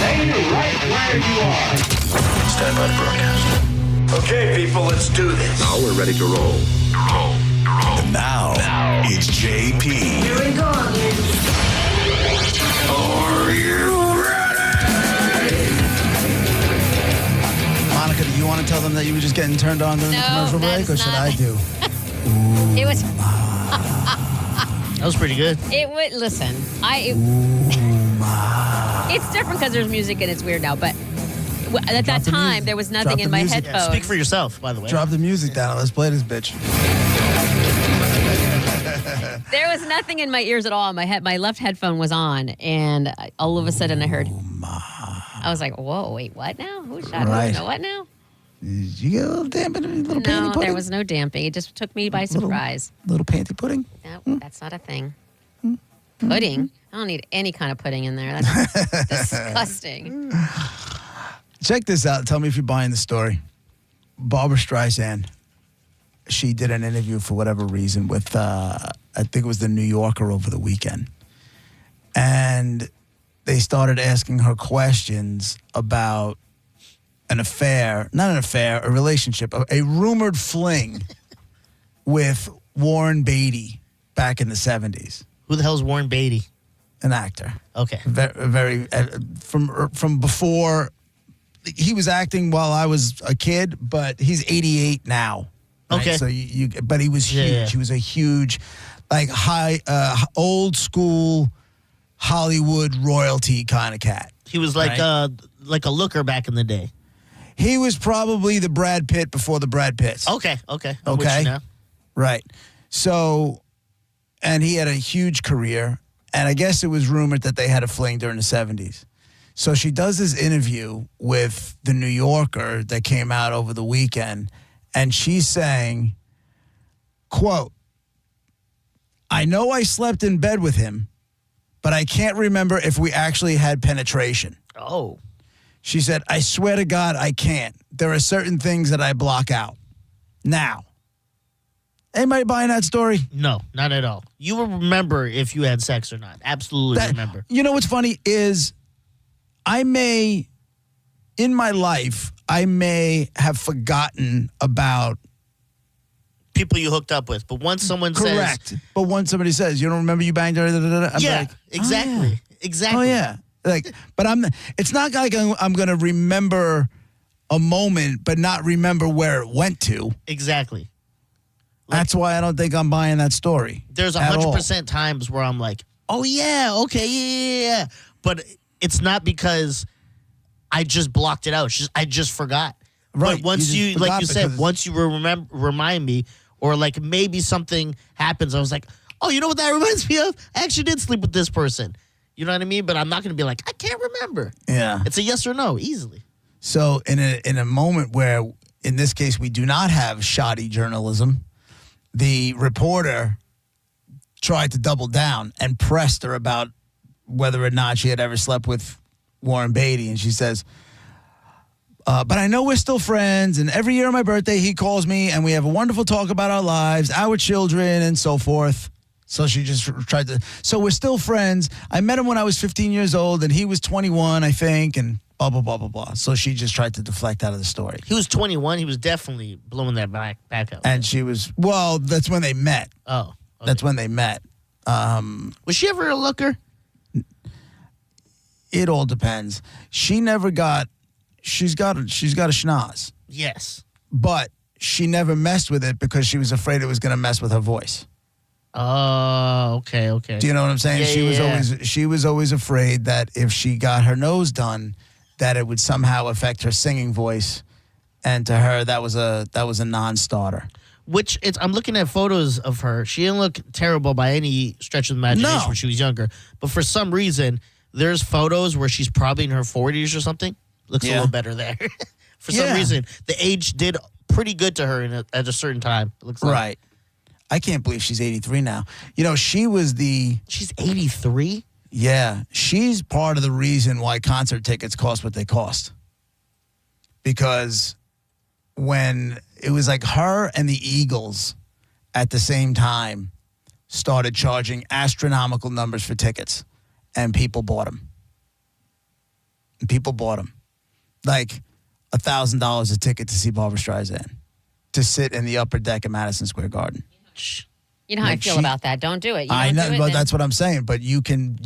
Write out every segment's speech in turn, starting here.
Stay right where you are. Stand by to broadcast. Okay, people, let's do this. Now we're ready to roll. And now, it's JP. Here we go again. Are you ready? Monica, do you want to tell them that you were just getting turned on during the commercial break, or should I do? It was. That was pretty good. It would listen. It's different because there's music and it's weird now. But at that the time, music. there was Drop nothing the in my music. headphones. Speak for yourself, by the way. Drop the music down. Let's play this bitch. There was nothing in my ears at all. My left headphone was on, and all of a sudden I heard. I was like, "Whoa, wait, what now? Who shot Right. who? What now?" Did you get a little damping, a little panty No, pudding? there was no damping. It just took me by surprise. Little panty pudding? No, that's not a thing. Pudding? I don't need any kind of pudding in there. That's disgusting. Check this out. Tell me if you're buying the story. Barbara Streisand, she did an interview for whatever reason with, I think it was the New Yorker over the weekend. And they started asking her questions about an affair, not an affair, a relationship, a rumored fling with Warren Beatty back in the 70s, Who the hell's Warren Beatty? an actor. Okay. Very from before. He was acting while I was a kid, but he's 88 now. Right? Okay. So but he was huge. Yeah. He was a huge, like old school Hollywood royalty kind of cat. He was like a looker back in the day. He was probably the Brad Pitt before the Brad Pitts. Okay. I'm with you now. Right. So, and he had a huge career, and I guess it was rumored that they had a fling during the 70s. So she does this interview with the New Yorker that came out over the weekend, and she's saying, quote, "I know I slept in bed with him, but I can't remember if we actually had penetration." Oh. She said, "I swear to God, I can't. There are certain things that I block out." Now, anybody buying that story? No, not at all. You will remember if you had sex or not. Absolutely remember. You know what's funny is in my life, I may have forgotten about. People you hooked up with. But once someone Correct. says. But once somebody says, "You don't remember you banged her," I'm Yeah, like, exactly. Exactly. Oh, yeah. Like, but it's not like I'm going to remember a moment, but not remember where it went to. Exactly. That's why I don't think I'm buying that story. There's at all. 100% times where I'm like, oh, yeah, okay, yeah. But it's not because I just blocked it out. It's just, I just forgot. Right. But once You you just like forgot you said, because- once you remind me, or like maybe something happens, I was like, oh, you know what that reminds me of? I actually did sleep with this person. You know what I mean? But I'm not going to be like, I can't remember. Yeah. It's a yes or no, easily. So in a moment where, in this case, we do not have shoddy journalism, the reporter tried to double down and pressed her about whether or not she had ever slept with Warren Beatty. And she says, but I know we're still friends, and every year on my birthday, he calls me, and we have a wonderful talk about our lives, our children, and so forth. So she just tried to, so we're still friends. I met him when I was 15 years old, and he was 21, I think, and blah, blah, blah, blah, blah. So she just tried to deflect out of the story. He was 21. He was definitely blowing that back out. And she was, well, that's when they met. Oh. Okay. That's when they met. Was she ever a looker? It all depends. She never got, she's got a schnoz, Yes. but she never messed with it because she was afraid it was going to mess with her voice. Oh, okay. Do you know what I'm saying? Yeah, She was always afraid that if she got her nose done, that it would somehow affect her singing voice. And to her, that was a non-starter. I'm looking at photos of her. She didn't look terrible by any stretch of the imagination No. when she was younger. But for some reason, there's photos where she's probably in her 40s or something. Looks a Yeah. little better there. For some Yeah. reason, the age did pretty good to her at a certain time. It looks like. Right. I can't believe she's 83 now. You know, she was She's 83? Yeah, she's part of the reason why concert tickets cost what they cost. Because when it was like her and the Eagles at the same time started charging astronomical numbers for tickets, and people bought them. and people bought them. Like $1,000 a ticket to see Barbra Streisand to sit in the upper deck of Madison Square Garden. You know how I Like feel she- about that. Don't do it. You I don't know, do it, but then- that's what I'm saying. But you can,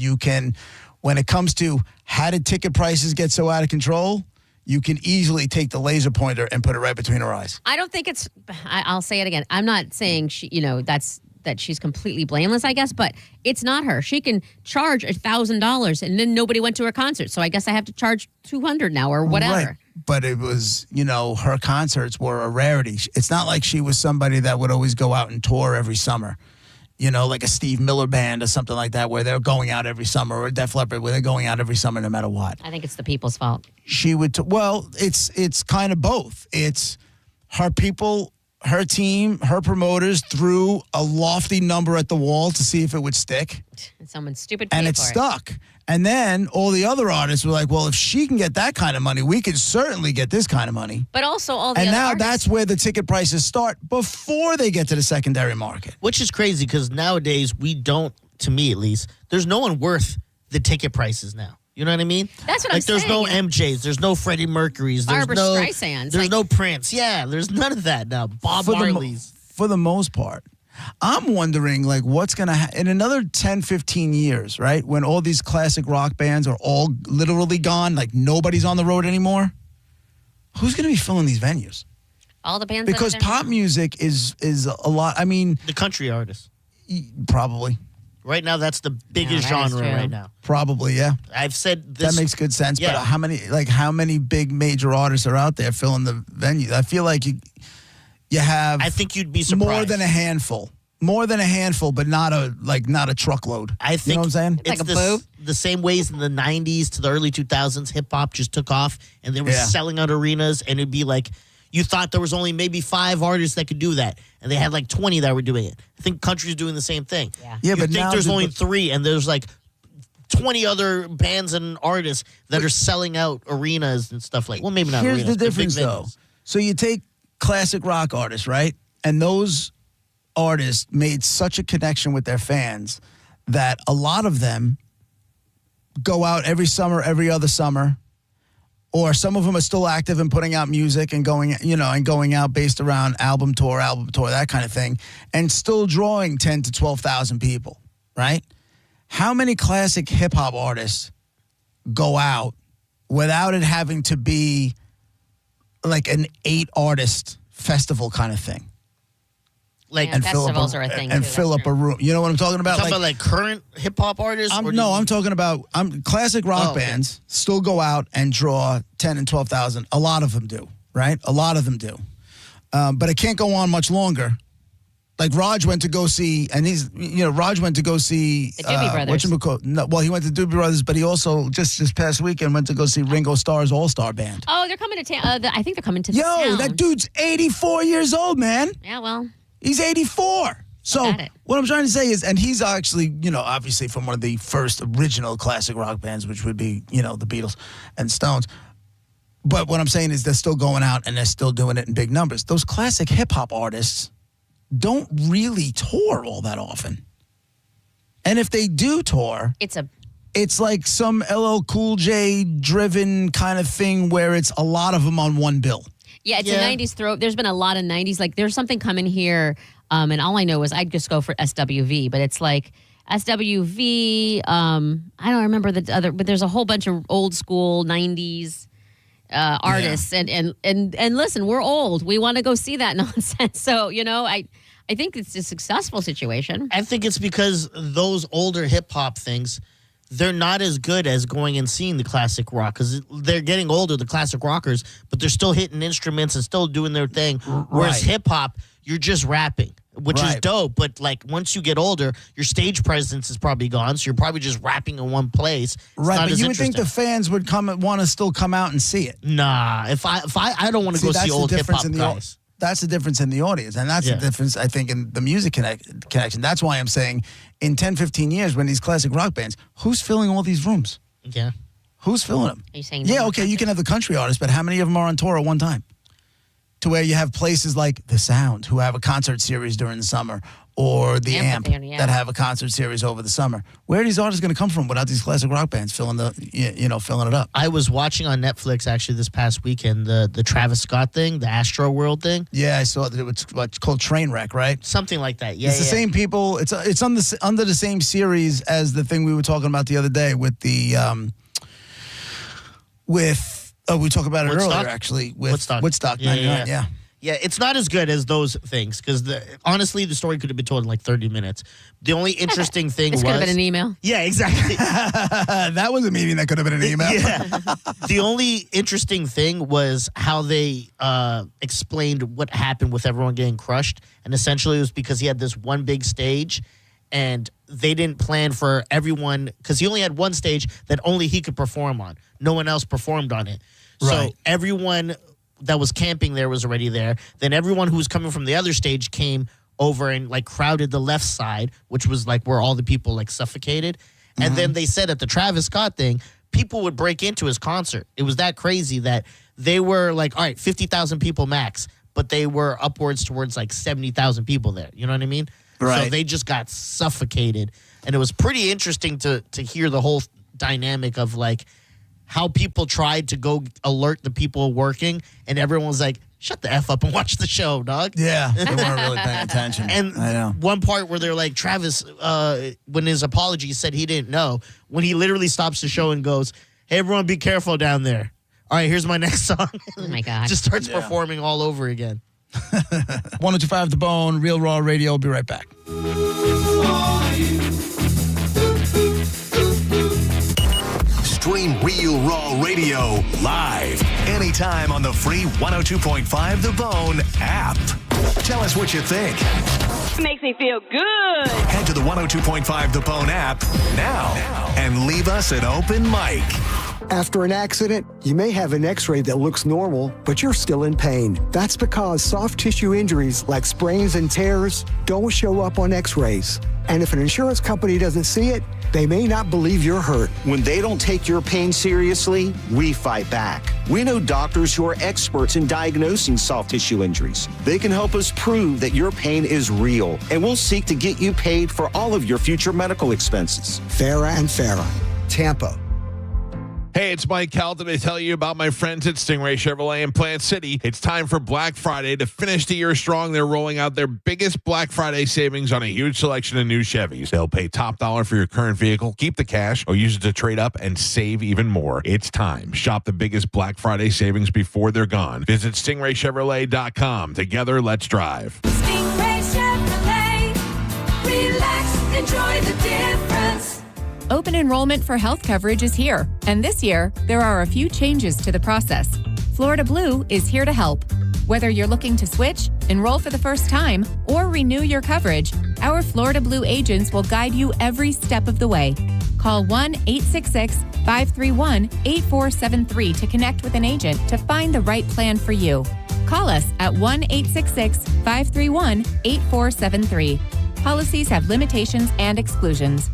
when it comes to how did ticket prices get so out of control, you can easily take the laser pointer and put it right between her eyes. I don't think it's. I'll say it again. I'm not saying that she's completely blameless, I guess, but it's not her. She can charge $1,000 and then nobody went to her concert. So I guess I have to charge $200 now or whatever. Right. But it was, her concerts were a rarity. It's not like she was somebody that would always go out and tour every summer. Like a Steve Miller Band or something like that, where they're going out every summer, or Def Leppard, where they're going out every summer no matter what. I think it's the people's fault. She would, it's kind of both. It's her people, her team, her promoters threw a lofty number at the wall to see if it would stick, And someone's stupid paid and for it stuck. And then all the other artists were like, well, if she can get that kind of money, we can certainly get this kind of money. But also all the And other now artists. that's where the ticket prices start before they get to the secondary market. Which is crazy because nowadays we don't, to me at least, there's no one worth the ticket prices now. You know what I mean? That's what I'm There's no saying. MJs, there's no Freddie Mercury's, there's Barbra no Streisands, there's no Prince. Yeah, there's none of that now. Bob Marley's. For the most part. I'm wondering, what's going to in another 10, 15 years, right? When all these classic rock bands are all literally gone, like nobody's on the road anymore. Who's going to be filling these venues? all the bands. Because that are there. pop music is a lot. I mean, The country artists. probably, Right now, that's the biggest that is genre true. right now. probably, yeah. I've said this. That makes good sense. Yeah. But how many big major artists are out there filling the venue? I feel like you have. I think you'd be surprised. more than a handful. More than a handful, but not a truckload. I think you know what I'm saying? It's like it's a boob. the same ways in the 90s to the early 2000s, hip hop just took off and they were Yeah. selling out arenas. And it'd be like, you thought there was only maybe 5 artists that could do that. And they had like 20 that were doing it. I think country's doing the same thing. Yeah. Yeah, You but think now there's the- only 3 and there's like 20 other bands and artists that are selling out arenas and stuff like. Well, maybe not Here's arenas. the but big difference, though. venues. So you take classic rock artists, right? And those artists made such a connection with their fans that a lot of them go out every summer, every other summer, or some of them are still active and putting out music and going out based around album tour, that kind of thing, and still drawing 10 to 12,000 people, right? How many classic hip hop artists go out without it having to be like an 8-artist festival kind of thing? Like, Yeah. Festivals are a thing, and too, fill that's up a room. You know what I'm talking about? talking about like current hip hop artists? or do you- I'm talking about classic rock Oh, okay. bands still go out and draw 10 and 12,000. A lot of them do, right? A lot of them do. But it can't go on much longer. Like Raj went to go see, and Raj went to go see The Doobie Brothers. he went to Doobie Brothers, but he also just this past weekend went to go see Ringo Starr's All Star Band. Oh, they're coming to town. I think they're coming to the Yo, town. that dude's 84 years old, man. Yeah, well, He's 84. So Got it. what I'm trying to say is, and he's actually, obviously from one of the first original classic rock bands, which would be, the Beatles and Stones. But what I'm saying is they're still going out and they're still doing it in big numbers. Those classic hip hop artists don't really tour all that often. And if they do tour, it's like some LL Cool J driven kind of thing where it's a lot of them on one bill. yeah, it's Yeah. a 90s throw. There's been a lot of 90s. Like, there's something coming here, and all I know is I'd just go for SWV, but it's like SWV. I don't remember the other, but there's a whole bunch of old school 90s artists. And listen, we're old. We want to go see that nonsense. So, I think it's a successful situation. I think it's because those older hip hop things, they're not as good as going and seeing the classic rock because they're getting older, the classic rockers, but they're still hitting instruments and still doing their thing. Whereas Right. hip hop, you're just rapping, which is Right. dope. But like once you get older, your stage presence is probably gone, so you're probably just rapping in one place. It's Right, not but as you would think the interesting. fans would want to still come out and see it. Nah, if I don't want to go see old hip hop guys. That's the difference in the audience. And that's Yeah. the difference, I think, in the music connection. That's why I'm saying in 10, 15 years, when these classic rock bands, who's filling all these rooms? Yeah. Who's filling them? Are you saying Yeah, no okay, you concerts? can have the country artists, but how many of them are on tour at one time? To where you have places like The Sound, who have a concert series during the summer, or the Amp Amphitheater, yeah. that have a concert series over the summer. Where are these artists going to come from without these classic rock bands filling filling it up? I was watching on Netflix actually this past weekend the Travis Scott thing, the Astro World thing. Yeah, I saw that. It's what's called Trainwreck, right? Something like that. Yeah, It's the same people. It's under the same series as the thing we were talking about the other day with the we talked about it Woodstock? earlier actually with Woodstock. Yeah, 99. Yeah. Yeah, it's not as good as those things because honestly, the story could have been told in like 30 minutes. The only interesting thing This was could have been an email. Yeah, exactly. That was a meeting that could have been an email. Yeah. The only interesting thing was how they explained what happened with everyone getting crushed, and essentially it was because he had this one big stage, and they didn't plan for everyone because he only had one stage that only he could perform on. No one else performed on it. So Right. everyone that was camping there was already there. Then everyone who was coming from the other stage came over and like crowded the left side, which was like where all the people like suffocated. And then they said at the Travis Scott thing, people would break into his concert. It was that crazy that they were like, all right, 50,000 people max, but they were upwards towards like 70,000 people there. You know what I mean? So Right. they just got suffocated. And it was pretty interesting to hear the whole dynamic of like how people tried to go alert the people working, and everyone was like, shut the F up and watch the show, dog. Yeah, they weren't really paying attention. And I know. one part where they're like, Travis, when his apology said he didn't know, when he literally stops the show and goes, hey, everyone, be careful down there. All right, here's my next song. Oh my God. Just starts performing all over again. 1025 The Bone, Real Raw Radio. We'll be right back. Stream Real Raw Radio live anytime on the free 102.5 The Bone app. Tell us what you think. Makes me feel good. Head to the 102.5 The Bone app now and leave us an open mic. After an accident, you may have an x-ray that looks normal, but you're still in pain. That's because soft tissue injuries like sprains and tears don't show up on x-rays. And if an insurance company doesn't see it, they may not believe you're hurt. When they don't take your pain seriously, we fight back. We know doctors who are experts in diagnosing soft tissue injuries. They can help us prove that your pain is real, and we'll seek to get you paid for all of your future medical expenses. Farah and Farah, Tampa. Hey, it's Mike Calton to tell you about my friends at Stingray Chevrolet in Plant City. It's time for Black Friday. To finish the year strong, they're rolling out their biggest Black Friday savings on a huge selection of new Chevys. They'll pay top dollar for your current vehicle, keep the cash, or use it to trade up and save even more. It's time. Shop the biggest Black Friday savings before they're gone. Visit StingrayChevrolet.com. Together, let's drive. Stingray Chevrolet. Relax, enjoy the difference. Open enrollment for health coverage is here, and this year, there are a few changes to the process. Florida Blue is here to help. Whether you're looking to switch, enroll for the first time, or renew your coverage, our Florida Blue agents will guide you every step of the way. Call 1-866-531-8473 to connect with an agent to find the right plan for you. Call us at 1-866-531-8473. Policies have limitations and exclusions.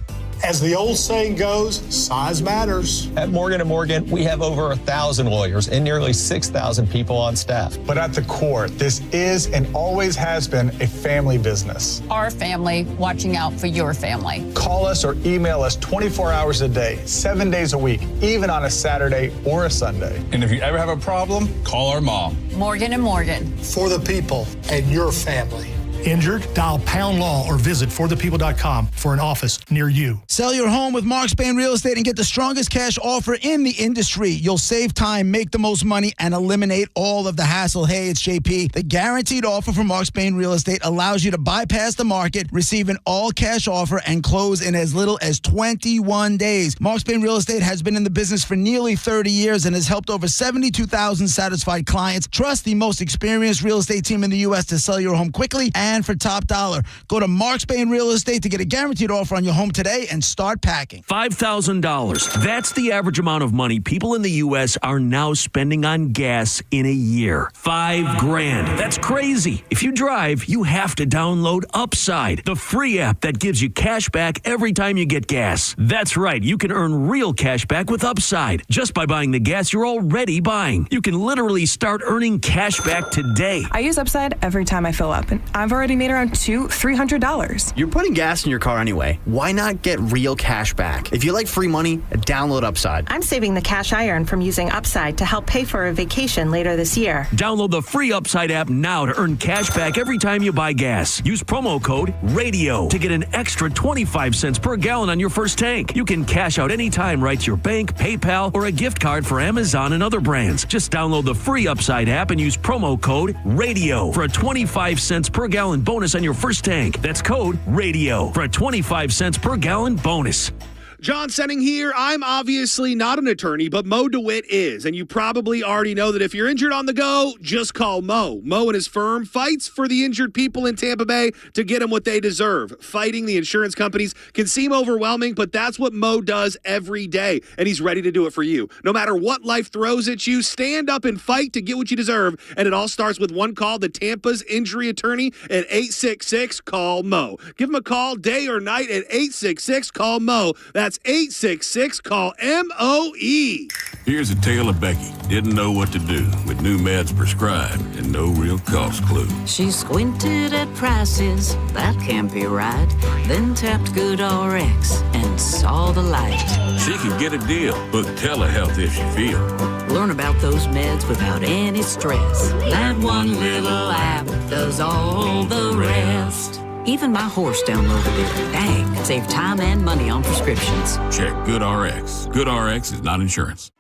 As the old saying goes, size matters. At Morgan & Morgan, we have over 1,000 lawyers and nearly 6,000 people on staff. But at the core, this is and always has been a family business. Our family watching out for your family. Call us or email us 24 hours a day, 7 days a week, even on a Saturday or a Sunday. And if you ever have a problem, call our mom. Morgan & Morgan. For the people and your family. Injured? Dial Pound Law or visit forthepeople.com for an office near you. Sell your home with Mark Spain Real Estate and get the strongest cash offer in the industry. You'll save time, make the most money, and eliminate all of the hassle. Hey, it's JP. The guaranteed offer from Mark Spain Real Estate allows you to bypass the market, receive an all-cash offer, and close in as little as 21 days. Mark Spain Real Estate has been in the business for nearly 30 years and has helped over 72,000 satisfied clients. Trust the most experienced real estate team in the U.S. to sell your home quickly and for top dollar. Go to Mark Spain Real Estate to get a guaranteed offer on your home today and start packing. $5,000. That's the average amount of money people in the U.S. are now spending on gas in a year. $5,000. That's crazy. If you drive, you have to download Upside, the free app that gives you cash back every time you get gas. That's right. You can earn real cash back with Upside just by buying the gas you're already buying. You can literally start earning cash back today. I use Upside every time I fill up, and I've already already made around $200-$300. You're putting gas in your car anyway. Why not get real cash back? If you like free money, download Upside. I'm saving the cash I earn from using Upside to help pay for a vacation later this year. Download the free Upside app now to earn cash back every time you buy gas. Use promo code RADIO to get an extra 25 cents per gallon on your first tank. You can cash out anytime right to your bank, PayPal, or a gift card for Amazon and other brands. Just download the free Upside app and use promo code RADIO for a 25 cents per gallon bonus on your first tank. That's code RADIO for a 25 cents per gallon bonus. John Senning here. I'm obviously not an attorney, but Mo DeWitt is. And you probably already know that if you're injured on the go, just call Mo. Mo and his firm fights for the injured people in Tampa Bay to get them what they deserve. Fighting the insurance companies can seem overwhelming, but that's what Mo does every day. And he's ready to do it for you. No matter what life throws at you, stand up and fight to get what you deserve. And it all starts with one call to Tampa's injury attorney at 866-CALL-MO. Give him a call day or night at 866-CALL-MO. That's 866-CALL-MOE. Here's a tale of Becky. Didn't know what to do with new meds prescribed and no real cost clue. She squinted at prices, that can't be right. Then tapped GoodRx and saw the light. She could get a deal with telehealth if she feels. Learn about those meds without any stress. That one little app does all the rest. Even my horse downloaded it. Dang, save time and money on prescriptions. Check GoodRx. GoodRx is not insurance.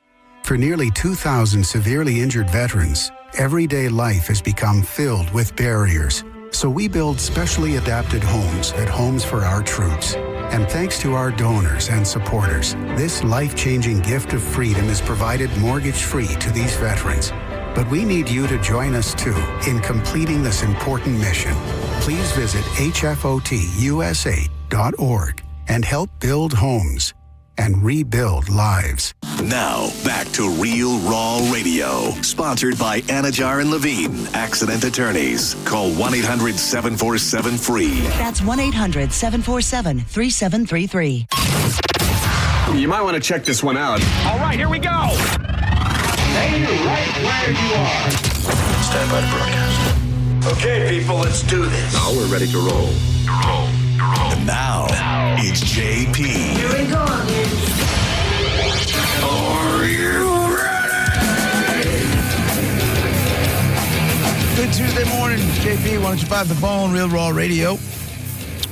For nearly 2,000 severely injured veterans, everyday life has become filled with barriers. So we build specially adapted homes at Homes for Our Troops. And thanks to our donors and supporters, this life-changing gift of freedom is provided mortgage-free to these veterans. But we need you to join us, too, in completing this important mission. Please visit hfotusa.org and help build homes and rebuild lives. Now, back to Real Raw Radio, sponsored by Anajar and Levine, accident attorneys. Call 1-800-747-FREE. That's 1-800-747-3733. You might want to check this one out. All right, here we go. Stay right where you are. Stand by to broadcast. Okay, people, let's do this. Now we're ready to roll. And now, it's JP. Here we go. Are you ready? Good Tuesday morning, JP. 105 The Bone, Real Raw Radio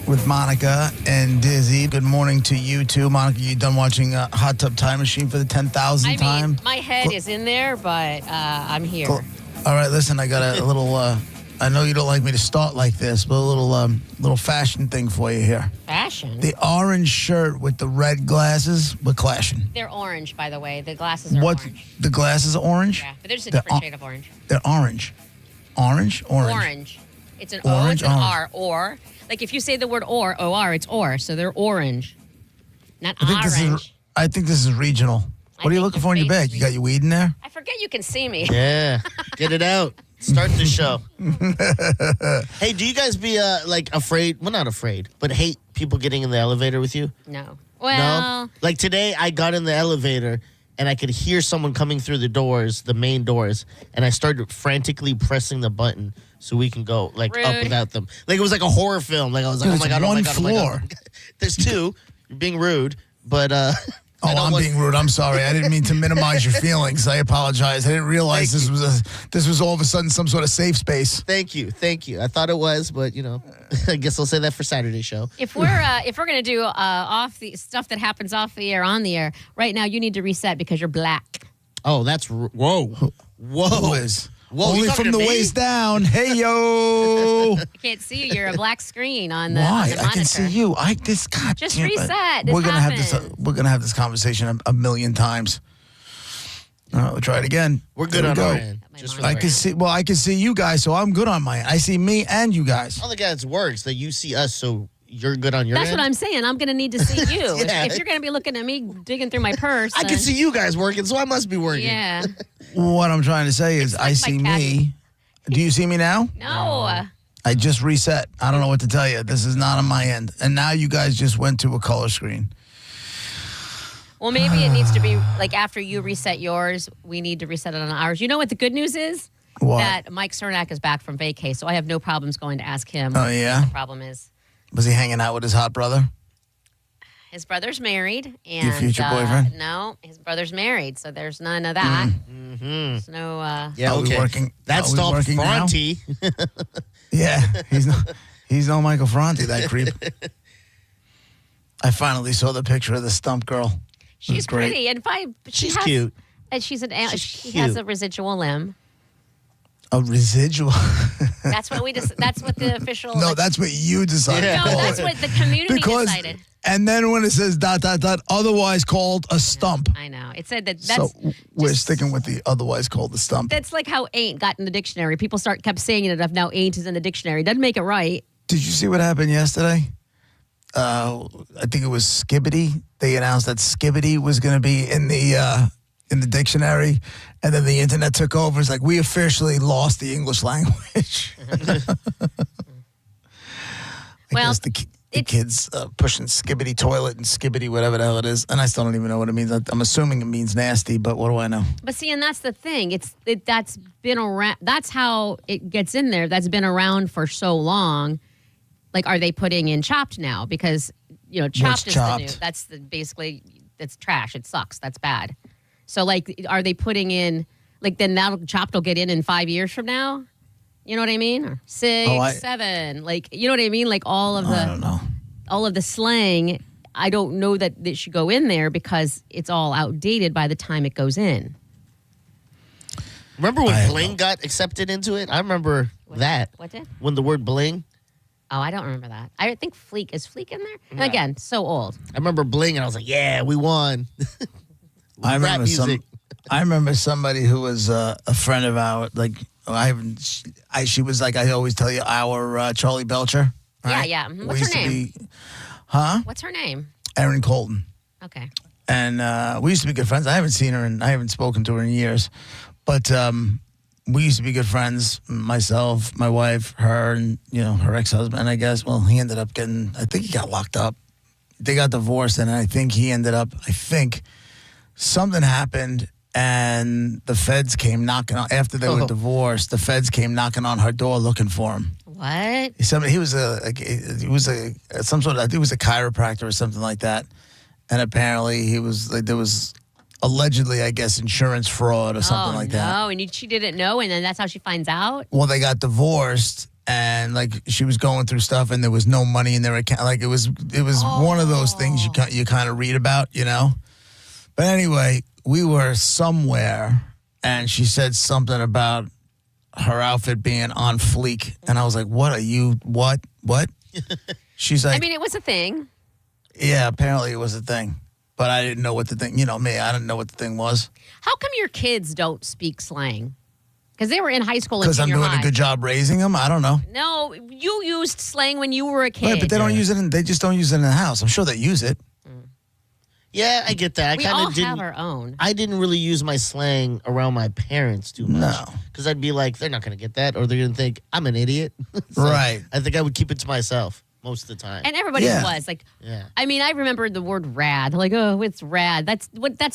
with Monica and Dizzy. Good morning to you too, Monica. You done watching Hot Tub Time Machine for the 10,000th time? My head is in there, but I'm here. Cool. All right, listen, I got a little. I know you don't like me to start like this, but a little fashion thing for you here. Fashion? The orange shirt with the red glasses, we're clashing. They're orange, by the way. The glasses are orange. The glasses are orange? Yeah, but they're just a different shade of orange. They're orange. Orange? Orange. It's an orange, O, it's an orange. R, or. Like if you say the word or, O-R, it's or. So they're orange, not orange. I think this is regional. What are you looking for in your bag? You got your weed in there? I forget you can see me. Yeah, get it out. Start the show. Hey, do you guys be afraid? Well, not afraid, but hate people getting in the elevator with you? No. Well, no? Like today, I got in the elevator and I could hear someone coming through the doors, the main doors, and I started frantically pressing the button so we can go up without them. Like it was like a horror film. Like I was like, Dude, oh my god, one oh my god. There's two. You're being rude, but I'm being rude. I'm sorry. I didn't mean to minimize your feelings. I apologize. I didn't realize this was all of a sudden some sort of safe space. Thank you. I thought it was, but I guess I'll say that for Saturday's show. If we're gonna do off the stuff that happens off the air, on the air, right now you need to reset because you're black. Oh, that's whoa. Who is? Whoa, only from the waist down. Hey yo! I can't see you. You're a black screen on the. Why? On the monitor. I can see you. Just reset. This we're gonna happens. have this. We're gonna have this conversation a million times. All right, we'll try it again. We're good on our end. I can see. Well, I can see you guys, so I'm good on my end. I see me and you guys. I don't think that works. That you see us, so you're good on your That's end. what I'm saying. I'm gonna need to see you. Yeah. If you're gonna be looking at me digging through my purse, I can see you guys working, so I must be working. Yeah. What I'm trying to say is, I see me. Do you see me now? No. I just reset. I don't know what to tell you. This is not on my end. And now you guys just went to a color screen. Well, maybe it needs to be like after you reset yours, we need to reset it on ours. You know what the good news is? What? that Mike Cernak is back from vacay, so I have no problems going to ask him. Oh, yeah? What the problem is. Was he hanging out with his hot brother? His brother's married. And, Your future boyfriend? No, his brother's married, so there's none of that. Mm-hmm. There's no. Yeah, Are we okay. working- That's are we Dolph working now? Fronti. Yeah, he's no Michael Franti, that creep. I finally saw the picture of the stump girl. She's great. pretty, and She's cute. And she She's has cute. a residual limb. A residual. That's what that's what the official. No, that's what you decided. No, to call that's it. what the community decided. And then when it says ... otherwise called a stump. I know. It said that. So That's we're sticking with the otherwise called the stump. that's like how ain't got in the dictionary. People kept saying it enough. Now ain't is in the dictionary. Doesn't make it right. Did you see what happened yesterday? I think it was Skibbity. They announced that Skibbity was going to be in the dictionary, and then the internet took over. It's like, we officially lost the English language. I guess the kids pushing Skibbity toilet and Skibbity whatever the hell it is, and I still don't even know what it means. I'm assuming it means nasty, but what do I know? But see, and that's the thing. That's been around. That's how it gets in there. That's been around for so long. Like, are they putting in Chopped now? Because Chopped is Chopped? the new. That's basically it's trash. It sucks. That's bad. So like, are they putting in like then that Chopped will get in 5 years from now? You know what I mean? Or 6, 7, like you know what I mean? Like all of I don't know. all of the slang. I don't know that it should go in there because it's all outdated by the time it goes in. Remember when bling got accepted into it? I remember that. What did? When the word bling. Oh, I don't remember that. I think Fleek. Is Fleek in there? And again, so old. I remember bling, and I was like, "Yeah, we won." I Rap remember music. I remember somebody who was a friend of ours. Like she was like, I always tell you, our Charlie Belcher. Right? Yeah. Mhm. We What's used her to name? What's her name? Erin Colton. Okay. And we used to be good friends. I haven't seen her and I haven't spoken to her in years, but we used to be good friends. Myself, my wife, her, and her ex-husband. I guess. Well, he ended up getting. I think he got locked up. They got divorced, and I think he ended up. I think something happened, and the feds came knocking on after they were divorced. The feds came knocking on her door looking for him. What? He was some sort of. I think he was a chiropractor or something like that, and apparently he was like there was. Allegedly, I guess, insurance fraud or something like that. Oh, no, and she didn't know, and then that's how she finds out? Well, they got divorced, and like she was going through stuff, and there was no money in their account. Like it was one of those things you kind of read about, But anyway, we were somewhere, and she said something about her outfit being on fleek, and I was like, "What are you? What? She's like, I mean, it was a thing. Yeah, apparently it was a thing. But I didn't know what the thing, me, I didn't know what the thing was. How come your kids don't speak slang? Because they were in high school and Because I'm junior doing high. a good job raising them? I don't know. No, you used slang when you were a kid. Right, but they don't use it, they just don't use it in the house. I'm sure they use it. Yeah, I get that. We I all kind of didn't. have our own. I didn't really use my slang around my parents too much. No. Because I'd be like, they're not going to get that, or they're going to think I'm an idiot. So Right. I think I would keep it to myself most of the time. And everybody was like, Yeah. I mean, I remember the word rad. Like, oh, it's rad. That's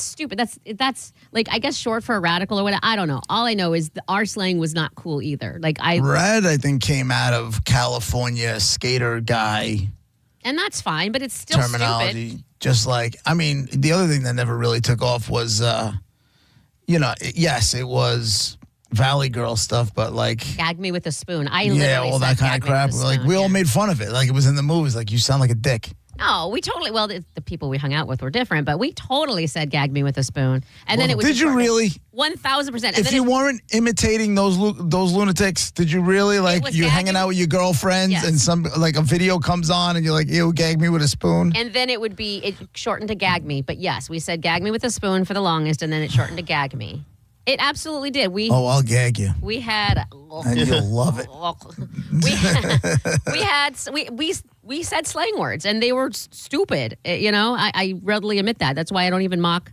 stupid. That's like, I guess short for a radical or whatever. I don't know. All I know is our slang was not cool either. Like Red, I think, came out of California skater guy and that's fine, but it's still terminology. stupid. Just like, I mean, the other thing that never really took off was, yes, it was Valley Girl stuff, but like, Gag me with a spoon. I yeah, literally all that said kind of gag me crap. with a Like, spoon, we all yeah. made fun of it. Like, it was in the movies. Like, you sound like a dick. No, we totally. Well, the people we hung out with were different, but we totally said "gag me with a spoon," and then it was. Did you really? 1,000%. If you weren't imitating those lunatics, did you really like you're hanging out with your girlfriends Yes. and some like a video comes on and you're like, "Ew, gag me with a spoon." And then it would be it shortened to "gag me," but yes, we said "gag me with a spoon" for the longest, and then it shortened to "gag me." It absolutely did. Oh, I'll gag you. We had. And you'll love it. We said slang words, and they were stupid. I readily admit that. That's why I don't even mock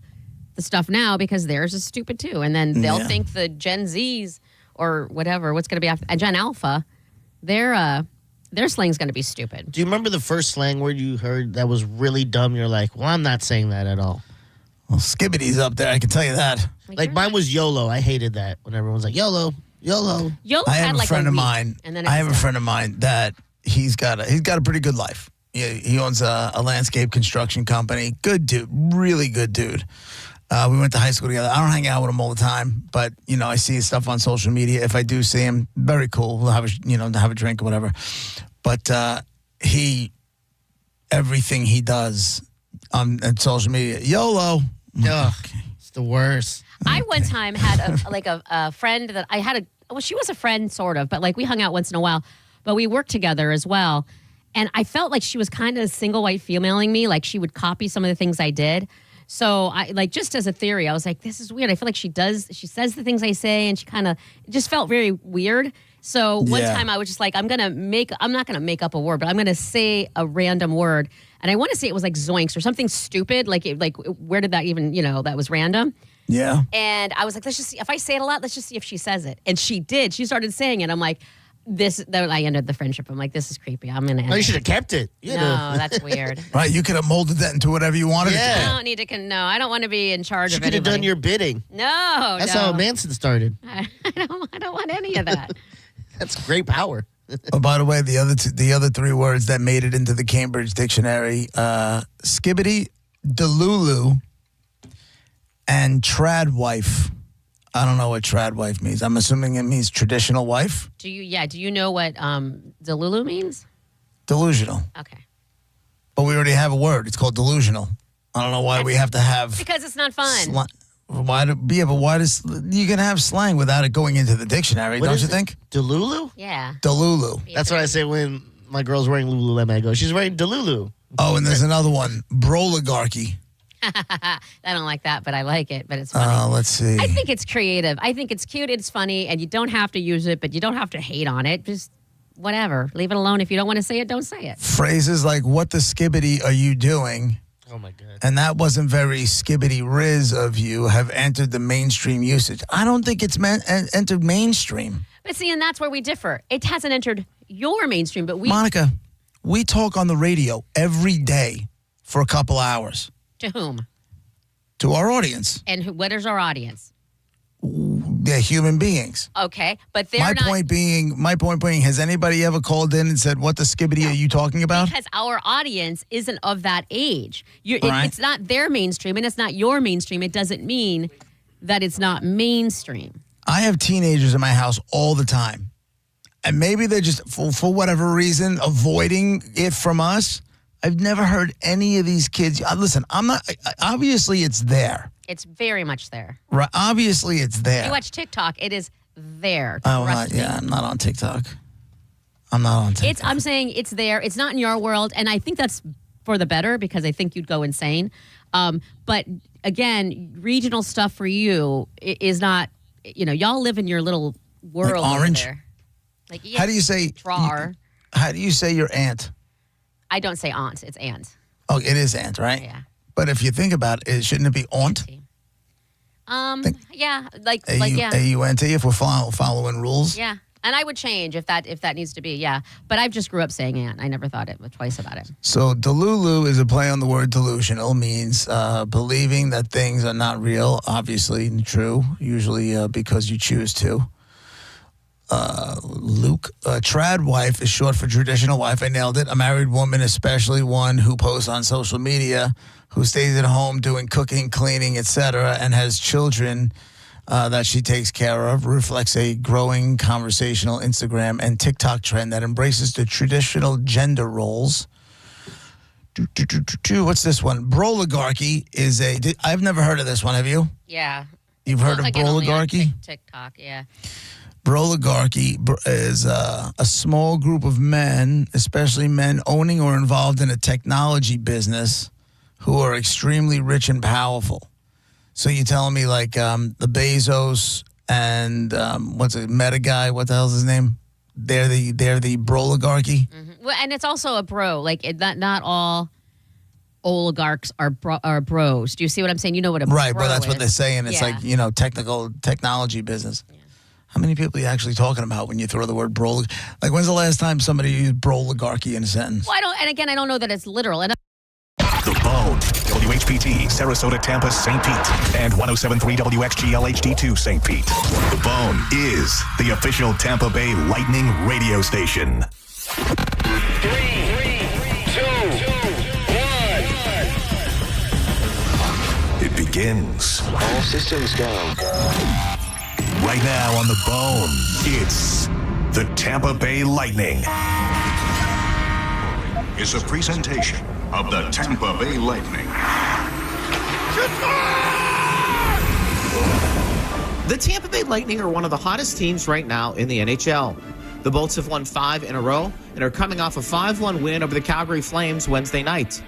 the stuff now, because theirs is stupid too. And then they'll think the Gen Zs or whatever, what's going to be after Gen Alpha, their slang's going to be stupid. Do you remember the first slang word you heard that was really dumb? You're like, well, I'm not saying that at all. Well, Skibbity's up there. I can tell you that. Like mine was YOLO. I hated that when everyone was like YOLO. YOLO. YOLO I had have a like friend of week, mine. and then I have a friend of mine that he's got a pretty good life. He owns a landscape construction company. Good dude, really good dude. We went to high school together. I don't hang out with him all the time, but I see his stuff on social media. If I do see him, very cool. We'll have a drink or whatever. But everything he does on social media, YOLO. Ugh, it's the worst. I one time had a friend that I had she was a friend sort of, but like we hung out once in a while, but we worked together as well. And I felt like she was kind of single white femaling me, like she would copy some of the things I did. So I just as a theory, I was like, this is weird. I feel like she says the things I say, and she kind of just felt very weird. So one time I was just like, I'm not going to make up a word, but I'm going to say a random word. And I want to say it was like zoinks or something stupid. Like where did that even, that was random. Yeah. And I was like, let's just see. If I say it a lot, let's just see if she says it. And she did. She started saying it. I'm like, I ended the friendship. I'm like, this is creepy. I'm going to end No, you it. should have kept it. No, that's weird. Right, you could have molded that into whatever you wanted. I don't need to. No, I don't want to be in charge She of could have anybody. done your bidding. No, That's no. how Manson started. I don't want any of that. That's great power. Oh, by the way, the other three words that made it into the Cambridge Dictionary: skibbity, delulu, and tradwife. I don't know what tradwife means. I'm assuming it means traditional wife. Do you know what delulu means? Delusional. Okay. But we already have a word. It's called delusional. I don't know why we have to have. Because it's not fun. Why does you can have slang without it going into the dictionary? What don't is you it? think? Delulu? Yeah. Delulu. That's what I say when my girl's wearing Lululemon. I go, she's wearing Delulu. Oh, and there's another one, broligarchy. I don't like that, but I like it. But it's funny. Let's see. I think it's creative. I think it's cute. It's funny, and you don't have to use it, but you don't have to hate on it. Just whatever. Leave it alone. If you don't want to say it, don't say it. Phrases like "What the skibbity are you doing?" Oh my god. And that wasn't very skibbity riz of you. Have entered the mainstream usage. I don't think it's entered mainstream. But see, and that's where we differ. It hasn't entered your mainstream, but we. Monica, we talk on the radio every day for a couple hours. To whom? To our audience. And what is our audience? They're human beings. Okay, but they're My not. point being, has anybody ever called in and said, "What the skibbity are you talking about?" Because our audience isn't of that age. Right. It's not their mainstream, and it's not your mainstream. It doesn't mean that it's not mainstream. I have teenagers in my house all the time. And maybe they're just, for whatever reason, avoiding it from us. I've never heard any of these kids. Listen, I'm not, obviously it's there. It's very much there. Right? Obviously it's there. You watch TikTok, it is there. Oh, Trust me. I'm not on TikTok. I'm not on TikTok. I'm saying it's there. It's not in your world. And I think that's for the better because I think you'd go insane. But again, regional stuff for you is not, y'all live in your little world. Like orange? Over there. Like, yeah, How do you say? Drawer. How do you say your aunt? I don't say aunt. It's aunt. Oh, it is aunt, right? Yeah. But if you think about it, shouldn't it be aunt? Yeah. Like, A-U-N-T if we're following rules? Yeah. And I would change if that needs to be, yeah. But I just grew up saying aunt. I never thought it twice about it. So delulu is a play on the word delusional, means believing that things are not real, obviously true, usually because you choose to. Luke, trad wife is short for traditional wife. I nailed it. A married woman, especially one who posts on social media, who stays at home doing cooking, cleaning, etc., and has children that she takes care of, reflects a growing conversational Instagram and TikTok trend that embraces the traditional gender roles. What's this one? Broligarchy is I've never heard of this one. Have you? Yeah. You've heard of broligarchy? TikTok, yeah. Broligarchy is a small group of men, especially men owning or involved in a technology business, who are extremely rich and powerful. So you're telling me like the Bezos and Meta guy? What the hell's his name? They're the broligarchy. Mm-hmm. Well, and it's also a bro. Like not all oligarchs are bros. Do you see what I'm saying? You know what a right? bro But that's is. what they're saying. It's Yeah. like technology business. Yeah. How many people are you actually talking about when you throw the word bro? Like, when's the last time somebody used broligarchy in a sentence? Well, I don't know that it's literal. And The Bone, WHPT, Sarasota, Tampa, St. Pete, and 107.3 WXGL HD2 St. Pete. The Bone is the official Tampa Bay Lightning radio station. 3, 2, 1. It begins. All systems go. Right now on The Bone, it's the Tampa Bay Lightning. Is a presentation of the Tampa Bay Lightning. The Tampa Bay Lightning are one of the hottest teams right now in the NHL. The Bolts have won 5 in a row and are coming off a 5-1 win over the Calgary Flames Wednesday night.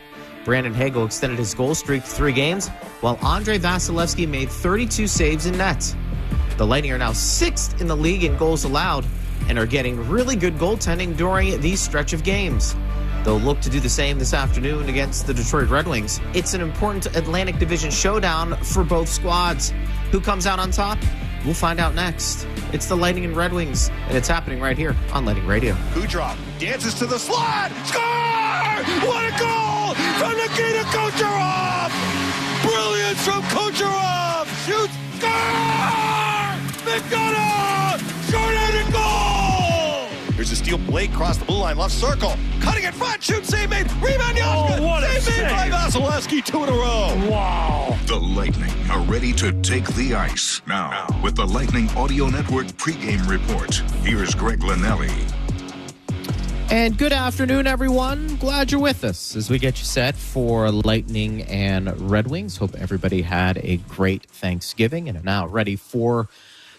Brandon Hagel extended his goal streak to 3 games, while Andrei Vasilevsky made 32 saves in net. The Lightning are now 6th in the league in goals allowed and are getting really good goaltending during these stretch of games. They'll look to do the same this afternoon against the Detroit Red Wings. It's an important Atlantic Division showdown for both squads. Who comes out on top? We'll find out next. It's the Lightning and Red Wings, and it's happening right here on Lightning Radio. Kucherov dances to the slot. Score! What a goal from Nikita Kucherov! Brilliance from Kucherov! Shoots! Score! McDonough! Short-handed goal! Here's a steal. Blake across the blue line, left circle. Cutting in front, shoot, save made. Rebound, Yoska! what a save made by Vasilevsky, 2 in a row. Wow. The Lightning are ready to take the ice. Now, with the Lightning Audio Network pregame report, here's Greg Linnelli. And good afternoon, everyone. Glad you're with us as we get you set for Lightning and Red Wings. Hope everybody had a great Thanksgiving and are now ready for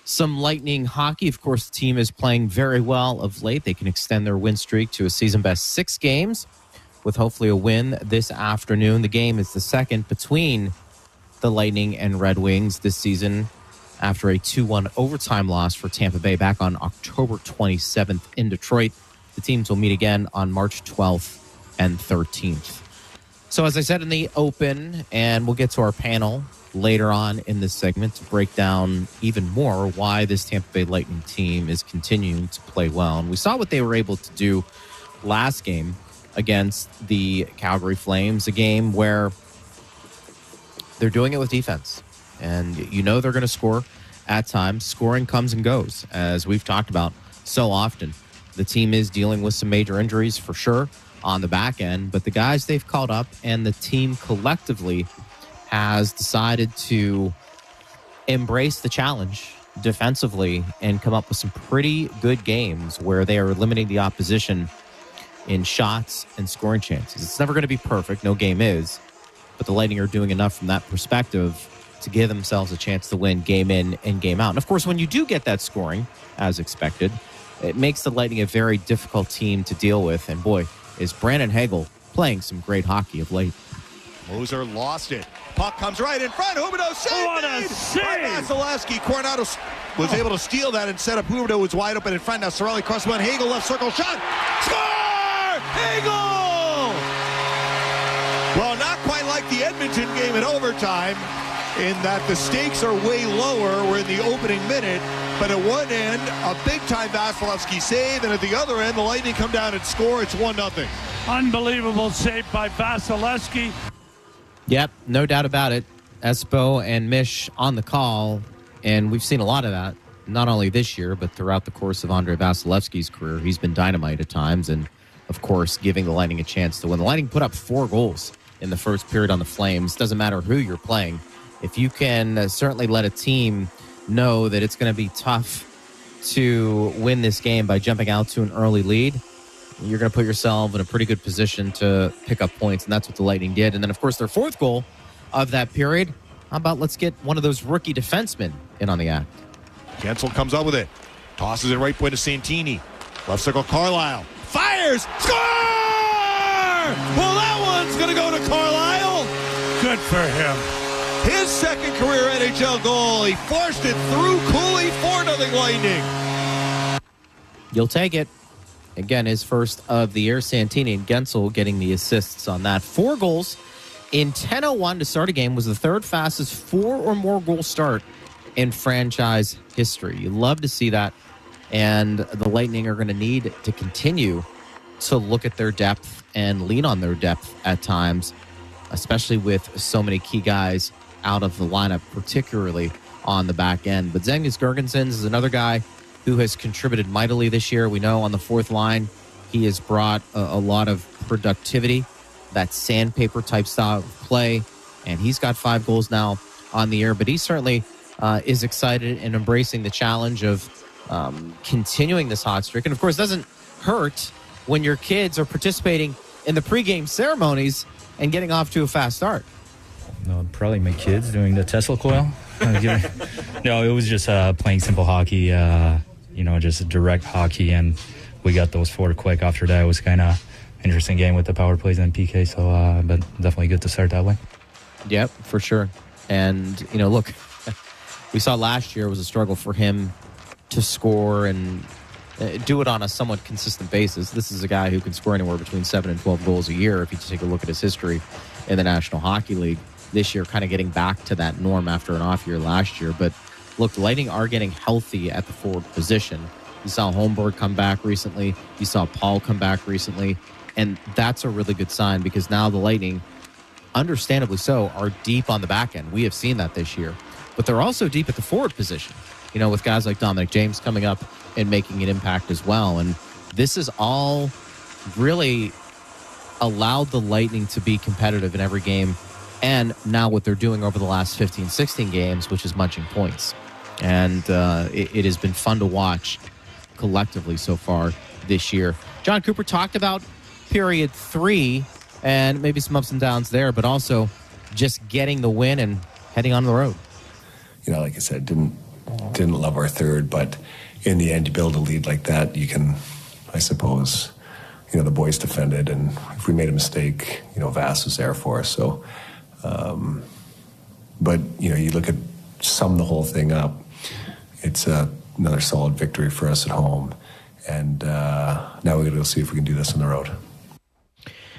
some Lightning hockey. Of course, the team is playing very well of late. They can extend their win streak to a season-best 6 games with hopefully a win this afternoon. The game is the second between the Lightning and Red Wings this season after a 2-1 overtime loss for Tampa Bay back on October 27th in Detroit. The teams will meet again on March 12th and 13th. So as I said in the open, and we'll get to our panel later on in this segment to break down even more why this Tampa Bay Lightning team is continuing to play well. And we saw what they were able to do last game against the Calgary Flames, a game where they're doing it with defense. And you know they're going to score at times. Scoring comes and goes, as we've talked about so often. The team is dealing with some major injuries for sure on the back end, but the guys they've called up and the team collectively has decided to embrace the challenge defensively and come up with some pretty good games where they are limiting the opposition in shots and scoring chances. It's never going to be perfect. No game is. But the Lightning are doing enough from that perspective to give themselves a chance to win game in and game out. And of course, when you do get that scoring, as expected, it makes the Lightning a very difficult team to deal with. And boy, is Brandon Hagel playing some great hockey of late. Moser lost it. Puck comes right in front. Huberdeau saved What a it save! by Vasilevsky. Coronado was able to steal that and set up Huberdeau, who's wide open in front. Now Cirelli cross one. Hagel left circle shot. Score! Hagel! Well, not quite like the Edmonton game in overtime in that the stakes are way lower. We're in the opening minute. But at one end, a big-time Vasilevsky save, and at the other end, the Lightning come down and score. It's 1-0. Unbelievable save by Vasilevsky. Yep, no doubt about it. Espo and Mish on the call, and we've seen a lot of that, not only this year, but throughout the course of Andrei Vasilevsky's career. He's been dynamite at times, and, of course, giving the Lightning a chance to win. The Lightning put up 4 goals in the first period on the Flames. Doesn't matter who you're playing. If you can certainly let a team know that it's going to be tough to win this game by jumping out to an early lead, you're going to put yourself in a pretty good position to pick up points, and that's what the Lightning did. And then, of course, their 4th goal of that period, how about let's get one of those rookie defensemen in on the act. Gensel comes up with it. Tosses it right point to Santini. Left circle, Carlisle. Fires! Score! Well, that one's going to go to Carlisle. Good for him. His second career NHL goal. He forced it through Cooley, 4-0 Lightning. You'll take it. Again, his first of the year. Santini and Gensel getting the assists on that. 4 goals in 10:01 to start a game. Was the 3rd fastest 4 or more goal start in franchise history. You love to see that. And the Lightning are going to need to continue to look at their depth and lean on their depth at times especially with so many key guys out of the lineup, particularly on the back end. But Zengiz Girgensons is another guy who has contributed mightily this year. We know on the fourth line, he has brought a lot of productivity, that sandpaper type style of play, and he's got 5 goals now on the year. But he certainly is excited and embracing the challenge of continuing this hot streak. And of course, it doesn't hurt when your kids are participating in the pregame ceremonies and getting off to a fast start. No, probably my kids doing the Tesla coil. No, it was just playing simple hockey, just direct hockey, and we got those 4 quick. After that, it was kind of interesting game with the power plays and PK, so but definitely good to start that way. Yep, for sure. And, look, we saw last year was a struggle for him to score and do it on a somewhat consistent basis. This is a guy who can score anywhere between 7 and 12 goals a year if you take a look at his history in the National Hockey League. This year kind of getting back to that norm after an off year last year. But look, the Lightning are getting healthy at the forward position. You saw Holmberg come back recently. You saw Paul come back recently. And that's a really good sign because now the Lightning, understandably so, are deep on the back end. We have seen that this year. But they're also deep at the forward position, with guys like Dominic James coming up and making an impact as well. And this is all really allowed the Lightning to be competitive in every game. And now what they're doing over the last 15, 16 games, which is munching points. And it has been fun to watch collectively so far this year. John Cooper talked about period 3 and maybe some ups and downs there, but also just getting the win and heading on the road. Like I said, didn't love our third, but in the end, you build a lead like that, you can, I suppose, the boys defended, and if we made a mistake, Vass was there for us. So, but you look at sum the whole thing up, it's another solid victory for us at home, and now we got to go see if we can do this on the road.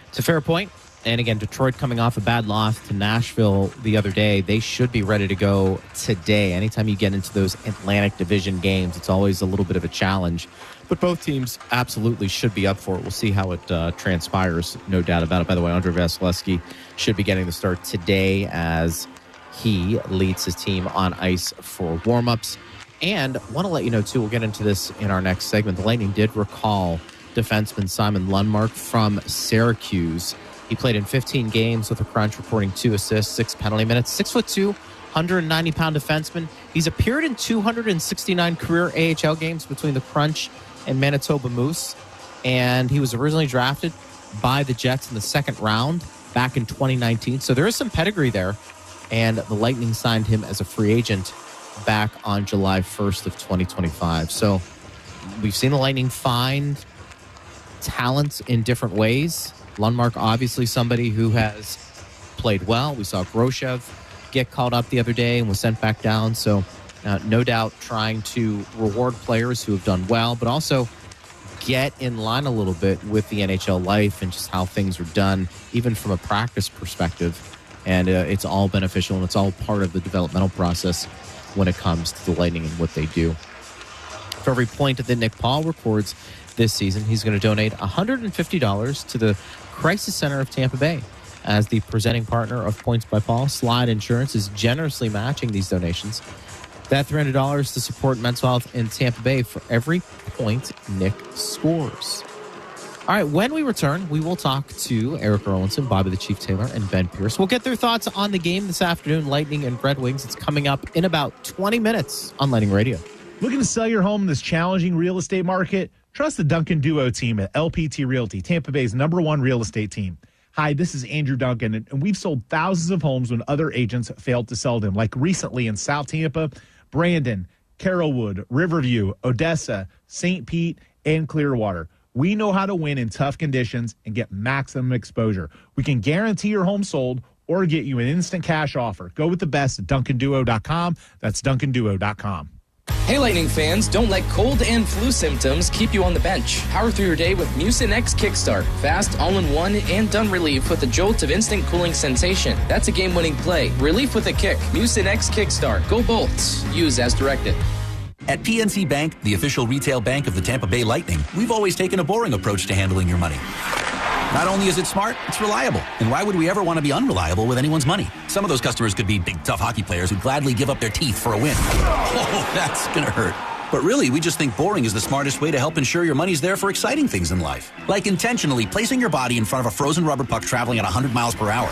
It's a fair point. And again, Detroit coming off a bad loss to Nashville the other day. They should be ready to go today. Anytime you get into those Atlantic Division games, it's always a little bit of a challenge. But both teams absolutely should be up for it. We'll see how it transpires, no doubt about it. By the way, Andrei Vasilevsky should be getting the start today as he leads his team on ice for warm-ups. And I want to let you know, too, we'll get into this in our next segment. The Lightning did recall defenseman Simon Lundmark from Syracuse. He played in 15 games with the Crunch, recording 2 assists, 6 penalty minutes. 6'2", 190-pound defenseman. He's appeared in 269 career AHL games between the Crunch and Manitoba Moose. And he was originally drafted by the Jets in the 2nd round back in 2019. So there is some pedigree there. And the Lightning signed him as a free agent back on July 1st of 2025. So we've seen the Lightning find talent in different ways. Lundmark, obviously somebody who has played well. We saw Groshev get called up the other day and was sent back down. So no doubt trying to reward players who have done well, but also get in line a little bit with the NHL life and just how things are done, even from a practice perspective. And it's all beneficial, and it's all part of the developmental process when it comes to the Lightning and what they do. For every point that Nick Paul records this season, he's going to donate $150 to the Crisis Center of Tampa Bay. As the presenting partner of Points by Paul, Slide Insurance is generously matching these donations. That $300 to support mental health in Tampa Bay for every point Nick scores. All right, when we return, we will talk to Eric Erlinson, Bobby the Chief Taylor, and Ben Pierce. We'll get their thoughts on the game this afternoon, Lightning and Red Wings. It's coming up in about 20 minutes on Lightning Radio. Looking to sell your home in this challenging real estate market? Trust the Duncan Duo team at LPT Realty, Tampa Bay's #1 real estate team. Hi, this is Andrew Duncan, and we've sold thousands of homes when other agents failed to sell them, like recently in South Tampa, Brandon, Carrollwood, Riverview, Odessa, St. Pete, and Clearwater. We know how to win in tough conditions and get maximum exposure. We can guarantee your home sold or get you an instant cash offer. Go with the best at DuncanDuo.com. That's DuncanDuo.com. Hey, Lightning fans, don't let cold and flu symptoms keep you on the bench. Power through your day with Mucinex Kickstart. Fast, all-in-one, and done relief with a jolt of instant cooling sensation. That's a game-winning play. Relief with a kick. Mucinex Kickstart. Go Bolts. Use as directed. At PNC Bank, the official retail bank of the Tampa Bay Lightning, we've always taken a boring approach to handling your money. Not only is it smart, it's reliable. And why would we ever want to be unreliable with anyone's money? Some of those customers could be big, tough hockey players who'd gladly give up their teeth for a win. Oh, that's gonna hurt. But really, we just think boring is the smartest way to help ensure your money's there for exciting things in life. Like intentionally placing your body in front of a frozen rubber puck traveling at 100 miles per hour.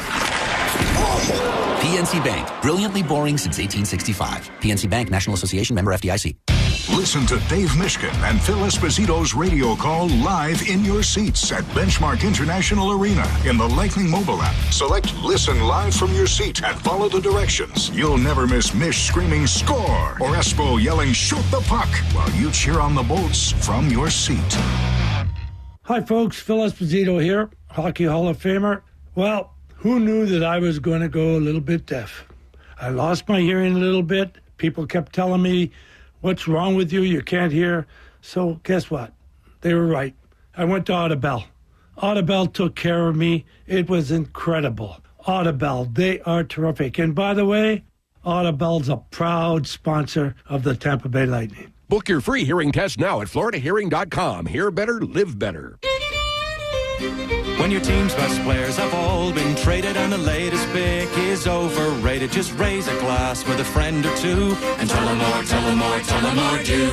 PNC Bank. Brilliantly boring since 1865. PNC Bank, National Association, member FDIC. Listen to Dave Mishkin and Phil Esposito's radio call live in your seats at Benchmark International Arena in the Lightning mobile app. Select Listen Live from your seat and follow the directions. You'll never miss Mish screaming score or Espo yelling shoot the puck while you cheer on the Bolts from your seat. Hi, folks. Phil Esposito here, Hockey Hall of Famer. Well, who knew that I was going to go a little bit deaf? I lost my hearing a little bit. People kept telling me, what's wrong with you? You can't hear. So guess what? They were right. I went to Audibel. Audibel took care of me. It was incredible. Audibel, they are terrific. And by the way, Audibel's a proud sponsor of the Tampa Bay Lightning. Book your free hearing test now at floridahearing.com. Hear better, live better. When your team's best players have all been traded and the latest pick is overrated, just raise a glass with a friend or two and tell them more, tell them more, tell them more do.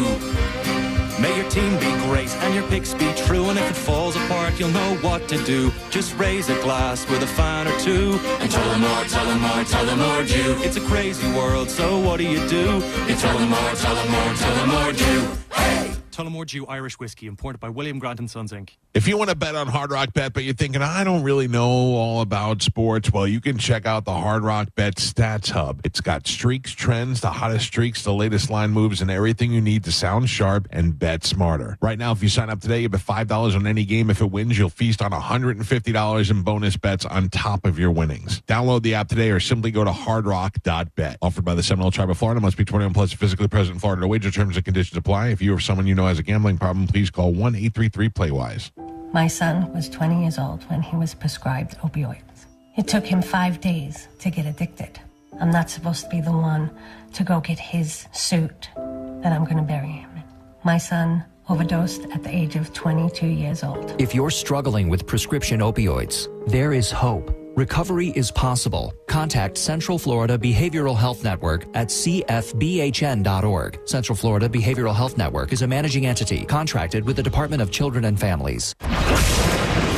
May your team be great and your picks be true, and if it falls apart, you'll know what to do. Just raise a glass with a fan or two and tell them more, tell them more, tell them more do. It's a crazy world, so what do? You tell them more, tell them more, tell them more do. Hey! Tullamore Dew Irish Whiskey, imported by William Grant & Sons, Inc. If you want to bet on Hard Rock Bet, but you're thinking, I don't really know all about sports, well, you can check out the Hard Rock Bet Stats Hub. It's got streaks, trends, the hottest streaks, the latest line moves, and everything you need to sound sharp and bet smarter. Right now, if you sign up today, you bet $5 on any game. If it wins, you'll feast on $150 in bonus bets on top of your winnings. Download the app today or simply go to hardrock.bet. Offered by the Seminole Tribe of Florida. Must be 21 plus, physically present in Florida. Wager terms and conditions apply. If you or someone you know has a gambling problem, please call 1-833-PLAY-WISE. My son was 20 years old when he was prescribed opioids. It took him 5 days to get addicted. I'm not supposed to be the one to go get his suit that I'm going to bury him in. My son overdosed at the age of 22 years old. If you're struggling with prescription opioids, there is hope. Recovery is possible. Contact Central Florida Behavioral Health Network at cfbhn.org. Central Florida Behavioral Health Network is a managing entity contracted with the Department of Children and Families.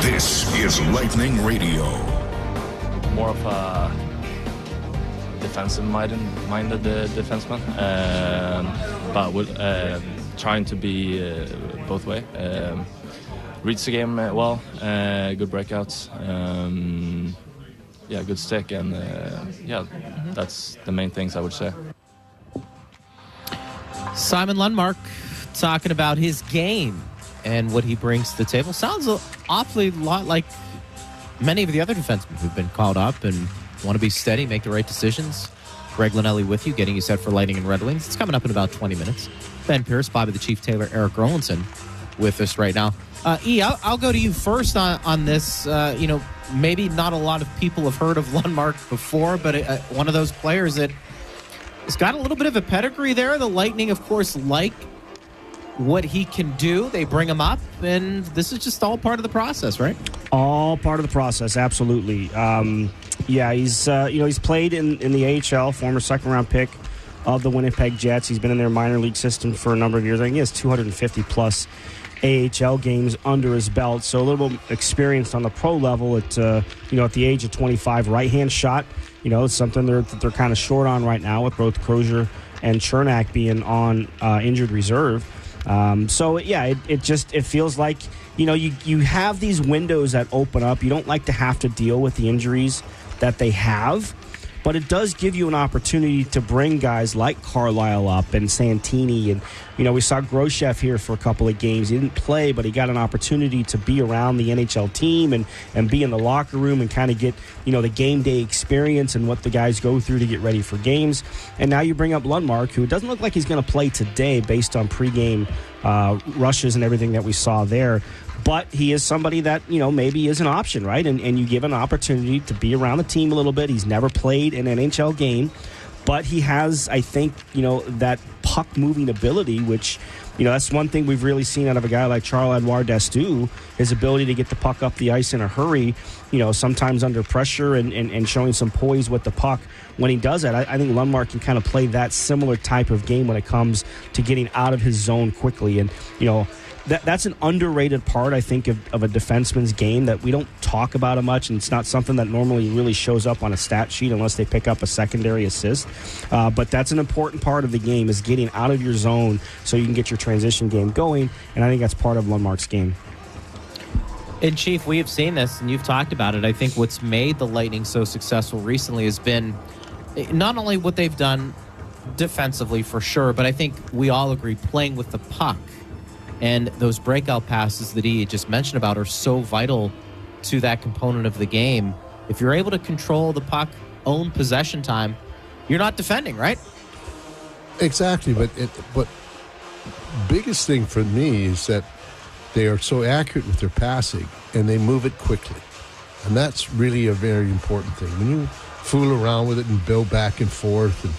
This is Lightning Radio. More of a defensive-minded defenseman, but with, trying to be both way. Reads the game well, good breakouts, good stick, and that's the main things I would say. Simon Lundmark talking about his game and what he brings to the table. Sounds an awfully lot like many of the other defensemen who've been called up and want to be steady, make the right decisions. Greg Linnelli with you, getting you set for Lightning and Red Wings. It's coming up in about 20 minutes. Ben Pierce, Bobby the Chief Taylor, Eric Rolandson with us right now. I'll go to you first on this. Maybe not a lot of people have heard of Lundmark before, but one of those players that has got a little bit of a pedigree there. The Lightning, of course, like what he can do. They bring him up, and this is just all part of the process, right? All part of the process, absolutely. He's played in the AHL, former second-round pick of the Winnipeg Jets. He's been in their minor league system for a number of years. I think he has 250-plus AHL games under his belt, so a little bit experienced on the pro level at the age of 25. Right-hand shot, it's something they're kind of short on right now with both Crozier and Chernak being on injured reserve. It feels like you have these windows that open up. You don't like to have to deal with the injuries that they have, but it does give you an opportunity to bring guys like Carlisle up and Santini. And, we saw Groshev here for a couple of games. He didn't play, but he got an opportunity to be around the NHL team and be in the locker room and kind of get, the game day experience and what the guys go through to get ready for games. And now you bring up Lundmark, who doesn't look like he's going to play today based on pregame rushes and everything that we saw there. But he is somebody that, maybe is an option, right? And you give an opportunity to be around the team a little bit. He's never played an NHL game. But he has, I think, that puck moving ability, which, that's one thing we've really seen out of a guy like Charles-Edouard Destoux, his ability to get the puck up the ice in a hurry, sometimes under pressure and showing some poise with the puck. When he does that, I think Lundmark can kind of play that similar type of game when it comes to getting out of his zone quickly. And, that's an underrated part, I think, of a defenseman's game that we don't talk about it much, and it's not something that normally really shows up on a stat sheet unless they pick up a secondary assist. But that's an important part of the game, is getting out of your zone so you can get your transition game going, and I think that's part of Lundmark's game. And, Chief, we have seen this, and you've talked about it. I think what's made the Lightning so successful recently has been not only what they've done defensively, for sure, but I think we all agree playing with the puck. And those breakout passes that he just mentioned about are so vital to that component of the game. If you're able to control the puck, own possession time, you're not defending, right? Exactly, but biggest thing for me is that they are so accurate with their passing and they move it quickly. And that's really a very important thing. When you fool around with it and build back and forth and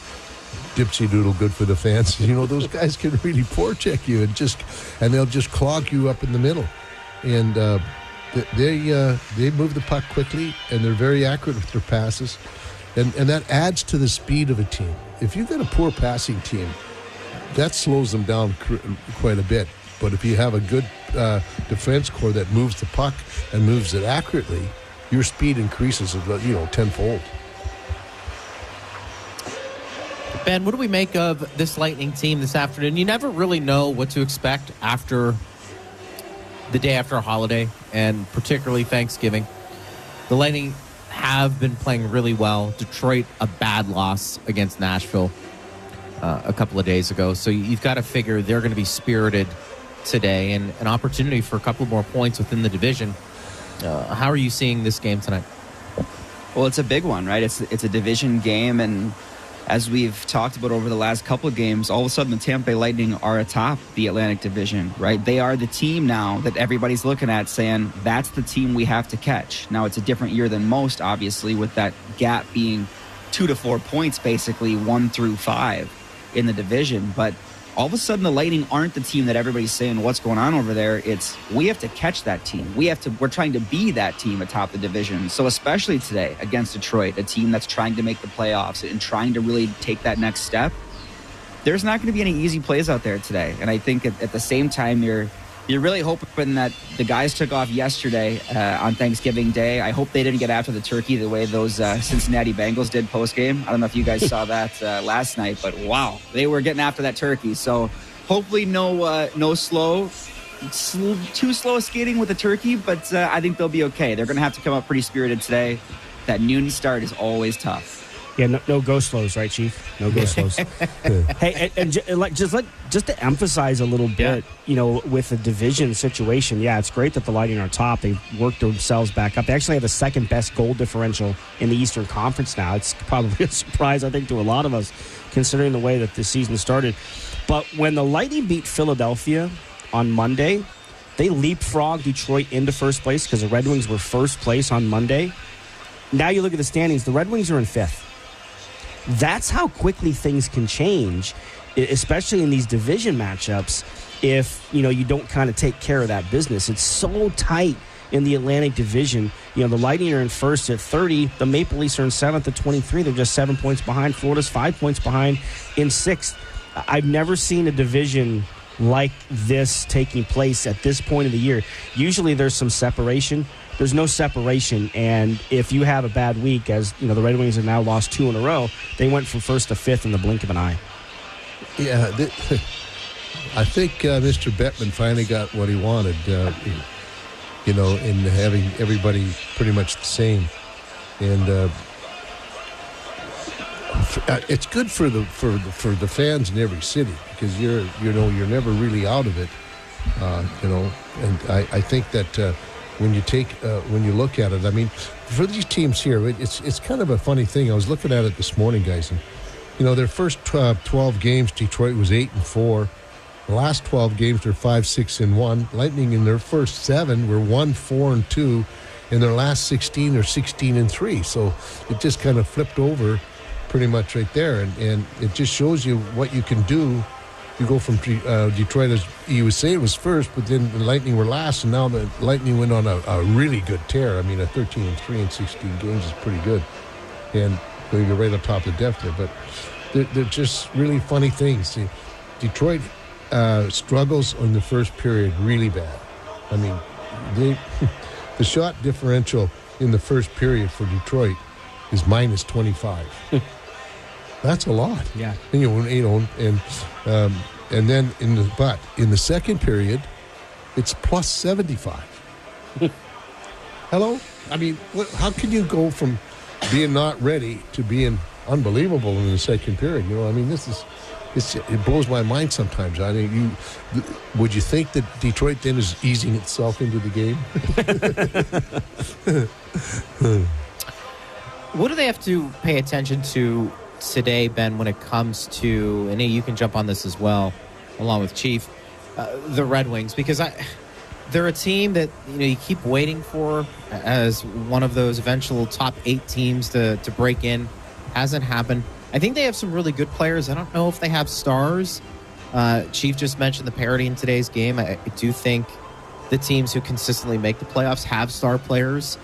dipsy doodle, good for the fans, those guys can really forecheck you and they'll just clog you up in the middle. And they move the puck quickly and they're very accurate with their passes. And that adds to the speed of a team. If you've got a poor passing team, that slows them down quite a bit. But if you have a good defense core that moves the puck and moves it accurately, your speed increases, tenfold. Ben, what do we make of this Lightning team this afternoon? You never really know what to expect after the day after a holiday, and particularly Thanksgiving. The Lightning have been playing really well. Detroit, a bad loss against Nashville a couple of days ago. So you've got to figure they're going to be spirited today, and an opportunity for a couple more points within the division. How are you seeing this game tonight? Well, it's a big one, right? It's a division game, and as we've talked about over the last couple of games, all of a sudden the Tampa Bay Lightning are atop the Atlantic Division, right? They are the team now that everybody's looking at saying, that's the team we have to catch. Now, it's a different year than most, obviously, with that gap being 2 to 4 points, basically 1 through 5 in the division. But all of a sudden the Lightning aren't the team that everybody's saying, what's going on over there? It's, we have to catch that team. We're trying to be that team atop the division. So especially today against Detroit, a team that's trying to make the playoffs and trying to really take that next step, there's not going to be any easy plays out there today. And I think at the same time, you're really hoping that the guys took off yesterday on Thanksgiving Day. I hope they didn't get after the turkey the way those Cincinnati Bengals did post-game. I don't know if you guys saw that last night, but wow, they were getting after that turkey. So hopefully no too slow skating with the turkey, but I think they'll be okay. They're going to have to come up pretty spirited today. That noon start is always tough. Yeah, no go slows, right, Chief? No go slows. Hey, and just to emphasize a little bit, with the division situation, it's great that the Lightning are top. They've worked themselves back up. They actually have the second best goal differential in the Eastern Conference now. It's probably a surprise, I think, to a lot of us, considering the way that the season started. But when the Lightning beat Philadelphia on Monday, they leapfrogged Detroit into first place because the Red Wings were first place on Monday. Now you look at the standings, the Red Wings are in fifth. That's how quickly things can change, especially in these division matchups, if you don't kind of take care of that business. It's so tight in the Atlantic Division. The Lightning are in first at 30. The Maple Leafs are in seventh at 23. They're just 7 points behind. Florida's 5 points behind in sixth. I've never seen a division like this taking place at this point of the year. Usually there's some separation. There's no separation, and if you have a bad week, as the Red Wings have now lost 2 in a row, they went from first to fifth in the blink of an eye. Yeah, I think Mr. Bettman finally got what he wanted, in having everybody pretty much the same, and it's good for the fans in every city because you're never really out of it, and I think that. When you look at it, I mean, for these teams here, it's kind of a funny thing. I was looking at it this morning, guys, and their first 12 games, Detroit was 8-4. The last 12 games, they're 5-6-1. Lightning in their first 7 were 1-4-2. In their last 16, they're 16-3. So it just kind of flipped over pretty much right there. And it just shows you what you can do. You go from Detroit, as you would say, it was first, but then the Lightning were last, and now the Lightning went on a really good tear. I mean, a 13-3 in 16 games is pretty good. And you're right on top of the depth there. But they're just really funny things. See, Detroit struggles in the first period really bad. I mean, the shot differential in the first period for Detroit is minus 25. That's a lot. Yeah. And then in the second period, it's plus 75. Hello? I mean, how can you go from being not ready to being unbelievable in the second period? I mean, it blows my mind sometimes. I mean, would you think that Detroit then is easing itself into the game? What do they have to pay attention to today, Ben, when it comes to, and you can jump on this as well, along with Chief, the Red Wings? Because they're a team that you keep waiting for as one of those eventual top 8 teams to break in. Hasn't happened. I think they have some really good players. I don't know if they have stars. Chief just mentioned the parity in today's game. I do think the teams who consistently make the playoffs have star players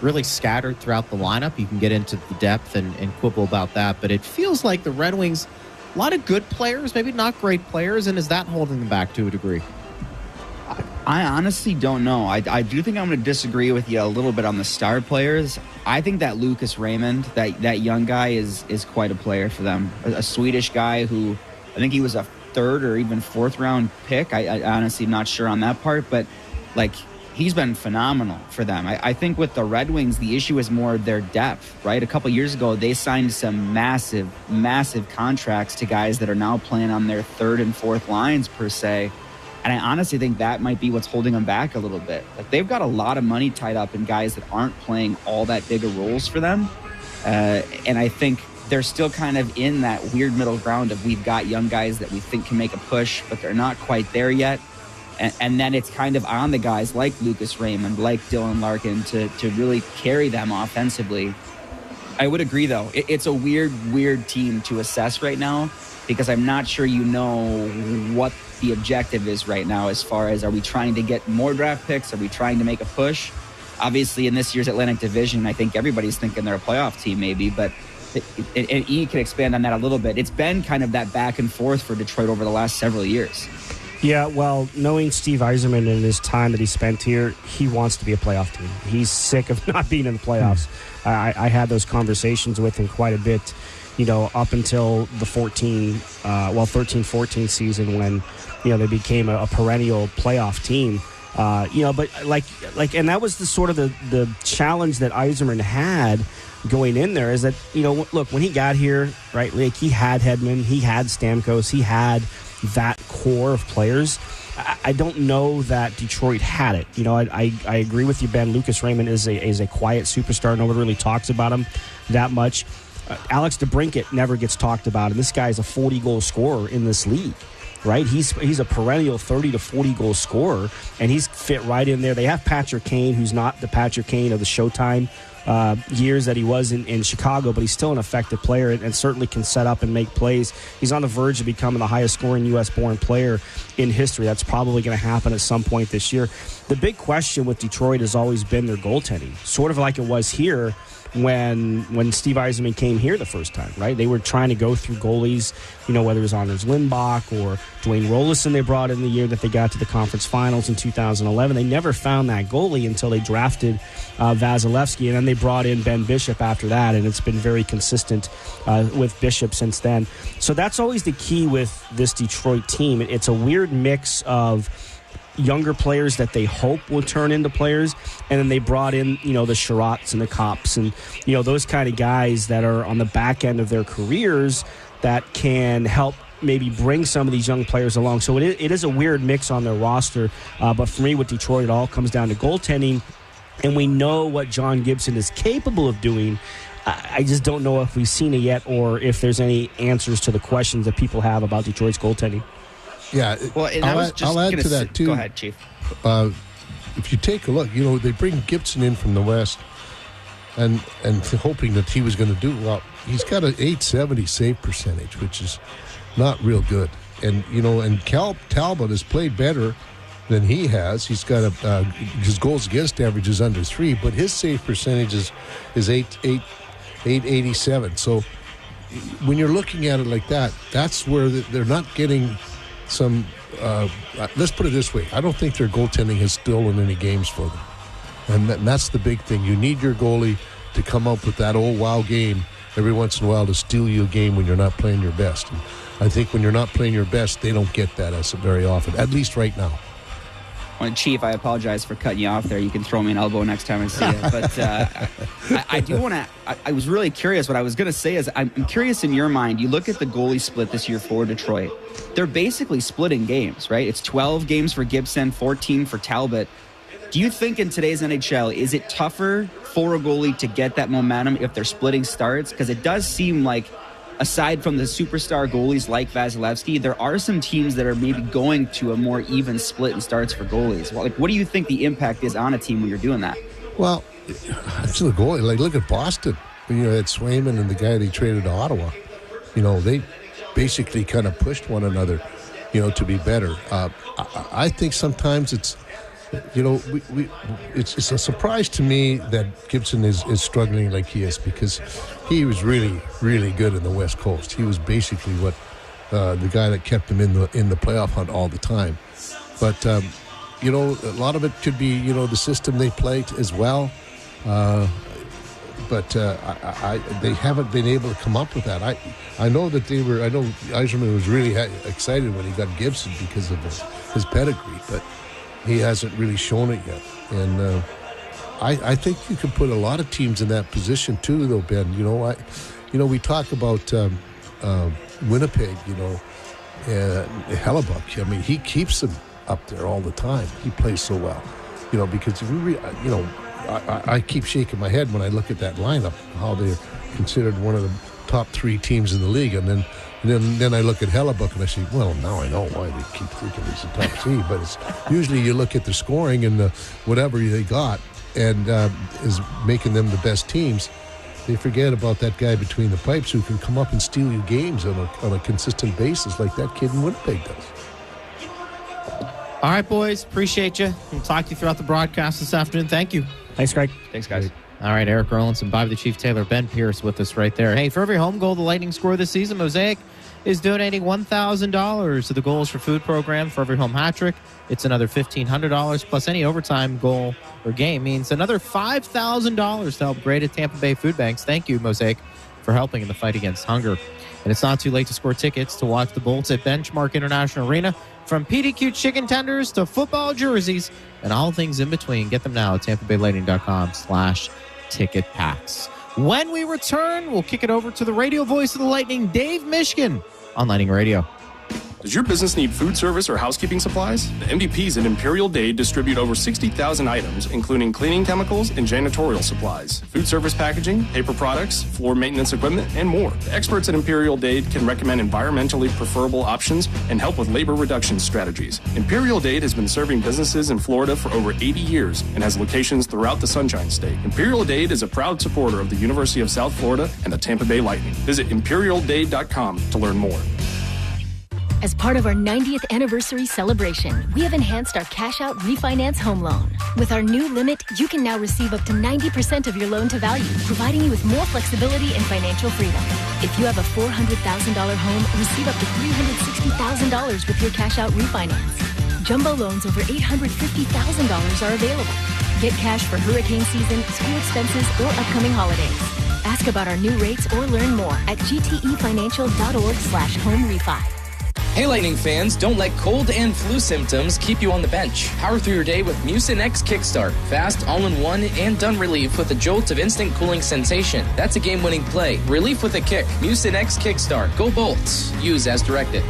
really scattered throughout the lineup. You can get into the depth and quibble about that, but it feels like the Red Wings, a lot of good players, maybe not great players, and is that holding them back to a degree? I honestly don't know. I do think I'm going to disagree with you a little bit on the star players. I think that Lucas Raymond, that young guy, is quite a player for them. A Swedish guy who, I think he was a 3rd or even 4th round pick. I honestly am not sure on that part, but he's been phenomenal for them. I think with the Red Wings, the issue is more their depth, right? A couple years ago, they signed some massive, massive contracts to guys that are now playing on their 3rd and 4th lines, per se. And I honestly think that might be what's holding them back a little bit. They've got a lot of money tied up in guys that aren't playing all that big of roles for them. And I think they're still kind of in that weird middle ground of, we've got young guys that we think can make a push, but they're not quite there yet. And then it's kind of on the guys like Lucas Raymond, like Dylan Larkin, to really carry them offensively. I would agree, though. It's a weird team to assess right now, because I'm not sure what the objective is right now, as far as, are we trying to get more draft picks? Are we trying to make a push? Obviously, in this year's Atlantic Division, I think everybody's thinking they're a playoff team, maybe, but and E can expand on that a little bit. It's been kind of that back and forth for Detroit over the last several years. Yeah, well, knowing Steve Yzerman and his time that he spent here, he wants to be a playoff team. He's sick of not being in the playoffs. I had those conversations with him quite a bit, up until the 13-14 season, when, they became a perennial playoff team. But and that was the sort of the challenge that Yzerman had going in there, is that, look, when he got here, right, he had Hedman, he had Stamkos, he had that core of players. I don't know that Detroit had it. I agree with you, Ben. Lucas Raymond is a quiet superstar. Nobody really talks about him that much. Alex DeBrincat never gets talked about, and this guy is a 40-goal scorer in this league, right? He's a perennial 30 to 40-goal scorer, and he's fit right in there. They have Patrick Kane, who's not the Patrick Kane of the Showtime years that he was in Chicago, but he's still an effective player and certainly can set up and make plays. He's on the verge of becoming the highest scoring U.S.-born player in history. That's probably going to happen at some point this year. The big question with Detroit has always been their goaltending, sort of like it was here when Steve Yzerman came here the first time, right? They were trying to go through goalies, whether it was Anders Lindbach or Dwayne Rollison they brought in the year that they got to the conference finals in 2011. They never found that goalie until they drafted Vasilevsky, and then they brought in Ben Bishop after that, and it's been very consistent with Bishop since then. So that's always the key with this Detroit team. It's a weird mix of younger players that they hope will turn into players, and then they brought in, the Sherratts and the Kops and, those kind of guys that are on the back end of their careers that can help maybe bring some of these young players along. So it is a weird mix on their roster, but for me with Detroit, it all comes down to goaltending, and we know what John Gibson is capable of doing. I just don't know if we've seen it yet, or if there's any answers to the questions that people have about Detroit's goaltending. Yeah, well, I'll add to that too. Go ahead, Chief. If you take a look, they bring Gibson in from the West, and hoping that he was going to do well. he's got an 870 save percentage, which is not real good. And and Talbot has played better than he has. He's got his goals against average is under 3, but his save percentage is 887. So when you're looking at it like that, that's where they're not getting some. Let's put it this way: I don't think their goaltending has stolen any games for them, and that's the big thing. You need your goalie to come up with that wow game every once in a while to steal you a game when you're not playing your best. And I think when you're not playing your best, they don't get that very often, at least right now. Well, Chief, I apologize for cutting you off there. You can throw me an elbow next time I see you. But I do want to. I was really curious. What I was going to say is, I'm curious in your mind. You look at the goalie split this year for Detroit. They're basically splitting games, right? It's 12 games for Gibson, 14 for Talbot. Do you think in today's NHL, is it tougher for a goalie to get that momentum if they're splitting starts? Because it does seem like, aside from the superstar goalies like Vasilevsky, there are some teams that are maybe going to a more even split in starts for goalies. Well, what do you think the impact is on a team when you're doing that? Well, it's the goalie. Look at Boston. At Swayman and the guy they traded to Ottawa. They basically kind of pushed one another, to be better. I think sometimes it's, it's a surprise to me that Gibson is struggling like he is, because he was really, really good in the West Coast. He was basically what the guy that kept him in the playoff hunt all the time. But a lot of it could be the system they play as well. But they haven't been able to come up with that. I know that I know Yzerman was really excited when he got Gibson because of his pedigree, but he hasn't really shown it yet. And I think you can put a lot of teams in that position too, though, Ben. We talk about Winnipeg, Hellebuck. I mean, he keeps them up there all the time. He plays so well, because I keep shaking my head when I look at that lineup, how they're considered one of the top 3 teams in the league, and then I look at Hellebuck and I say, well, now I know why they keep thinking he's the top seed. But it's usually you look at the scoring and whatever they got and is making them the best teams. They forget about that guy between the pipes who can come up and steal you games on a consistent basis like that kid in Winnipeg does. All right, boys. Appreciate you. We'll talk to you throughout the broadcast this afternoon. Thank you. Thanks, Greg. Thanks, guys. All right, Eric Erlinson, Bobby the Chief Taylor, Ben Pierce with us right there. Hey, for every home goal the Lightning score this season, Mosaic is donating $1,000 to the Goals for Food program. For every home hat trick, it's another $1,500, plus any overtime goal or game means another $5,000 to help great at Tampa Bay food banks. Thank you, Mosaic, for helping in the fight against hunger. And it's not too late to score tickets to watch the Bolts at Benchmark International Arena. From PDQ chicken tenders to football jerseys and all things in between. Get them now at TampaBayLightning.com/ticket packs. When we return, we'll kick it over to the radio voice of the Lightning, Dave Mishkin, on Lightning Radio. Does your business need food service or housekeeping supplies? The MVPs at Imperial Dade distribute over 60,000 items, including cleaning chemicals and janitorial supplies, food service packaging, paper products, floor maintenance equipment, and more. The experts at Imperial Dade can recommend environmentally preferable options and help with labor reduction strategies. Imperial Dade has been serving businesses in Florida for over 80 years and has locations throughout the Sunshine State. Imperial Dade is a proud supporter of the University of South Florida and the Tampa Bay Lightning. Visit imperialdade.com to learn more. As part of our 90th anniversary celebration, we have enhanced our cash-out refinance home loan. With our new limit, you can now receive up to 90% of your loan to value, providing you with more flexibility and financial freedom. If you have a $400,000 home, receive up to $360,000 with your cash-out refinance. Jumbo loans over $850,000 are available. Get cash for hurricane season, school expenses, or upcoming holidays. Ask about our new rates or learn more at gtefinancial.org/home refi. Hey, Lightning fans, don't let cold and flu symptoms keep you on the bench. Power through your day with Mucinex Kickstart. Fast, all-in-one, and done relief with a jolt of instant cooling sensation. That's a game-winning play. Relief with a kick. Mucinex Kickstart. Go Bolts. Use as directed.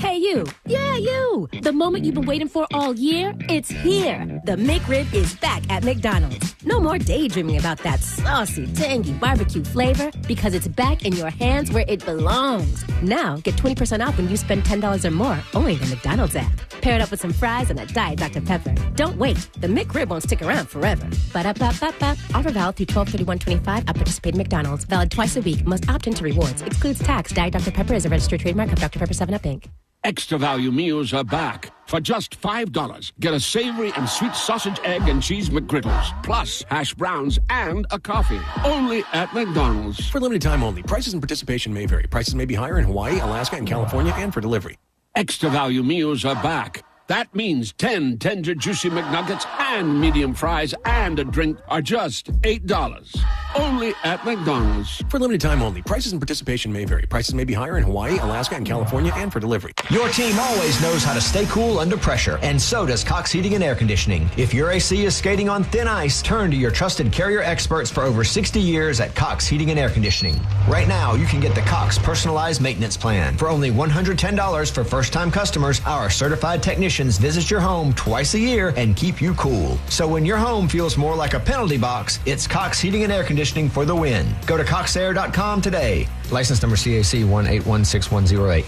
Hey, you. Yeah, you. The moment you've been waiting for all year, it's here. The McRib is back at McDonald's. No more daydreaming about that saucy, tangy barbecue flavor because it's back in your hands where it belongs. Now, get 20% off when you spend $10 or more only in the McDonald's app. Pair it up with some fries and a Diet Dr. Pepper. Don't wait. The McRib won't stick around forever. Ba-da-ba-ba-ba. Offer valid through 12/31/25 at participating McDonald's. Valid twice a week. Must opt into rewards. Excludes tax. Diet Dr. Pepper is a registered trademark of Dr. Pepper 7-Up, Inc. Extra value meals are back. For just $5, get a savory and sweet sausage, egg, and cheese McGriddles, plus hash browns and a coffee. Only at McDonald's. For limited time only. Prices and participation may vary. Prices may be higher in Hawaii, Alaska, and California, and for delivery. Extra value meals are back. That means 10 tender, juicy McNuggets and medium fries and a drink are just $8. Only at McDonald's. For limited time only. Prices and participation may vary. Prices may be higher in Hawaii, Alaska, and California, and for delivery. Your team always knows how to stay cool under pressure, and so does Cox Heating and Air Conditioning. If your AC is skating on thin ice, turn to your trusted Carrier experts for over 60 years at Cox Heating and Air Conditioning. Right now, you can get the Cox Personalized Maintenance Plan. For only $110 for first-time customers, our certified technicians visit your home twice a year and keep you cool. So when your home feels more like a penalty box, it's Cox Heating and Air Conditioning for the win. Go to coxair.com today. License number CAC 1816108.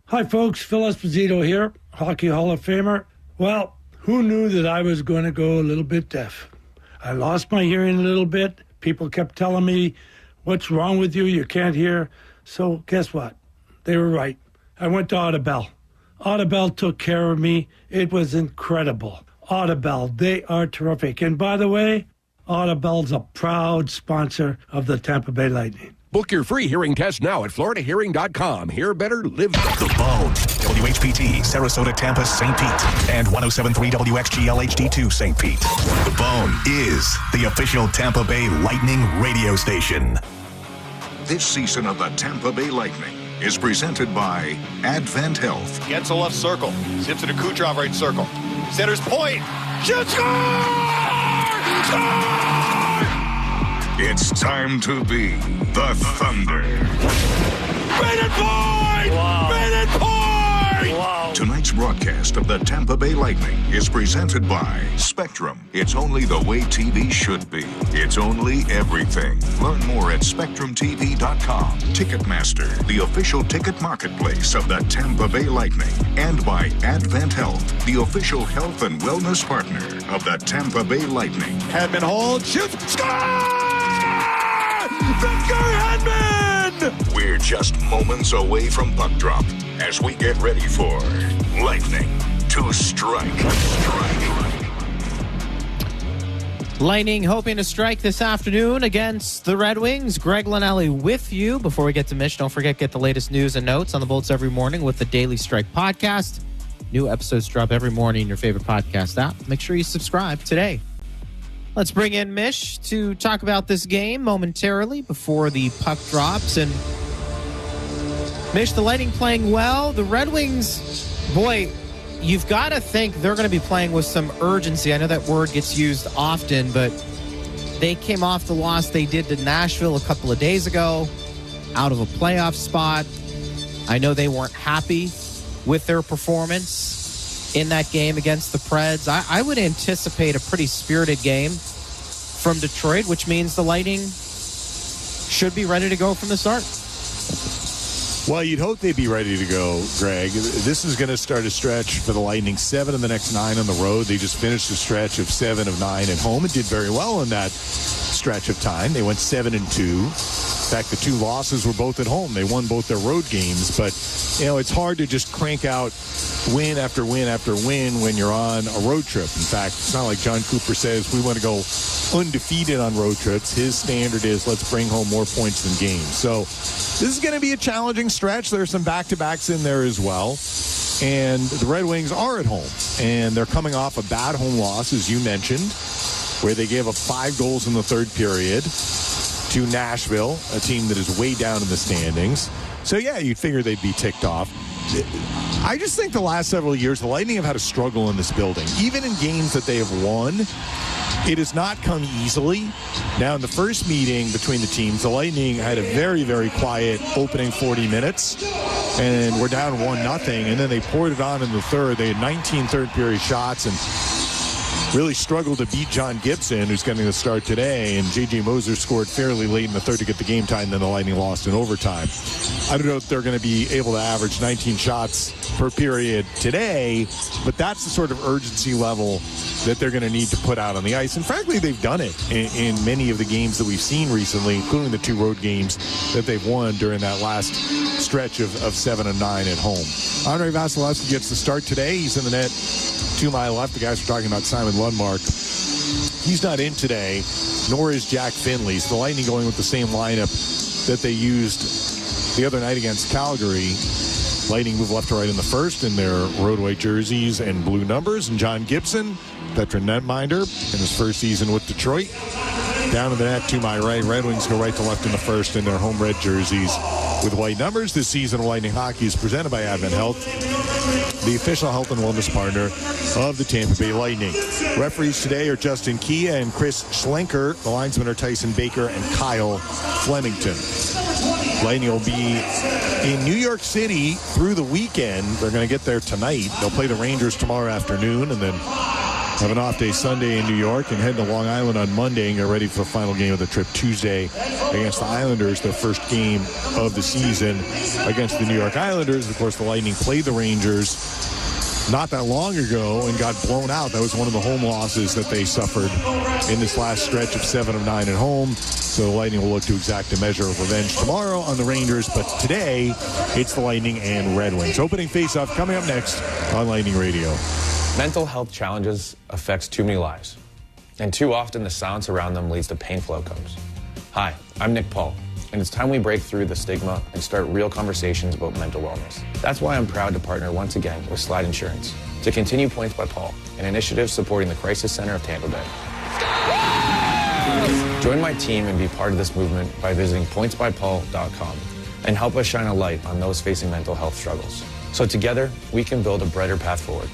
Hi, folks. Phil Esposito here, Hockey Hall of Famer. Well, who knew that I was going to go a little bit deaf? I lost my hearing a little bit. People kept telling me, what's wrong with you? You can't hear. So guess what? They were right. I went to Audibel. Audibel took care of me. It was incredible. Audibel, they are terrific. And by the way, Audibel's a proud sponsor of the Tampa Bay Lightning. Book your free hearing test now at floridahearing.com. Hear better, live better. The Bone, WHPT, Sarasota, Tampa, St. Pete, and 107.3 WXGL HD2, St. Pete. The Bone is the official Tampa Bay Lightning radio station. This season of the Tampa Bay Lightning is presented by Advent Health. Gets a left circle. Zips it to Kucherov right circle. Center's point. Shoot! Score! It's time to be the Thunder. Rated point! Wow. Rated point! Wow. Tonight's broadcast of the Tampa Bay Lightning is presented by Spectrum. It's only the way TV should be. It's only everything. Learn more at SpectrumTV.com. Ticketmaster, the official ticket marketplace of the Tampa Bay Lightning. And by Advent Health, the official health and wellness partner of the Tampa Bay Lightning. Hedman hold, shoots, score! Victor Hedman! We're just moments away from puck drop as we get ready for Lightning to Strike. Lightning hoping to strike this afternoon against the Red Wings. Greg Linelli with you. Before we get to Mitch, don't forget, get the latest news and notes on the Bolts every morning with the Daily Strike podcast. New episodes drop every morning in your favorite podcast app. Make sure you subscribe today. Let's bring in Mish to talk about this game momentarily before the puck drops. And Mish, the Lightning playing well. The Red Wings, boy, you've got to think they're going to be playing with some urgency. I know that word gets used often, but they came off the loss they did to Nashville a couple of days ago, out of a playoff spot. I know they weren't happy with their performance in that game against the Preds. I would anticipate a pretty spirited game from Detroit, which means the Lightning should be ready to go from the start. Well, you'd hope they'd be ready to go, Greg. This is going to start a stretch for the Lightning. 7 of the next 9 on the road. They just finished a stretch of 7 of 9 at home and did very well in that stretch of time. They went 7-2. In fact, the 2 losses were both at home. They won both their road games. But, you know, it's hard to just crank out win after win after win when you're on a road trip. In fact, it's not like John Cooper says we want to go undefeated on road trips. His standard is let's bring home more points than games. So this is going to be a challenging stretch. There's some back-to-backs in there as well. And the Red Wings are at home. And they're coming off a bad home loss, as you mentioned, where they gave up 5 goals in the third period to Nashville, a team that is way down in the standings. So, yeah, you'd figure they'd be ticked off. I just think the last several years, the Lightning have had a struggle in this building. Even in games that they have won, It has not come easily. Now, in the first meeting between the teams, the Lightning had a very, very quiet opening 40 minutes, and we're down 1-0, and then they poured it on in the third. They had 19 third-period shots and really struggled to beat John Gibson, who's getting the start today, and J.J. Moser scored fairly late in the third to get the game tie, and then the Lightning lost in overtime. I don't know if they're going to be able to average 19 shots per period today, but that's the sort of urgency level that they're going to need to put out on the ice. And frankly, they've done it in many of the games that we've seen recently, including the 2 road games that they've won during that last stretch of 7 and 9 at home. Andrei Vasilevsky gets the start today. He's in the net to my left. The guys were talking about Simon Lundmark. He's not in today, nor is Jack Finley. So the Lightning going with the same lineup that they used the other night against Calgary. Lightning move left to right in the first in their road white jerseys and blue numbers. And John Gibson, veteran netminder in his first season with Detroit. Down in the net to my right. Red Wings go right to left in the first in their home red jerseys with white numbers. This season of Lightning Hockey is presented by Advent Health, the official health and wellness partner of the Tampa Bay Lightning. Referees today are Justin Kia and Chris Schlenker. The linesmen are Tyson Baker and Kyle Flemington. Lightning will be in New York City through the weekend. They're going to get there tonight. They'll play the Rangers tomorrow afternoon and then have an off day Sunday in New York and head to Long Island on Monday and get ready for the final game of the trip Tuesday against the Islanders, their first game of the season against the New York Islanders. Of course, the Lightning played the Rangers not that long ago and got blown out. That was one of the home losses that they suffered in this last stretch of 7 of 9 at home. So the Lightning will look to exact a measure of revenge tomorrow on the Rangers, but today it's the Lightning and Red Wings. Opening face-off coming up next on Lightning Radio. Mental health challenges affects too many lives, and too often the silence around them leads to painful outcomes. Hi, I'm Nick Paul, and it's time we break through the stigma and start real conversations about mental wellness. That's why I'm proud to partner once again with Slide Insurance to continue Points by Paul, an initiative supporting the Crisis Center of Tampa Bay. Join my team and be part of this movement by visiting pointsbypaul.com and help us shine a light on those facing mental health struggles. So together, we can build a brighter path forward.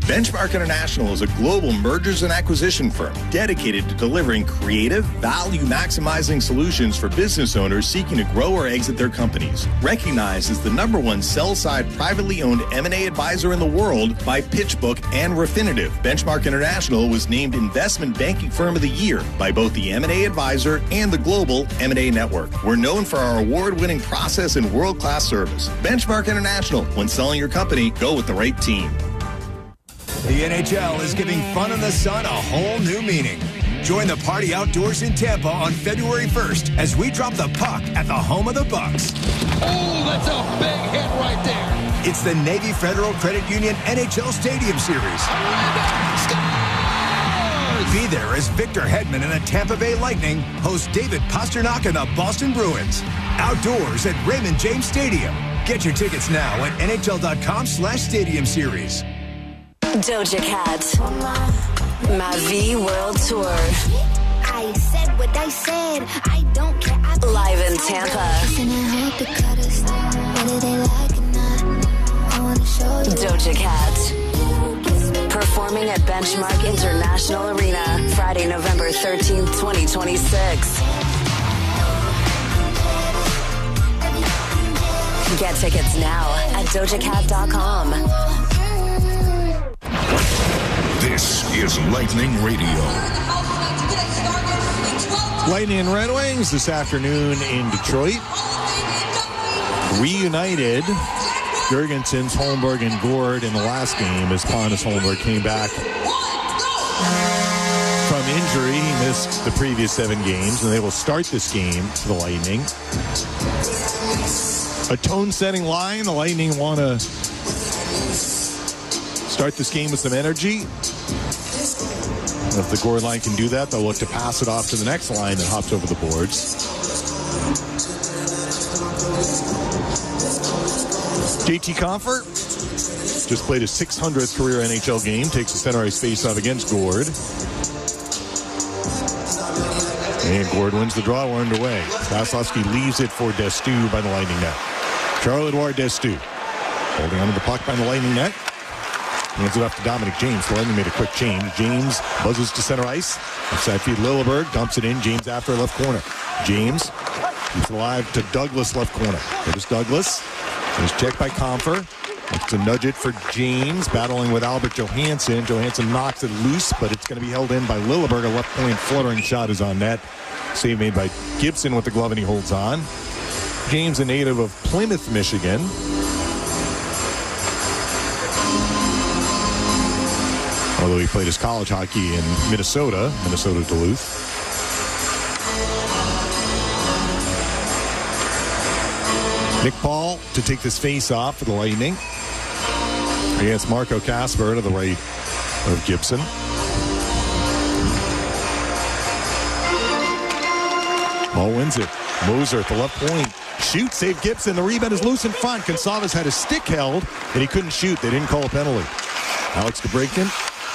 Benchmark International is a global mergers and acquisition firm dedicated to delivering creative, value-maximizing solutions for business owners seeking to grow or exit their companies. Recognized as the #1 sell-side privately owned M&A advisor in the world by PitchBook and Refinitiv, Benchmark International was named Investment Banking Firm of the Year by both the M&A Advisor and the Global M&A Network. We're known for our award-winning process and world-class service. Benchmark International. When selling your company, go with the right team. The NHL is giving fun in the sun a whole new meaning. Join the party outdoors in Tampa on February 1st as we drop the puck at the home of the Bucks. Oh, that's a big hit right there. It's the Navy Federal Credit Union NHL Stadium Series. Be there as Victor Hedman and the Tampa Bay Lightning host David Pastrnak and the Boston Bruins. Outdoors at Raymond James Stadium. Get your tickets now at NHL.com/Stadium Series. Doja Cat, Ma Vie World Tour. I said what I said. I don't care. Live in Tampa. Doja Cat. Performing at Benchmark International Arena, Friday, November 13th, 2026. Get tickets now at dojacat.com. This is Lightning Radio. Lightning and Red Wings this afternoon in Detroit. Reunited Jurgensen's, Holmberg, and Gord in the last game as Pontus Holmberg came back from injury. He missed the previous 7 games, and they will start this game for the Lightning. A tone-setting line. The Lightning want to start this game with some energy. If the Gord line can do that, they'll look to pass it off to the next line that hops over the boards. JT Compher just played his 600th career NHL game, takes a center ice faceoff against Gord. And Gord wins the draw. We're underway. Vasilevsky leaves it for Destu by the Lightning net. Charles-Edouard Destu holding onto the puck by the Lightning net. Hands it off to Dominic James. The Lightning made a quick change. James buzzes to center ice. Offside feed Lilleberg. Dumps it in. James after left corner. James keeps it alive to Douglas left corner. There's Douglas. There's checked by Comfer. Looks to nudge it for James. Battling with Albert Johansson. Johansson knocks it loose, but it's going to be held in by Lilleberg. A left point fluttering shot is on net. Save made by Gibson with the glove, and he holds on. James, a native of Plymouth, Michigan. Although he played his college hockey in Minnesota Duluth. Nick Paul to take this face off for the Lightning against Marco Kasper to the right of Gibson. Paul wins it. Moser at the left point. Shoot, save Gibson. The rebound is loose in front. Gonçalves had his stick held, and he couldn't shoot. They didn't call a penalty. Alex DeBrincat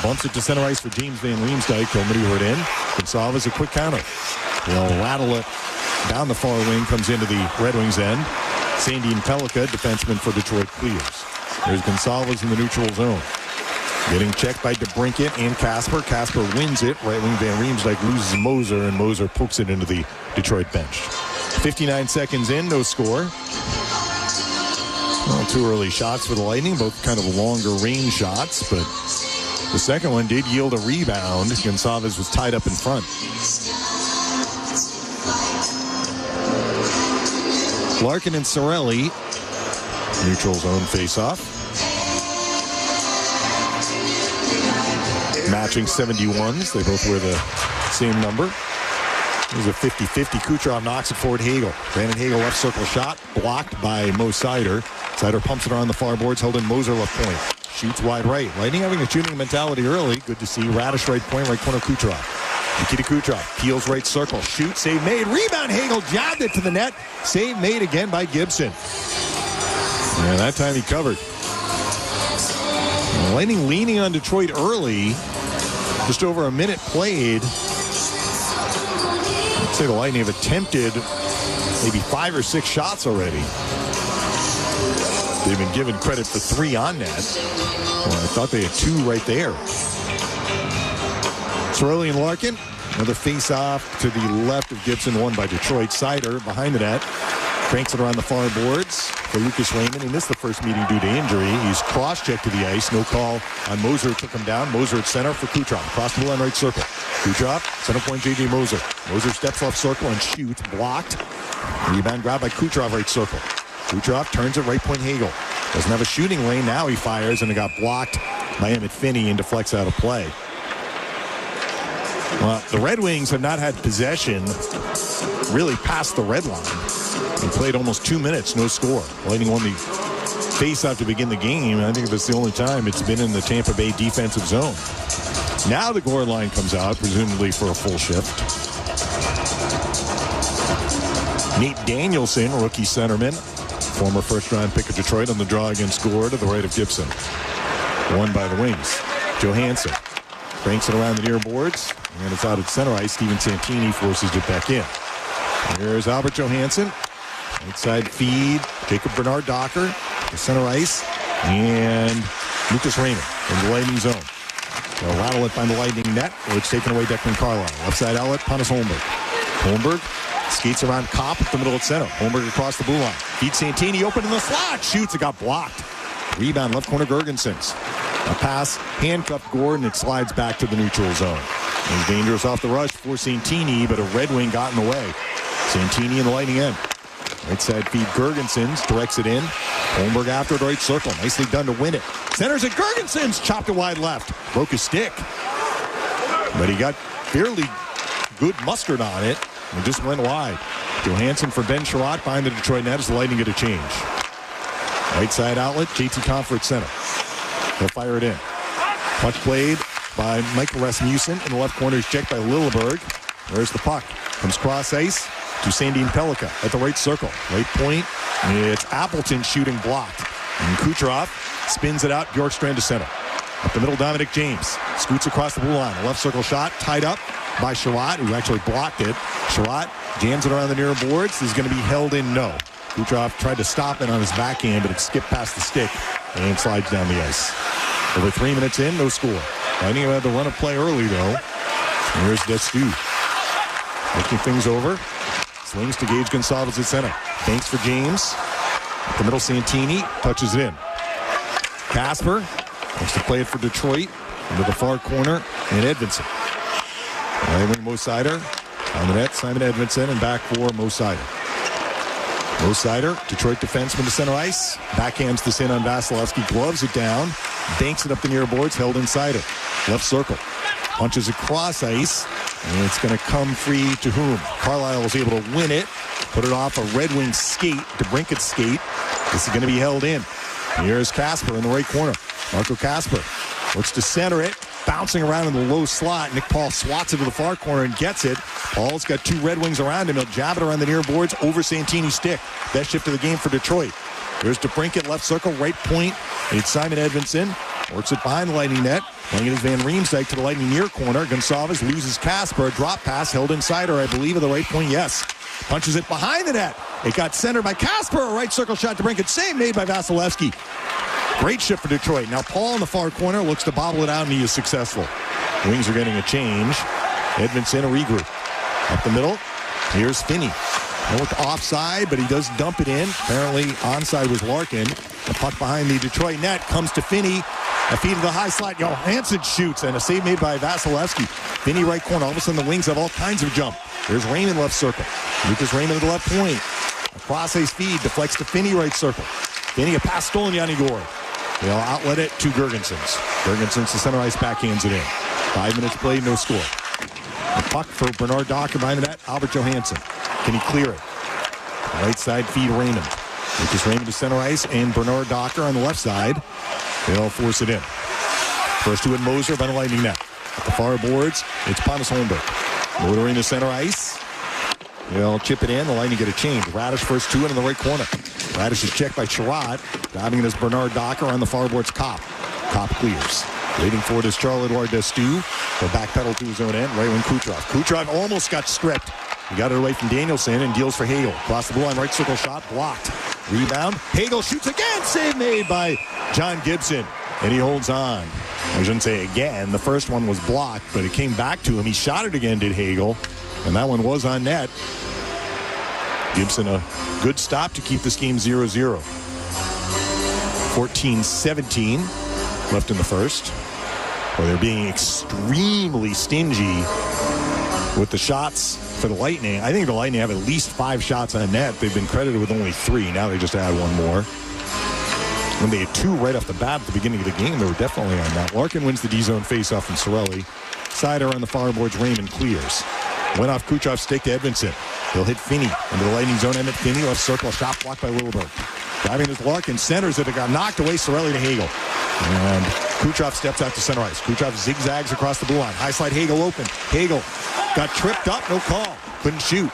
bumps it to center ice for James Van Riemsdyk. Comedy heard in. Gonçalves a quick counter. They'll rattle it down the far wing. Comes into the Red Wings end. Sandin Pellikka, defenseman for Detroit, clears. There's Gonçalves in the neutral zone. Getting checked by DeBrincat and Kasper. Kasper wins it. Right wing Van Riemsdyk loses Moser, and Moser pokes it into the Detroit bench. 59 seconds in, no score. Well, two early shots for the Lightning, both kind of longer range shots, but the second one did yield a rebound. Gonçalves was tied up in front. Larkin and Cirelli, neutral zone face-off. Matching 71s. They both wear the same number. There's a 50-50. Kucherov knocks it forward. Hagel. Brandon Hagel left circle shot. Blocked by Mo Seider. Seider pumps it around the far boards. Held in Moser left point. Shoots wide right. Lightning having a shooting mentality early. Good to see. Radish right point. Right corner Kucherov. Nikita Kucherov. Peels right circle. Shoot. Save made. Rebound. Hagel jabbed it to the net. Save made again by Gibson. And that time he covered. Lightning leaning on Detroit early. Just over a minute played. I'd say the Lightning have attempted maybe 5 or 6 shots already. They've been given credit for 3 on net. Well, I thought they had 2 right there. Cirelli and Larkin. Another face-off to the left of Gibson, won by Detroit. Seider behind the net. Cranks it around the far boards for Lucas Raymond. He missed the first meeting due to injury. He's cross-checked to the ice. No call on Moser. Took him down. Moser at center for Kucherov. Across the line right circle. Kucherov, center point J.J. Moser. Moser steps left circle and shoots. Blocked. Rebound grabbed by Kucherov right circle. Kucherov turns it right point Hagel. Doesn't have a shooting lane. Now he fires, and it got blocked by Emmett Finney and deflects out of play. Well, the Red Wings have not had possession really past the red line. They played almost 2 minutes, no score. Lightning won the face-off to begin the game. I think that's the only time it's been in the Tampa Bay defensive zone. Now the Gore line comes out, presumably for a full shift. Nate Danielson, rookie centerman, former first-round pick of Detroit, on the draw against Gore to the right of Gibson. Won by the Wings. Johansson cranks it around the near boards, and it's out at center ice. Steven Santini forces it back in. Here's Albert Johansson. Outside feed. Jacob Bernard Docker to center ice. And Lucas Raymond in the Lightning zone. They'll rattle it by the Lightning net, where it's taken away Declan Carlisle. Left side outlet, Pontus Holmberg. Holmberg skates around Kopp at the middle at center. Holmberg across the blue line. Feeds Santini open in the slot. Shoots. It got blocked. Rebound left corner Gergensons. A pass handcuffed Gordon. It slides back to the neutral zone. It was dangerous off the rush for Santini, but a Red Wing got in the way. Santini in the Lightning end. Right side feed Gergensons, directs it in. Holmberg after the right circle. Nicely done to win it. Centers it. Gergensons chopped it wide left. Broke his stick. But he got fairly good mustard on it and just went wide. Johansson for Ben Sherratt behind the Detroit net as the Lightning get a change. Right side outlet, JT Compher at center. He'll fire it in. Puck played by Michael Rasmussen in the left corner. Is checked by Lilleberg. There's the puck. Comes cross ice to Sandin Pellikka at the right circle. Right point. It's Appleton shooting blocked. And Kucherov spins it out. Bjorkstrand to center. Up the middle, Dominic James. Scoots across the blue line. A left circle shot tied up by Sherratt, who actually blocked it. Sherratt jams it around the near boards. This is going to be held in no. Kucherov tried to stop it on his backhand, but it skipped past the stick and slides down the ice. Over 3 minutes in, no score. Lightning had to run a play early, though. Here's Destu. Looking things over. Swings to Gage Gonsalves at center. Banks for James. At the middle, Santini touches it in. Casper wants to play it for Detroit. Into the far corner, and Edvinsson. Right wing Mo Seider. On the net, Simon Edvinsson, and back for Mo Seider. Mo Seider, Detroit defenseman to center ice. Backhands this in on Vasilevsky. Gloves it down. Banks it up the near boards. Held in Seider. Left circle. Punches across ice. And it's going to come free to whom? Carlisle was able to win it. Put it off a Red Wing skate. DeBrincat's skate. This is going to be held in. Here's Casper in the right corner. Marco Casper looks to center it. Bouncing around in the low slot. Nick Paul swats it to the far corner and gets it. Paul's got 2 Red Wings around him. He'll jab it around the near boards over Santini's stick. Best shift of the game for Detroit. There's DeBrincat, left circle, right point. It's Simon Edvinsson. Works it behind the Lightning net. Playing it as Van Riemsdyk to the Lightning near corner. Gonsalves loses Casper. A drop pass held inside her, I believe, at the right point. Yes. Punches it behind the net. It got centered by Casper. A right circle shot to DeBrincat. Save made by Vasilevsky. Great shift for Detroit. Now Paul in the far corner looks to bobble it out, and he is successful. The Wings are getting a change. Edvinsson a regroup. Up the middle, here's Finney. They look offside, but he does dump it in. Apparently onside was Larkin. The puck behind the Detroit net comes to Finney. A feed to the high slot. Johansson shoots, and a save made by Vasilevsky. Finney right corner. All of a sudden the Wings have all kinds of jump. There's Raymond left circle. Lucas Raymond at the left point. A cross-ice feed deflects to Finney right circle. Finney a pass stolen, Yanni Gourde. They'll outlet it to Girgensons. Girgensons to center ice, backhands it in. 5 minutes played, no score. The puck for Bernard Docker behind the net. Albert Johansson. Can he clear it? Right side feed Raymond. Lucas Raymond to center ice, and Bernard Docker on the left side. They'll force it in. First to it, Moser by the Lightning net. At the far boards, it's Pontus Holmberg. Motoring to center ice. They'll chip it in. The Lightning get a change. Radish first to it in the right corner. Radish is checked by Sherrod. Diving it is Bernard Docker on the far boards. Kopp. Kopp clears. Waiting for it is Charles-Edouard Destu. The back pedal to his own end. Right wing Kucherov. Kucherov almost got stripped. He got it away from Danielson and deals for Hagel. Across the blue line, right circle shot, blocked. Rebound. Hagel shoots again. Save made by John Gibson. And he holds on. I shouldn't say again. The first one was blocked, but it came back to him. He shot it again, did Hagel. And that one was on net. Gibson a good stop to keep this game 0-0. 14-17 left in the first. Well, they're being extremely stingy with the shots for the Lightning. I think the Lightning have at least 5 shots on net. They've been credited with only 3. Now they just add one more. When they had 2 right off the bat at the beginning of the game, they were definitely on that. Larkin wins the D-zone faceoff from Cirelli. Seider on the far boards. Raymond clears. Went off Kucherov's stick to Edvinsson. He'll hit Finney into the Lightning zone. Emmett Finney, left circle, shot blocked by Wilberg. Driving his Larkin, centers it. It got knocked away. Cirelli to Hagel. And Kucherov steps out to center ice. Kucherov zigzags across the blue line. High slide, Hagel open. Hagel got tripped up, no call. Couldn't shoot.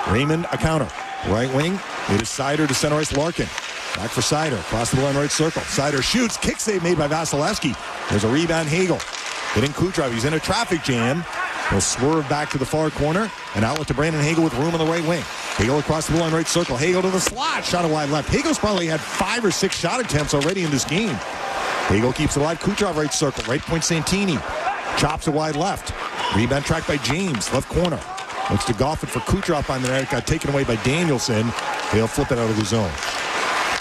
Raymond, a counter. Right wing, it is Seider to center ice. Larkin. Back for Seider. Across the blue line, right circle. Seider shoots. Kick save made by Vasilevsky. There's a rebound, Hagel. Hitting Kucherov. He's in a traffic jam. He'll swerve back to the far corner. An outlet to Brandon Hagel with room on the right wing. Hagel across the blue line, right circle. Hagel to the slot. Shot it wide left. Hagel's probably had 5 or 6 shot attempts already in this game. Hagel keeps it alive. Kucherov right circle. Right point Santini. Chops it wide left. Rebound tracked by James. Left corner. Looks to golf it for Kucherov on the net. It got taken away by Danielson. They'll flip it out of the zone.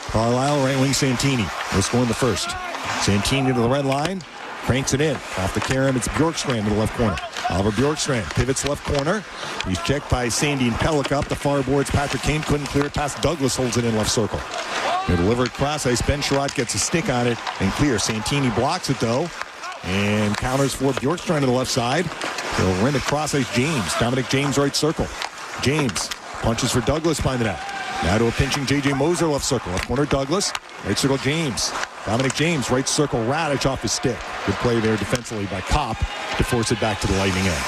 Carlisle, right wing Santini. No score in the first. Santini to the red line. Cranks it in. Off the carom, it's Bjorkstrand to the left corner. Oliver Bjorkstrand pivots left corner. He's checked by Sandy and Pellick up the far boards. Patrick Kane couldn't clear it past Douglas, holds it in left circle. They deliver it cross ice. Ben Sherratt gets a stick on it and clear. Santini blocks it though and counters for Bjorkstrand to the left side. He'll rim it cross ice. James. Dominic James right circle. James punches for Douglas behind the net. Now to a pinching J.J. Moser left circle. Left corner Douglas. Right circle James. Dominic James, right circle, Radish off his stick. Good play there defensively by Kopp to force it back to the Lightning end.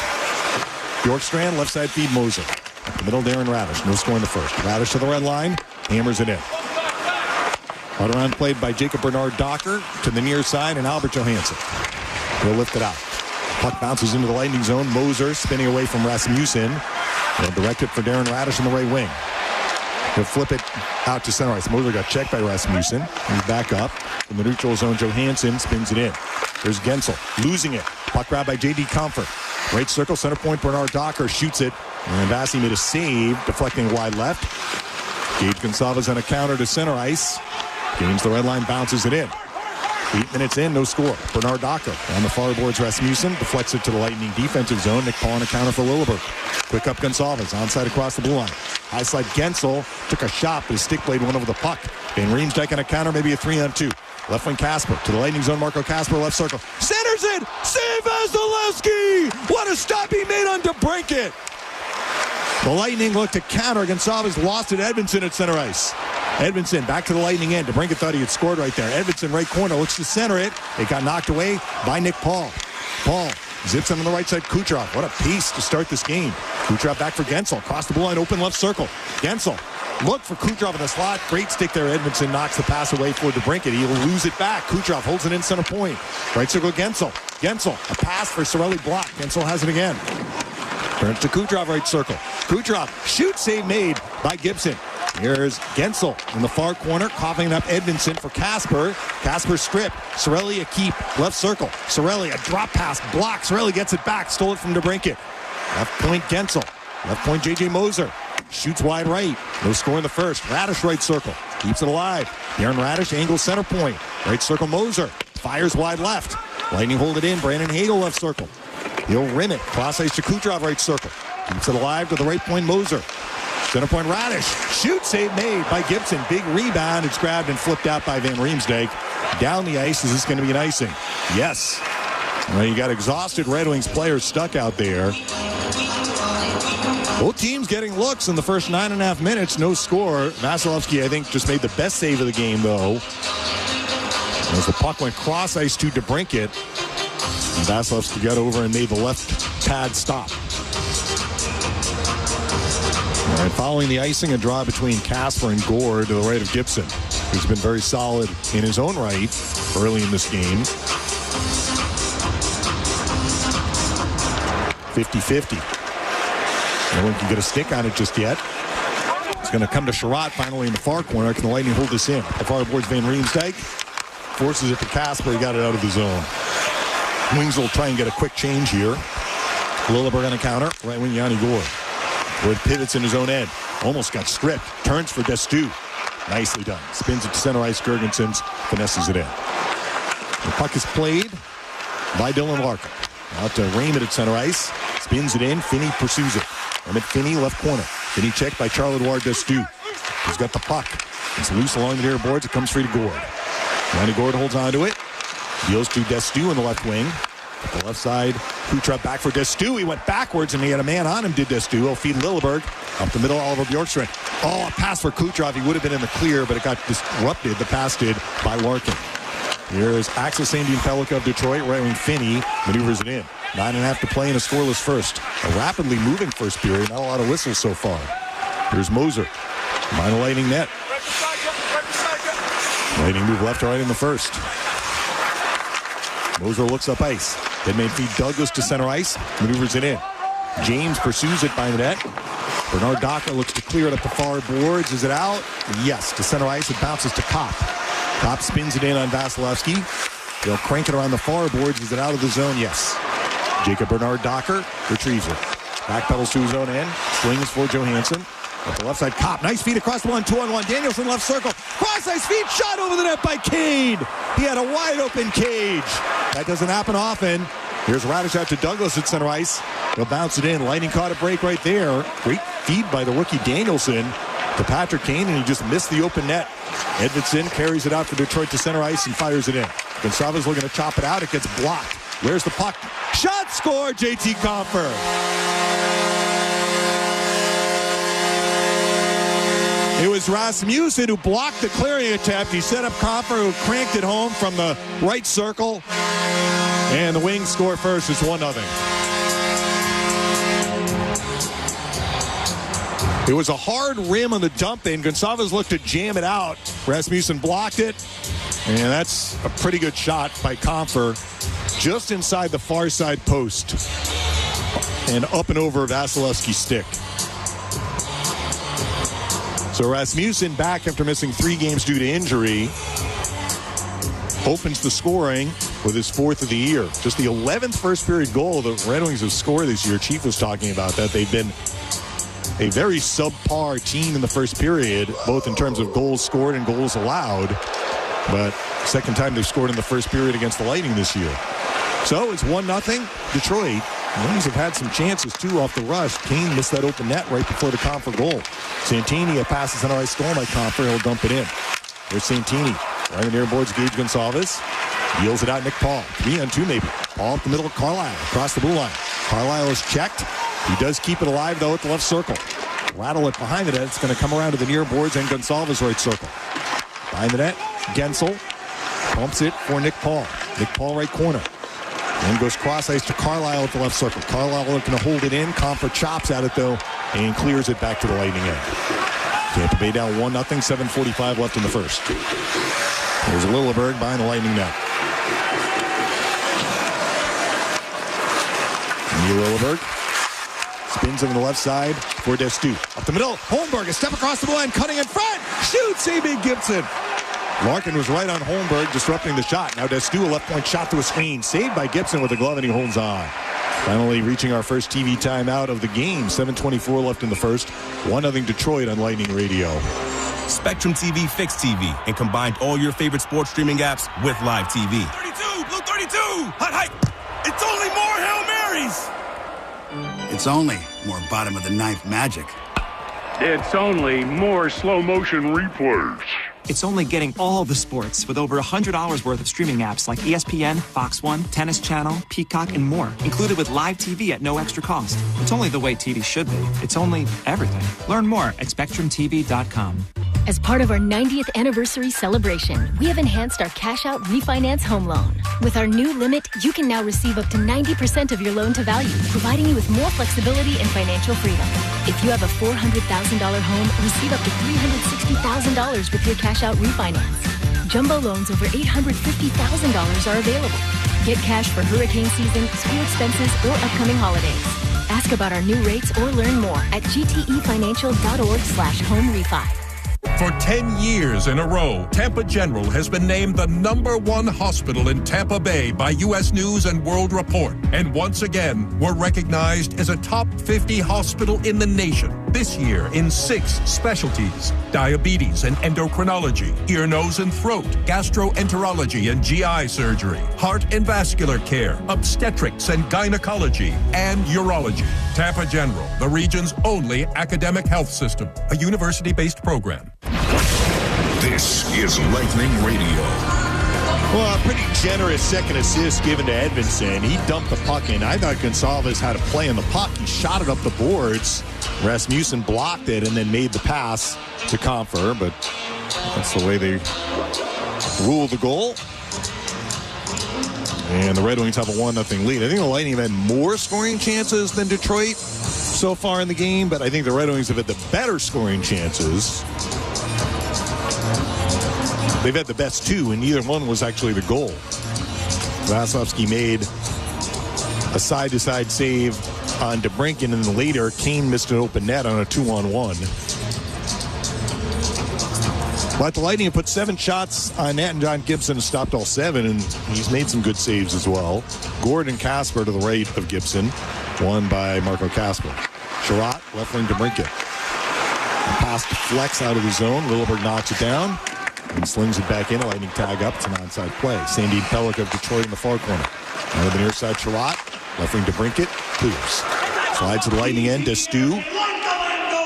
Bjorkstrand, left side feed Moser. At the middle, Darren Radish. No score in the first. Radish to the red line, hammers it in. Hard around played by Jacob Bernard Docker to the near side and Albert Johansson. He'll lift it out. Puck bounces into the Lightning zone. Moser spinning away from Rasmussen. They'll direct it for Darren Radish in the right wing. He'll flip it out to center ice. Moser got checked by Rasmussen. He's back up. In the neutral zone, Johansson spins it in. There's Gensel losing it. Puck grabbed by J.D. Comfort. Right circle, center point, Bernard Docker shoots it. And Vasi made a save, deflecting wide left. Gage Gonçalves on a counter to center ice. Gains the red line, bounces it in. 8 minutes in, no score. Bernard Docker on the far boards. Rasmussen deflects it to the Lightning defensive zone. Nick Paul on a counter for Lilleberg. Quick up Gonçalves, onside across the blue line. High slide Gensel took a shot, but his stick blade went over the puck. Van Riemsdyk on a counter, maybe a 3-on-2. Left wing Kasper to the Lightning zone. Marco Kasper left circle. Centers it! Save Vasilevsky! What a stop he made on DeBrincat! The Lightning looked to counter. Gonçalves lost it. Edmondson at center ice. Edmondson back to the Lightning end. DeBrincat thought he had scored right there. Edmondson right corner looks to center it. It got knocked away by Nick Paul. Paul zips him on the right side. Kucherov. What a piece to start this game. Kucherov back for Gensel. Across the blue line. Open left circle. Gensel. Look for Kucherov in the slot. Great stick there. Edmondson knocks the pass away for DeBrincat. He'll lose it back. Kucherov holds it in center point. Right circle Gensel. Gensel. A pass for Cirelli blocked. Gensel has it again. Turns to Kucherov right circle. Kucherov. Shoot save made by Gibson. Here's Gensel in the far corner, coughing up Edmondson for Kasper. Kasper stripped. Cirelli a keep. Left circle. Cirelli a drop pass. Block. Cirelli gets it back. Stole it from DeBrincat. Left point Gensel. Left point J.J. Moser. Shoots wide right. No score in the first. Radish right circle. Keeps it alive. Aaron Radish angles center point. Right circle Moser. Fires wide left. Lightning hold it in. Brandon Hagel left circle. He'll rim it. Cross ice to Kucherov right circle. Keeps it alive to the right point Moser. Center point Radish. Shoot save made by Gibson. Big rebound. It's grabbed and flipped out by Van Riemsdyk. Down the ice. Is this going to be an icing? Yes. Well, you got exhausted Red Wings players stuck out there. Both teams getting looks in the first 9.5 minutes. No score. Vasilevsky, I think, just made the best save of the game, though. As the puck went cross ice to DeBrincat. And Vasilevsky got over and made the left pad stop. All right, following the icing, a draw between Kasper and Gore to the right of Gibson, who's been very solid in his own right early in this game. 50-50. No one can get a stick on it just yet. It's going to come to Sherratt finally in the far corner. Can the Lightning hold this in? The far boards Van Riemsdyk. Forces it to Kasper. He got it out of the zone. Wings will try and get a quick change here. Lilleberg on a counter. Right wing Yanni Gore. Wood pivots in his own end. Almost got stripped. Turns for Destu. Nicely done. Spins it to center ice. Gergensen finesses it in. The puck is played by Dylan Larkin. Out to Raymond at center ice. Spins it in. Finney pursues it. Emmett Finney, left corner. Finney checked by Charles-Edouard Destu. He's got the puck. It's loose along the near boards. It comes free to Gord. Yanni Gord holds on to it. Deals to Destu in the left wing. At the left side, Kucherov back for Destu. He went backwards and he had a man on him, did Destu. He'll feed Lilleberg. Up the middle, Oliver Bjorkstrand. Oh, a pass for Kucherov. He would have been in the clear, but it got disrupted. The pass did by Larkin. Here's Axel Sandin-Pellikka of Detroit. Right wing Finney maneuvers it in. 9.5 to play in a scoreless first. A rapidly moving first period. Not a lot of whistles so far. Here's Moser. Behind the Lightning net. Lightning move left to right in the first. Moser looks up ice. Deadman feed Douglas to center ice. Maneuvers it in. James pursues it by the net. Bernard Docker looks to clear it up the far boards. Is it out? Yes. To center ice. It bounces to Kopp. Kopp spins it in on Vasilevsky. They'll crank it around the far boards. Is it out of the zone? Yes. Jacob Bernard Docker retrieves it. Backpedals to his own end. Swings for Johansson. At the left side, Kopp. Nice feed across the 1-2-on-1. Danielson left circle. Cross ice feed. Shot over the net by Cade. He had a wide open Cage. That doesn't happen often. Here's Radish out to Douglas at center ice. He'll bounce it in. Lightning caught a break right there. Great feed by the rookie Danielson to Patrick Kane, and he just missed the open net. Edmondson carries it out for Detroit to center ice and fires it in. Gonçalves looking to chop it out. It gets blocked. Where's the puck? Shot score, JT Compher. It was Rasmussen who blocked the clearing attempt. He set up Compher, who cranked it home from the right circle. And the Wings score first. It's 1-0. It was a hard rim on the dump in. Gonçalves looked to jam it out. Rasmussen blocked it. And that's a pretty good shot by Compher. Just inside the far side post. And up and over Vasilevsky's stick. So Rasmussen back after missing 3 games due to injury. Opens the scoring with his 4th of the year. Just the 11th first-period goal the Red Wings have scored this year. Chief was talking about that. They've been a very subpar team in the first period, both in terms of goals scored and goals allowed. But second time they've scored in the first period against the Lightning this year. So it's 1-0 Detroit. The Wings have had some chances, too, off the rush. Kane missed that open net right before the Compher goal. Santini passes on a right stall by Compher. He'll dump it in. There's Santini. Right in the near boards, Gage Gonsalves. Deals it out, Nick Paul. 3-on-2 maybe. Paul up the middle of Carlisle. Across the blue line. Carlisle is checked. He does keep it alive, though, at the left circle. Rattle it behind the net. It's going to come around to the near boards and Gonsalves right circle. Behind the net, Gensel pumps it for Nick Paul. Nick Paul right corner. Then goes cross ice to Carlisle at the left circle. Carlisle looking to hold it in. Compher chops at it, though, and clears it back to the Lightning end. Tampa Bay down 1-0, 7:45 left in the first. There's Lilleberg behind the Lightning net. Neil Lilleberg spins it on the left side for Destu. Up the middle, Holmberg, a step across the line, cutting in front, shoots, A.B. Gibson. Larkin was right on Holmberg, disrupting the shot. Now Destu, a left point shot to a screen, saved by Gibson with a glove, and he holds on. Finally reaching our first TV timeout of the game. 7:24 left in the first. 1-0 Detroit on Lightning Radio. Spectrum TV fixed TV and combined all your favorite sports streaming apps with live TV. 32, Blue 32, hot. It's only more Hail Marys. It's only more bottom of the ninth magic. It's only more slow motion replays. It's only getting all the sports with over $100 worth of streaming apps like ESPN, Fox One, Tennis Channel, Peacock, and more, included with live TV at no extra cost. It's only the way TV should be. It's only everything. Learn more at SpectrumTV.com. As part of our 90th anniversary celebration, we have enhanced our cash-out refinance home loan. With our new limit, you can now receive up to 90% of your loan to value, providing you with more flexibility and financial freedom. If you have a $400,000 home, receive up to $360,000 with your cash-out refinance. Jumbo loans over $850,000 are available. Get cash for hurricane season, school expenses, or upcoming holidays. Ask about our new rates or learn more at gtefinancial.org/home refi. For 10 years in a row, Tampa General has been named the #1 hospital in Tampa Bay by U.S. News and World Report. And once again, we're recognized as a top 50 hospital in the nation. This year in 6 specialties: diabetes and endocrinology, ear, nose, and throat, gastroenterology and GI surgery, heart and vascular care, obstetrics and gynecology, and urology. Tampa General, the region's only academic health system, a university-based program. This is Lightning Radio. Well, a pretty generous second assist given to Edmondson. He dumped the puck in. I thought Gonsalves had a play on the puck. He shot it up the boards. Rasmussen blocked it and then made the pass to Compher, but that's the way they rule the goal. And the Red Wings have a 1-0 lead. I think the Lightning have had more scoring chances than Detroit so far in the game, but I think the Red Wings have had the better scoring chances. They've had the best 2, and neither one was actually the goal. Vasilevsky made a side-to-side save on DeBrincat, and then later Kane missed an open net on a 2-on-1. But the Lightning have put 7 shots on net, and John Gibson has stopped all 7, and he's made some good saves as well. Gord and Kasper to the right of Gibson, won by Marco Kasper. Sherratt, left wing DeBrincat. Pass to Flex out of the zone. Lilleberg knocks it down and slings it back in. A Lightning tag up. It's an onside play. Sandin Pelech of Detroit in the far corner. Out of the near side, Sherratt. Left wing DeBrincat. Clears. Slides to the Lightning end. Destu.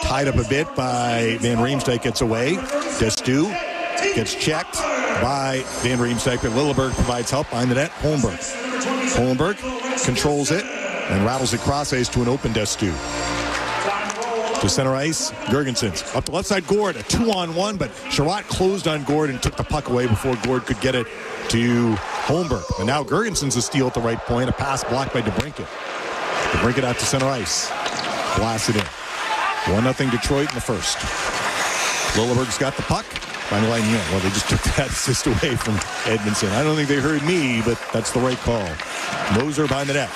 Tied up a bit by Van Riemsdyk. Gets away. Destu gets checked by Van Riemsdyk, but Lilleberg provides help behind the net. Holmberg controls it and rattles it cross ice to an open Destu. To center ice, Girgensons. Up the left side, Gord, a 2-on-1, but Sherratt closed on Gord and took the puck away before Gord could get it to Holmberg. And now Girgensons a steal at the right point, a pass blocked by DeBrincat. DeBrincat out to center ice. Blasted in. 1-0 Detroit in the first. Lilleberg's got the puck. Finally lining in. Well, they just took that assist away from Edmondson. I don't think they heard me, but that's the right call. Moser behind the net.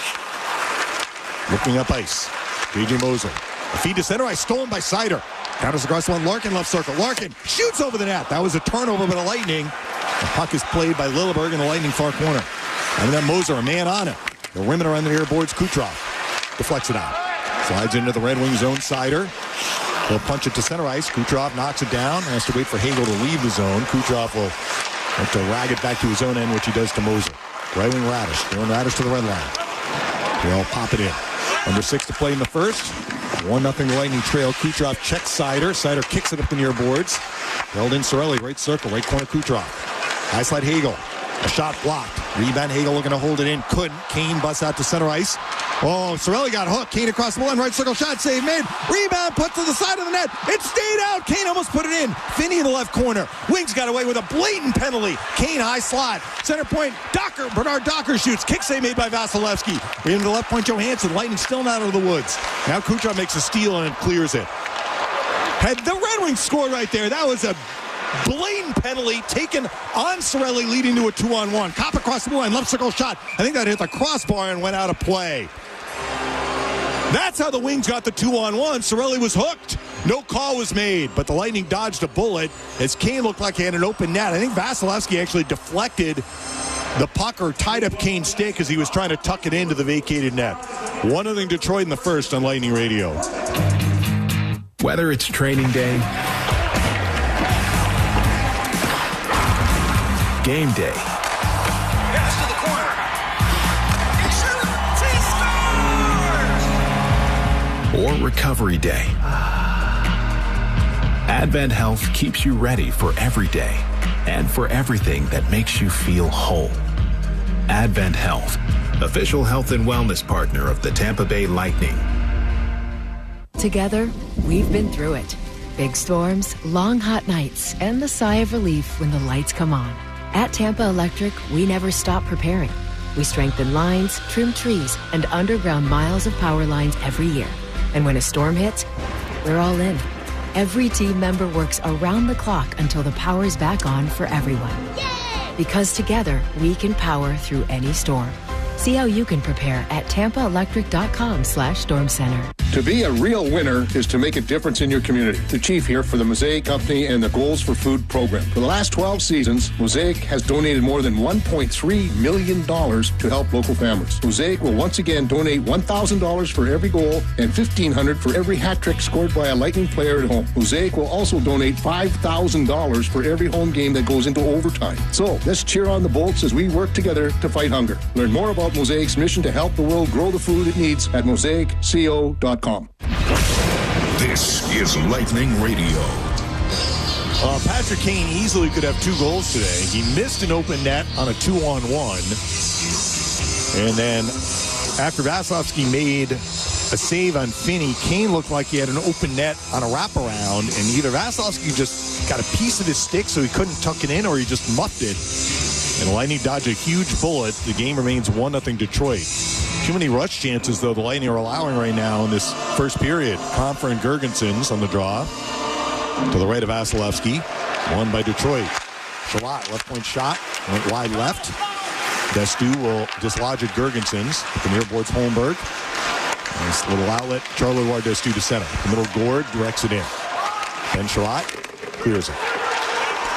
Looking up ice. J.J. Moser. A feed to center ice, stolen by Seider. Counters across one. Larkin left circle. Larkin shoots over the net. That was a turnover by the Lightning. The puck is played by Lilleberg in the Lightning far corner. And then Moser, a man on it. The rim around the near boards. Kucherov deflects it out. Slides into the Red Wings zone. Sider. He'll punch it to center ice. Kucherov knocks it down. Has to wait for Hagel to leave the zone. Kucherov will have to rag it back to his own end, which he does to Moser. Right wing Radish. Throwing Radish to the red line. They'll pop it in. Under 6 to play in the first. 1-0 Lightning trail. Kucherov checks Sider. Sider kicks it up the near boards. Held in Cirelli. Right circle. Right corner Kucherov. High slide Hagel. A shot blocked. Rebound Hagel looking to hold it in. Couldn't. Kane busts out to center ice. Oh, Cirelli got hooked. Kane across the line. Right circle shot. Save made. Rebound put to the side of the net. It stayed out. Kane almost put it in. Finney in the left corner. Wings got away with a blatant penalty. Kane high slot. Center point. Docker. Bernard Docker shoots. Kick save made by Vasilevsky. Into the left point Johansson. Lightning still not out of the woods. Now Kucherov makes a steal and clears it. Had the Red Wings scored right there. That was a blatant penalty taken on Cirelli, leading to a 2-on-1. Cop across the line, left circle shot. I think that hit the crossbar and went out of play. That's how the Wings got the 2-on-1. Cirelli was hooked. No call was made, but the Lightning dodged a bullet as Kane looked like he had an open net. I think Vasilevsky actually deflected the puck or tied up Kane's stick as he was trying to tuck it into the vacated net. 1-0 Detroit in the first on Lightning Radio. Whether it's training day, game day, Pass to the corner. He scores! or recovery day, Advent Health keeps you ready for every day and for everything that makes you feel whole. Advent Health, official health and wellness partner of the Tampa Bay Lightning. Together, we've been through it. Big storms, long hot nights, and the sigh of relief when the lights come on. At Tampa Electric, we never stop preparing. We strengthen lines, trim trees, and underground miles of power lines every year. And when a storm hits, we're all in. Every team member works around the clock until the power's back on for everyone. Yay! Because together, we can power through any storm. See how you can prepare at tampaelectric.com/storm center. To be a real winner is to make a difference in your community. The Chief here for the Mosaic Company and the Goals for Food program. For the last 12 seasons, Mosaic has donated more than $1.3 million to help local families. Mosaic will once again donate $1,000 for every goal and $1,500 for every hat trick scored by a Lightning player at home. Mosaic will also donate $5,000 for every home game that goes into overtime. So let's cheer on the Bolts as we work together to fight hunger. Learn more about Mosaic's mission to help the world grow the food it needs at mosaicco.com. This is Lightning Radio. Patrick Kane easily could have 2 goals today. He missed an open net on a 2-on-1. And then after Vasilevsky made a save on Finney, Kane looked like he had an open net on a wraparound. And either Vasilevsky just got a piece of his stick so he couldn't tuck it in, or he just muffed it. And the Lightning dodged a huge bullet. The game remains 1-0 Detroit. Too many rush chances, though, the Lightning are allowing right now in this first period. Compher and Girgensons on the draw. To the right of Vasilevsky. Won by Detroit. Shalott, left point shot. Went wide left. Destu will dislodge at Girgensons. The near boards Holmberg. Nice little outlet. Charleroi Destu to center. The middle Gord directs it in. Then Shalott clears it.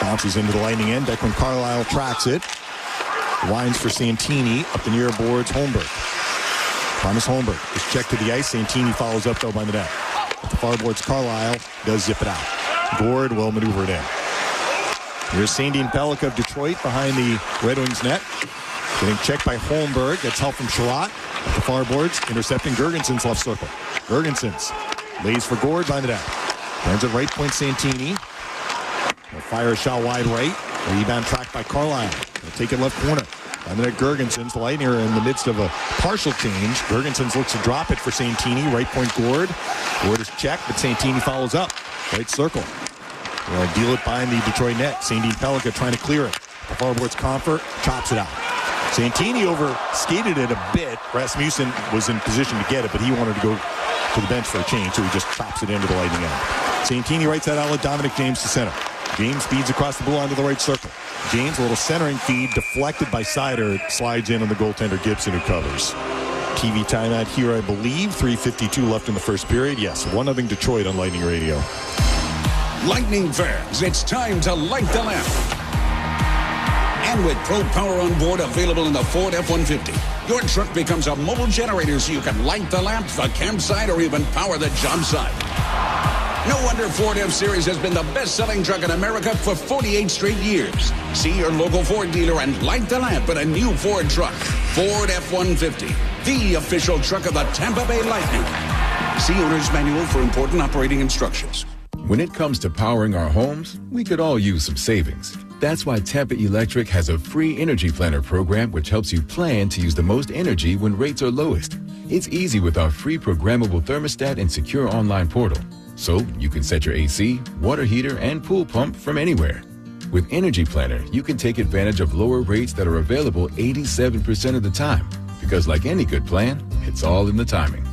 Bounces into the Lightning end. Declan Carlisle tracks it. Winds for Santini. Up the near boards Holmberg. Thomas Holmberg is checked to the ice. Santini follows up, though, by the net. At the far boards, Carlisle does zip it out. Gord will maneuver it in. Here's Sandin Pellick of Detroit behind the Red Wings net. Getting checked by Holmberg. Gets help from Shalott. At the far boards, intercepting Girgensons' left circle. Girgensons lays for Gord by the net. Turns at right point, Santini. He'll fire a shot wide right. Rebound tracked by Carlisle. He'll take it left corner. By the net, Girgensons. The Lightning are in the midst of a partial change. Girgensons looks to drop it for Santini. Right point, Gord. Gord is checked, but Santini follows up. Right circle. They'll deal it behind the Detroit net. Sandin Pellick trying to clear it. The far boards Compher chops it out. Santini over-skated it a bit. Rasmussen was in position to get it, but he wanted to go to the bench for a change, so he just chops it into the Lightning end. Santini right side outlet, Dominic James to center. James speeds across the blue line to the right circle. James, a little centering feed, deflected by Sider. It slides in on the goaltender Gibson, who covers. TV timeout here, I believe. 3:52 left in the first period. Yes, 1-0 Detroit on Lightning Radio. Lightning fans, it's time to light the lamp. And with Pro Power on board available in the Ford F-150, your truck becomes a mobile generator so you can light the lamp, the campsite, or even power the job site. No wonder Ford F-Series has been the best-selling truck in America for 48 straight years. See your local Ford dealer and light the lamp in a new Ford truck. Ford F-150, the official truck of the Tampa Bay Lightning. See owner's manual for important operating instructions. When it comes to powering our homes, we could all use some savings. That's why Tampa Electric has a free energy planner program which helps you plan to use the most energy when rates are lowest. It's easy with our free programmable thermostat and secure online portal. So you can set your AC, water heater, and pool pump from anywhere. With Energy Planner, you can take advantage of lower rates that are available 87% of the time. Because like any good plan, it's all in the timing.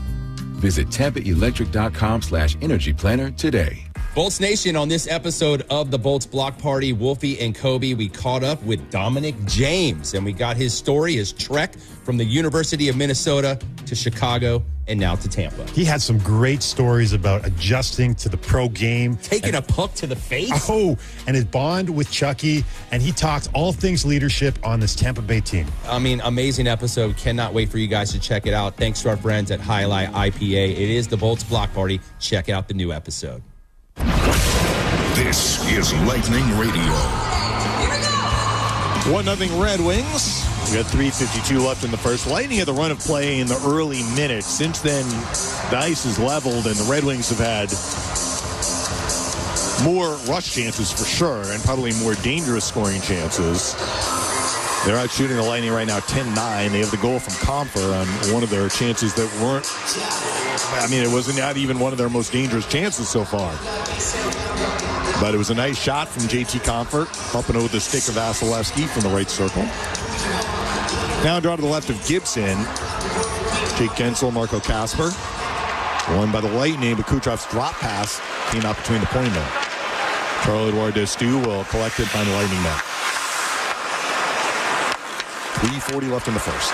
Visit TampaElectric.com/Energy Planner today. Bolts Nation, on this episode of the Bolts Block Party, Wolfie and Kobe, we caught up with Dominic James, and we got his story, his trek from the University of Minnesota to Chicago and now to Tampa. He had some great stories about adjusting to the pro game. Taking a puck to the face? Oh, and his bond with Chucky, and he talked all things leadership on this Tampa Bay team. I mean, amazing episode. Cannot wait for you guys to check it out. Thanks to our friends at Highlight IPA. It is the Bolts Block Party. Check out the new episode. This is Lightning Radio. 1-0 Red Wings. We got 3:52 left in the first. Lightning had the run of play in the early minutes. Since then, the ice is leveled, and the Red Wings have had more rush chances for sure, and probably more dangerous scoring chances. They're out shooting the Lightning right now 10-9. They have the goal from Comfer on one of their chances that weren't, I mean, it wasn't not even one of their most dangerous chances so far. But it was a nice shot from JT Comfort, bumping over the stick of Vasilevsky from the right circle. Now draw to the left of Gibson. Jake Gensel, Marco Kasper. Won by the Lightning, but Kucherov's drop pass came out between the point men. Charles-Edouard Destu will collect it by the Lightning net. 3:40 left in the first.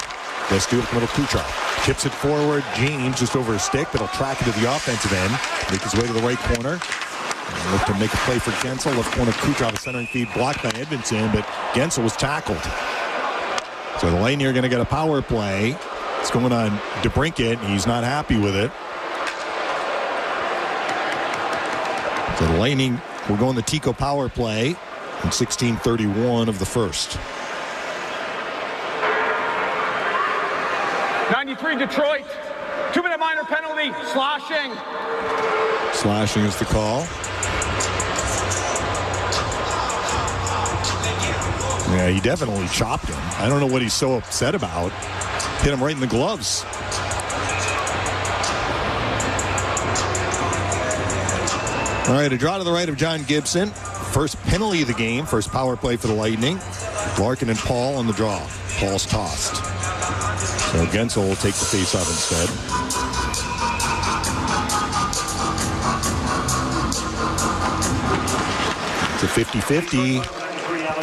Destu up the middle, Kucherov. Chips it forward. James just over his stick, but he'll track it to the offensive end. Make his way to the right corner. And look to make a play for Gensel. Left corner, Kucherov, a centering feed blocked by Edmondson, but Gensel was tackled. So the Lightning are going to get a power play. It's going on DeBrincat. He's not happy with it. So the Lightning will go on the Tico power play in 16:31 of the first. 93 Detroit. 2-minute minor penalty. Slashing. Slashing is the call. Yeah, he definitely chopped him. I don't know what he's so upset about. Hit him right in the gloves. All right, a draw to the right of John Gibson. First penalty of the game. First power play for the Lightning. Larkin and Paul on the draw. Paul's tossed. So Gensel will take the face-off instead. It's a 50-50.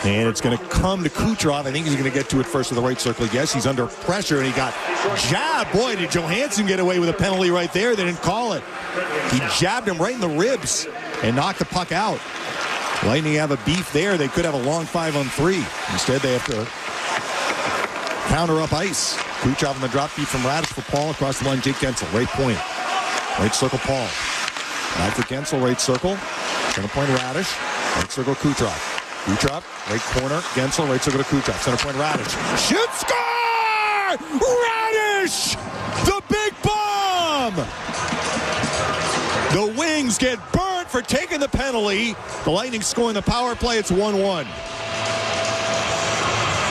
And it's going to come to Kucherov. I think he's going to get to it first with the right circle. Yes, he's under pressure, and he got jabbed. Boy, did Johansson get away with a penalty right there. They didn't call it. He jabbed him right in the ribs and knocked the puck out. Lightning have a beef there. They could have a long 5-on-3. Instead, they have to counter up ice. Kucherov on the drop feed from Radish for Paul. Across the line, Jake Gensel. Right point. Right circle, Paul. Back for Gensel, right circle. Center point, Radish. Right circle, Kucherov. Kucherov, right corner, Gensel, right circle to Kucherov. Center point, Radish. Shoot, score! Radish! The big bomb! The Wings get burnt for taking the penalty. The Lightning scoring the power play. It's 1-1.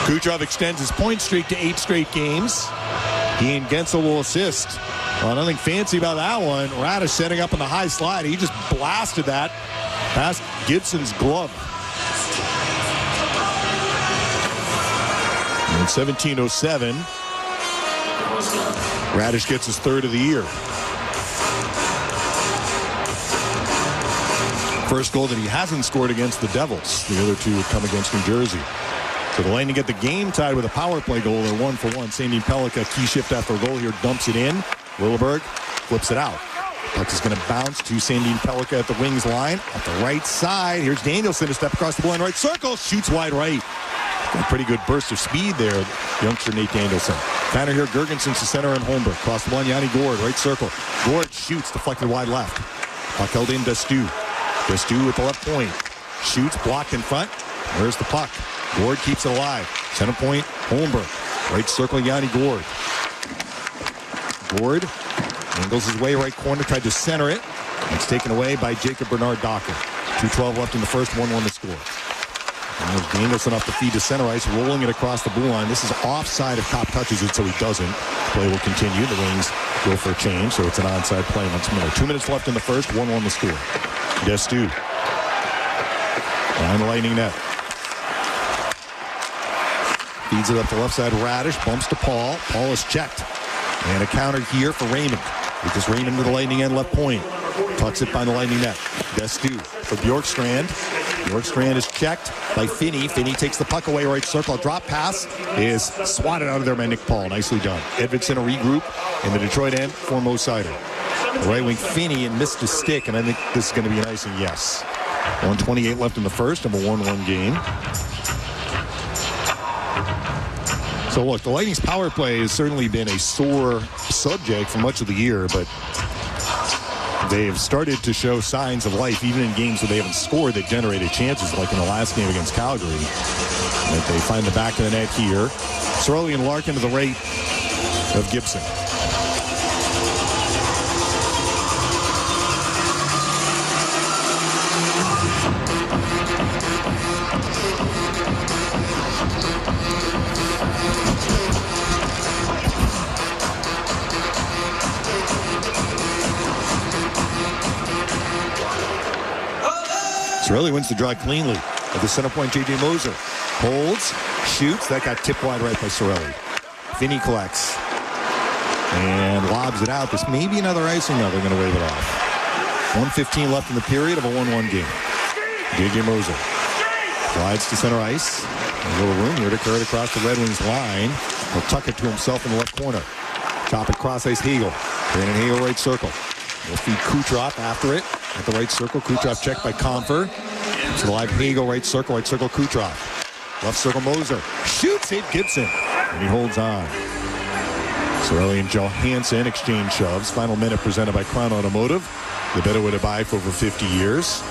Kucherov extends his point streak to 8 straight games. He and Gensel will assist. Well, nothing fancy about that one. Radish setting up on the high slide. He just blasted that past Gibson's glove. In 17:07, Radish gets his third of the year. First goal that he hasn't scored against the Devils. The other two would come against New Jersey. So the Lightning get the game tied with a power play goal. They're 1-for-1. Sandy Pellica, key shift after a goal here, dumps it in. Lilleberg flips it out. Puck is going to bounce to Sandine Pellikka at the wings line. At the right side, here's Danielson to step across the blue line right circle. Shoots wide right. A pretty good burst of speed there, youngster Nate Danielson. Banner here, Gergensen to center and Holmberg. Cross the one, Yanni Gourde, right circle. Gourde shoots, deflected wide left. Puck held in, Destu. Destu at the left point. Shoots, blocked in front. Where's the puck? Gourde keeps it alive. Center point, Holmberg. Right circle, Yanni Gourde. Gourde angles his way right corner, tried to center it. It's taken away by Jacob Bernard Docker. 2:12 left in the first, 1-1 to score. And there's Danielson off the feed to center ice, rolling it across the blue line. This is offside if Kopp touches it, so he doesn't. Play will continue. The Wings go for a change, so it's an onside play once more. 2 minutes left in the first, 1-1 to score. Destu. Behind the Lightning net. Feeds it up the left side. Radish bumps to Paul. Paul is checked. And a counter here for Raymond. Because Raymond to the Lightning end left point. Tucks it by the Lightning net. Destu for Bjorkstrand. Bjorkstrand is checked by Finney. Finney takes the puck away right circle. Drop pass is swatted out of there by Nick Paul. Nicely done. Edvinsson a regroup in the Detroit end for Mo Seider. The right wing Finney and missed his stick, and I think this is going to be an icing yes. 1:28 left in the first of a 1-1 game. So look, the Lightning's power play has certainly been a sore subject for much of the year, but they have started to show signs of life, even in games where they haven't scored. They've generated chances, like in the last game against Calgary. But they find the back of the net here. Cirelli and Larkin to the right of Gibson. Cirelli wins the draw cleanly. At the center point, J.J. Moser holds, shoots. That got tipped wide right by Cirelli. Finney collects and lobs it out. This may be another icing now. They're going to wave it off. 1:15 left in the period of a 1-1 game. J.J. Moser glides to center ice. A little room here to carry it across the Red Wings line. He'll tuck it to himself in the left corner. Chop it cross ice, Hagel. Brandon Hagel right circle. We'll feed Kucherov after it. At the right circle, Kucherov checked by Comfer. To the live Hagel, right circle, Kucherov. Left circle, Moser. Shoots, hit Gibson. And he holds on. Cirelli and Johansson exchange shoves. Final minute presented by Crown Automotive. The better way to buy for over 50 years.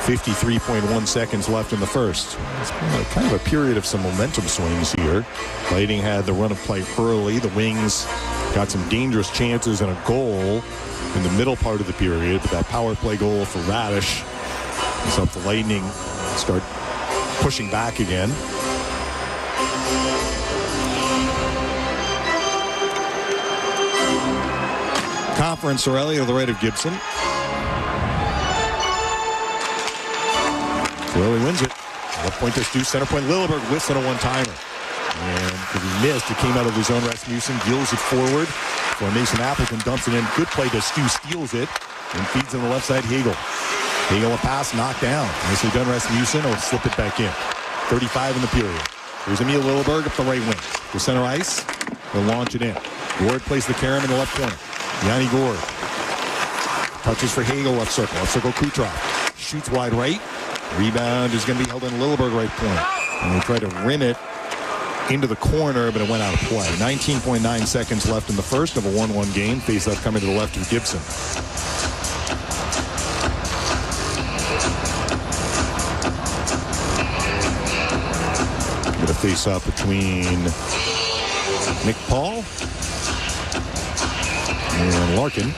53.1 seconds left in the first. It's been kind of a period of some momentum swings here. Lightning had the run of play early. The Wings got some dangerous chances and a goal in the middle part of the period, but that power play goal for Radish has helped the Lightning start pushing back again. Comfer and Cirelli to the right of Gibson. Cirelli wins it. Left point to Stu, center point Lilleberg whiffs on a one-timer. And because he missed, it came out of his own. Rasmussen deals it forward. For Mason Appleton dumps it in. Good play to Stu, steals it, and feeds on the left side, Hagel. Hagel a pass, knocked down. Nicely done, Rasmussen, will slip it back in. 35 in the period. Here's Emil Lilleberg up the right wing. To center ice, they'll launch it in. Gourde plays the carom in the left corner. Yanni Gourde. Touches for Hagel, left circle Kucherov. Shoots wide right. Rebound is going to be held in Lilleberg right point. And they try to rim it into the corner, but it went out of play. 19.9 seconds left in the first of a 1-1 game. Face-off coming to the left of Gibson. Get a face-off between Nick Paul and Larkin.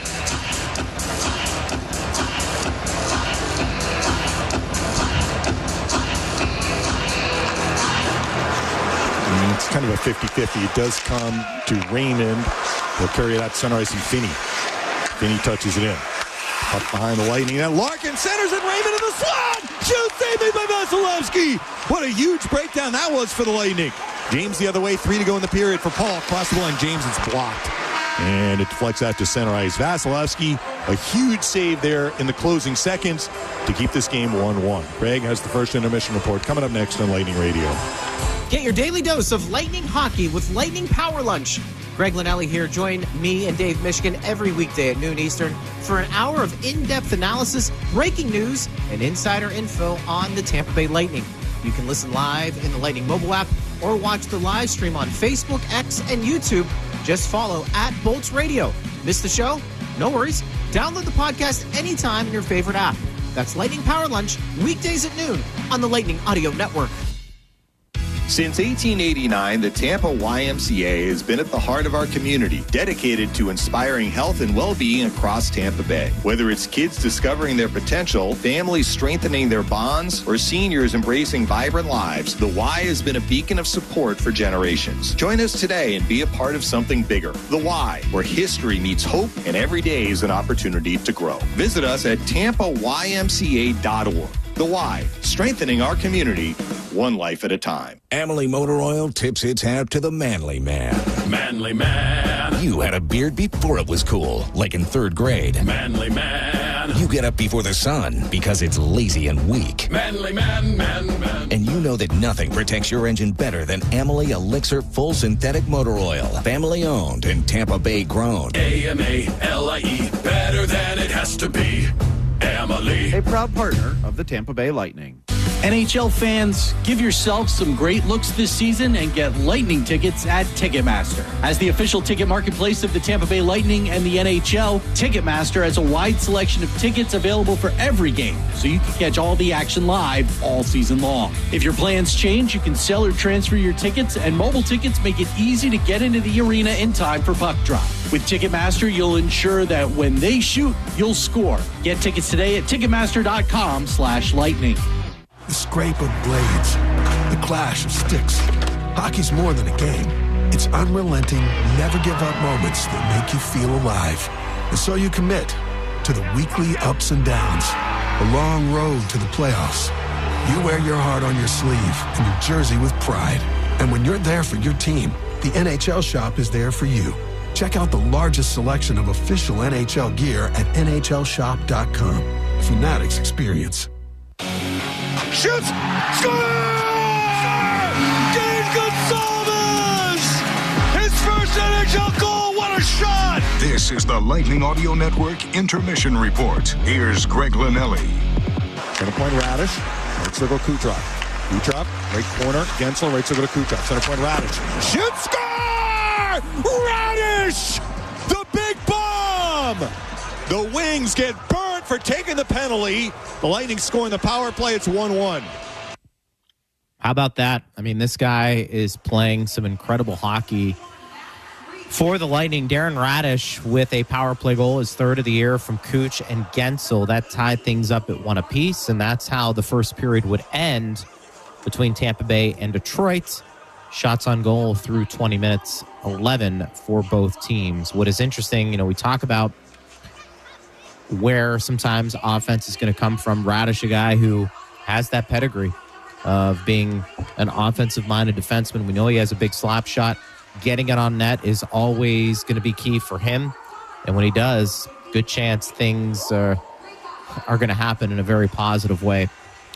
It's kind of a 50-50. It does come to Raymond. They'll carry it out center ice and Finney. Finney touches it in. Up behind the Lightning. And Larkin centers it. Raymond in the slot. Shoot, saved by Vasilevsky. What a huge breakdown that was for the Lightning. James the other way. 3 to go in the period for Paul. Across the line. James is blocked. And it deflects out to center ice. Vasilevsky, a huge save there in the closing seconds to keep this game 1-1. Craig has the first intermission report coming up next on Lightning Radio. Get your daily dose of Lightning hockey with Lightning Power Lunch. Greg Linnelli here. Join me and Dave Mishkin every weekday at noon Eastern for an hour of in-depth analysis, breaking news, and insider info on the Tampa Bay Lightning. You can listen live in the Lightning mobile app or watch the live stream on Facebook, X, and YouTube. Just follow @Bolts Radio. Miss the show? No worries. Download the podcast anytime in your favorite app. That's Lightning Power Lunch, weekdays at noon on the Lightning Audio Network. Since 1889, the Tampa YMCA has been at the heart of our community, dedicated to inspiring health and well-being across Tampa Bay. Whether it's kids discovering their potential, families strengthening their bonds, or seniors embracing vibrant lives, the Y has been a beacon of support for generations. Join us today and be a part of something bigger. The Y, where history meets hope and every day is an opportunity to grow. Visit us at tampaymca.org. The Y, strengthening our community, one life at a time. Amalie Motor Oil tips its hat to the manly man. Manly man. You had a beard before it was cool, like in 3rd grade. Manly man. You get up before the sun because it's lazy and weak. Manly man, man. And you know that nothing protects your engine better than Amalie Elixir Full Synthetic Motor Oil. Family owned and Tampa Bay grown. AMALIE, better than it has to be. Amalie. A proud partner of the Tampa Bay Lightning. NHL fans, give yourselves some great looks this season and get Lightning tickets at Ticketmaster. As the official ticket marketplace of the Tampa Bay Lightning and the NHL, Ticketmaster has a wide selection of tickets available for every game, so you can catch all the action live all season long. If your plans change, you can sell or transfer your tickets, and mobile tickets make it easy to get into the arena in time for puck drop. With Ticketmaster, you'll ensure that when they shoot, you'll score. Get tickets today at Ticketmaster.com/Lightning. The scrape of blades, the clash of sticks. Hockey's more than a game. It's unrelenting, never-give-up moments that make you feel alive. And so you commit to the weekly ups and downs, the long road to the playoffs. You wear your heart on your sleeve and your jersey with pride. And when you're there for your team, the NHL Shop is there for you. Check out the largest selection of official NHL gear at NHLShop.com. Fanatics experience. Shoots! Score! Dave Gonçalves! His first NHL goal! What a shot! This is the Lightning Audio Network Intermission Report. Here's Greg Linnelli. Center point Radish. Right circle Kucherov. Kucherov, right corner. Gensel, right circle to Kucherov. Center point Radish. Shoot! Score! Radish! The big bomb! The Wings get burnt for taking the penalty. The Lightning scoring the power play. It's 1-1. How about that? I mean, this guy is playing some incredible hockey for the Lightning. Darren Radish with a power play goal, his 3rd of the year from Kuch and Gensel. That tied things up at 1 apiece, and that's how the first period would end between Tampa Bay and Detroit. Shots on goal through 20 minutes, 11 for both teams. What is interesting, we talk about where sometimes offense is going to come from. Radish, a guy who has that pedigree of being an offensive-minded defenseman. We know he has a big slap shot. Getting it on net is always going to be key for him. And when he does, good chance things are going to happen in a very positive way.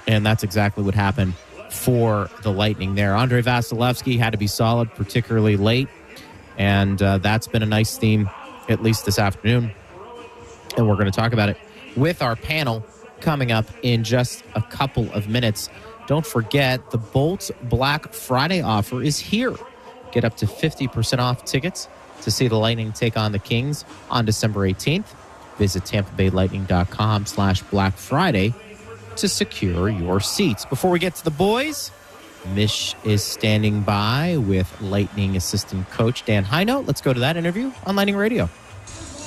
And that's exactly what happened for the Lightning there. Andrei Vasilevsky had to be solid, particularly late. And that's been a nice theme, at least this afternoon. And we're going to talk about it with our panel coming up in just a couple of minutes. Don't forget, the Bolts Black Friday offer is here. Get up to 50% off tickets to see the Lightning take on the Kings on December 18th. Visit TampaBayLightning.com/Black Friday to secure your seats. Before we get to the boys, Mish is standing by with Lightning assistant coach Dan Heino. Let's go to that interview on Lightning Radio.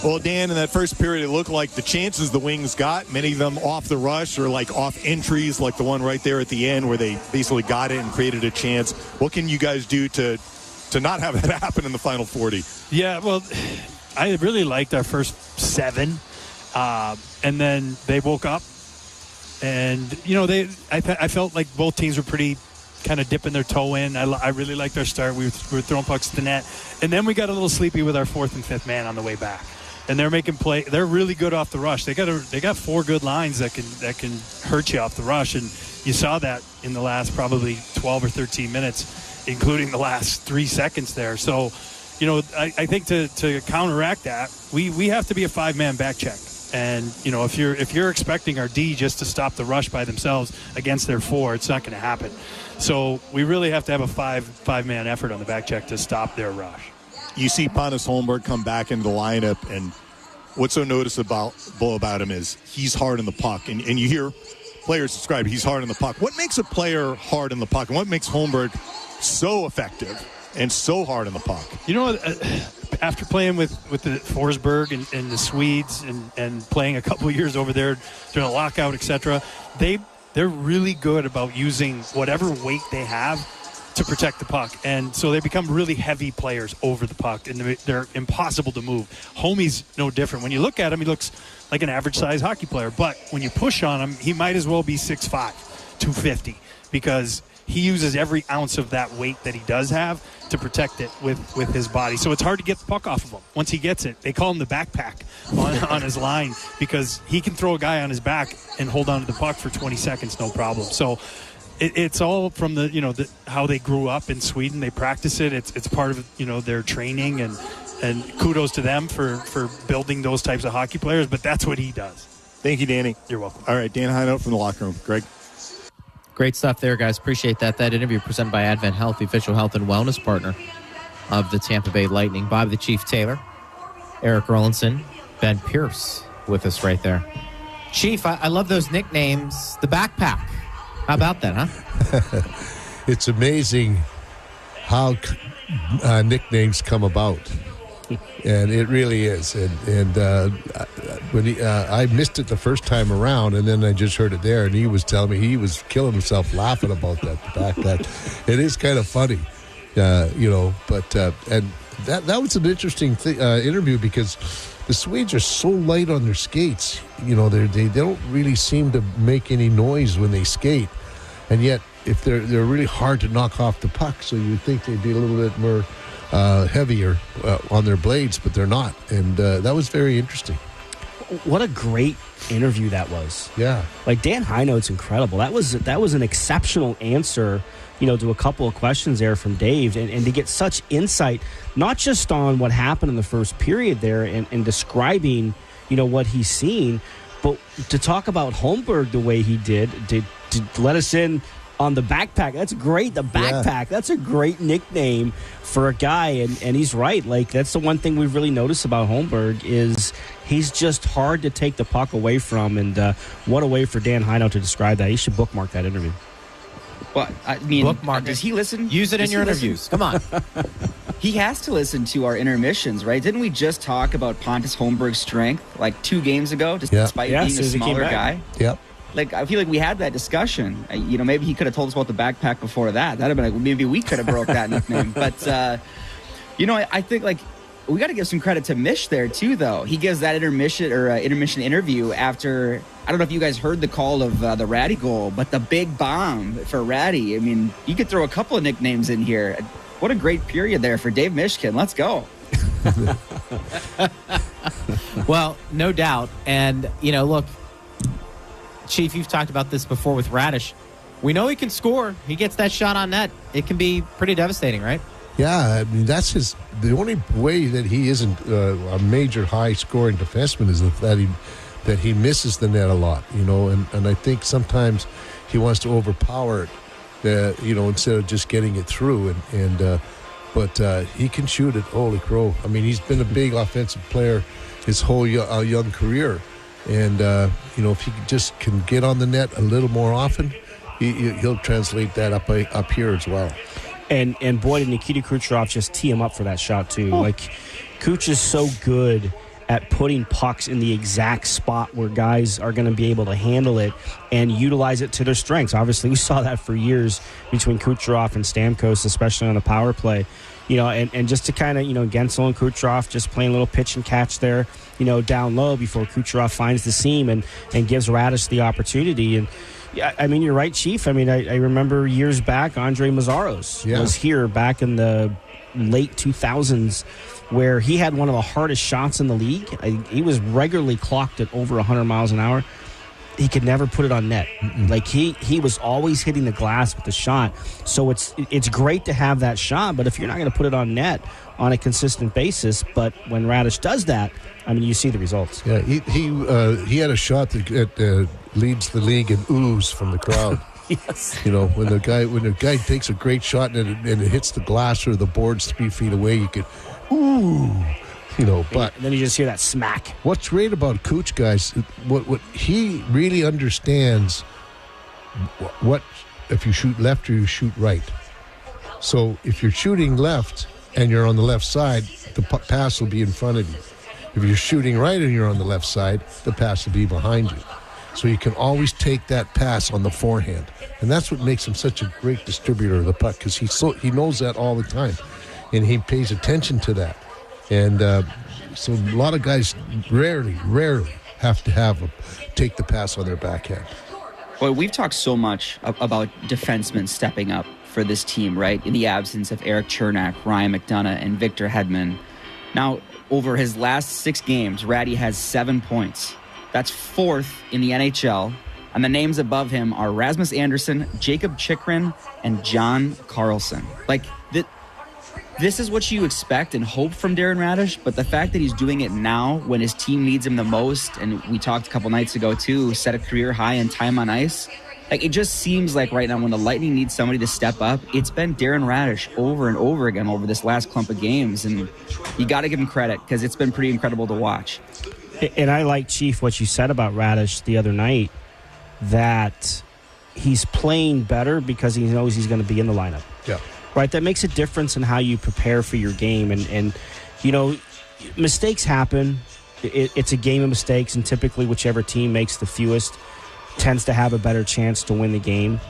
Well, Dan, in that first period, it looked like the chances the Wings got, many of them off the rush or like off entries, like the one right there at the end where they basically got it and created a chance. What can you guys do to not have that happen in the final 40? Yeah, well, I really liked our first 7, and then they woke up, and I felt like both teams were pretty kind of dipping their toe in. I really liked our start. We were throwing pucks to the net, and then we got a little sleepy with our 4th and 5th man on the way back. And they're making play. They're really good off the rush. They got 4 good lines that can hurt you off the rush, and you saw that in the last probably 12 or 13 minutes, including the last 3 seconds there. So, I think to counteract that, we have to be a 5-man back check. And, if you're expecting our D just to stop the rush by themselves against their 4, it's not going to happen. So we really have to have a five-man effort on the back check to stop their rush. You see Pontus Holmberg come back into the lineup, and what's so noticeable about him is he's hard in the puck. And you hear players describe he's hard in the puck. What makes a player hard in the puck, and what makes Holmberg so effective and so hard in the puck? After playing with the Forsberg and the Swedes and playing a couple of years over there during a lockout, etc., they're really good about using whatever weight they have to protect the puck. And so they become really heavy players over the puck, and they're impossible to move. Homie's no different. When you look at him, he looks like an average-sized hockey player. But when you push on him, he might as well be 6'5", 250, because he uses every ounce of that weight that he does have to protect it with his body. So it's hard to get the puck off of him. Once he gets it, they call him the backpack on his line, because he can throw a guy on his back and hold on to the puck for 20 seconds, no problem. So it's all from how they grew up in Sweden. They practice it. It's part of their training, and kudos to them for building those types of hockey players. But that's what he does. Thank you, Danny. You're welcome. All right, Dan Heinold from the locker room. Greg. Great stuff there, guys. Appreciate that. That interview presented by Advent Health, the official health and wellness partner of the Tampa Bay Lightning. Bob the Chief Taylor, Eric Rollinson, Ben Pierce with us right there. Chief, I love those nicknames. The backpack. How about that, huh? It's amazing how nicknames come about. And it really is. And when I missed it the first time around, and then I just heard it there, and he was telling me he was killing himself laughing about that. It is kind of funny, But and that was an interesting interview, because the Swedes are so light on their skates. They don't really seem to make any noise when they skate, and yet if they're really hard to knock off the puck. So you'd think they'd be a little bit more heavier on their blades, but they're not. And that was very interesting. What a great interview that was. Yeah. Like, Dan Heinold's incredible. That was an exceptional answer, to a couple of questions there from Dave, and to get such insight, not just on what happened in the first period there and describing, what he's seen, but to talk about Holmberg the way he did, to let us in on the backpack. That's great. The backpack. Yeah. That's a great nickname for a guy. And he's right. Like, that's the one thing we've really noticed about Holmberg is he's just hard to take the puck away from. And what a way for Dan Heinold to describe that. He should bookmark that interview. Well, I mean, bookmark does he listen? Use it in your interviews. Come on. He has to listen to our intermissions, right? Didn't we just talk about Pontus Holmberg's strength like 2 games ago, despite being a smaller guy? Yep. Like, I feel like we had that discussion. Maybe he could have told us about the backpack before that. That'd have been like, maybe we could have broke that nickname. But, I think, like, we got to give some credit to Mish there, too, though. He gives that intermission interview after, I don't know if you guys heard the call of the Ratty goal, but the big bomb for Ratty. I mean, you could throw a couple of nicknames in here. What a great period there for Dave Mishkin. Let's go. Well, no doubt. And, look, Chief, you've talked about this before with Radish. We know he can score. He gets that shot on net. It can be pretty devastating, right? Yeah, I mean, that's the only way that he isn't a major high-scoring defenseman is that he misses the net a lot, and I think sometimes he wants to overpower it, instead of just getting it through, but he can shoot it. Holy crow. I mean, he's been a big offensive player his whole young career. And, if he just can get on the net a little more often, he'll translate that up here as well. And boy, did Nikita Kucherov just tee him up for that shot, too. Oh. Like, Kuch is so good at putting pucks in the exact spot where guys are going to be able to handle it and utilize it to their strengths. Obviously, we saw that for years between Kucherov and Stamkos, especially on a power play. And just to kind of, Gensel and Kucherov just playing a little pitch and catch there, down low before Kucherov finds the seam and gives Radish the opportunity. And, yeah, I mean, you're right, Chief. I mean, I remember years back, Andre Mazzaros was here back in the late 2000s where he had one of the hardest shots in the league. He was regularly clocked at over 100 miles an hour. he could never put it on net. Like he was always hitting the glass with the shot. So it's great to have that shot, but if you're not going to put it on net on a consistent basis, but when Radish does that, I mean, you see the results. Yeah, he had a shot that leads the league in oohs from the crowd. Yes. You know, when the guy takes a great shot and it hits the glass or the boards 3 feet away, you could ooh. You know, but and then you just hear that smack. What's great about Cooch, guys, what he really understands, what if you shoot left or you shoot right. So if you're shooting left and you're on the left side, the pass will be in front of you. If you're shooting right and you're on the left side, the pass will be behind you. So you can always take that pass on the forehand, and that's what makes him such a great distributor of the puck, because he knows that all the time, and he pays attention to that. And so a lot of guys rarely have to take the pass on their backhand. Well, we've talked so much about defensemen stepping up for this team, right? In the absence of Eric Chernak, Ryan McDonough, and Victor Hedman. Now, over his last 6 games, Ratty has 7 points. That's 4th in the NHL. And the names above him are Rasmus Andersson, Jacob Chikrin, and John Carlson. Like, this is what you expect and hope from Darren Radish, but the fact that he's doing it now when his team needs him the most, and we talked a couple nights ago too, set a career high in time on ice, like, it just seems like right now when the Lightning needs somebody to step up, it's been Darren Radish over and over again over this last clump of games, and you got to give him credit because it's been pretty incredible to watch. And I like, Chief, what you said about Radish the other night, that he's playing better because he knows he's going to be in the lineup. Yeah. Right, that makes a difference in how you prepare for your game. And you know, mistakes happen. It's a game of mistakes, and typically whichever team makes the fewest tends to have a better chance to win the game.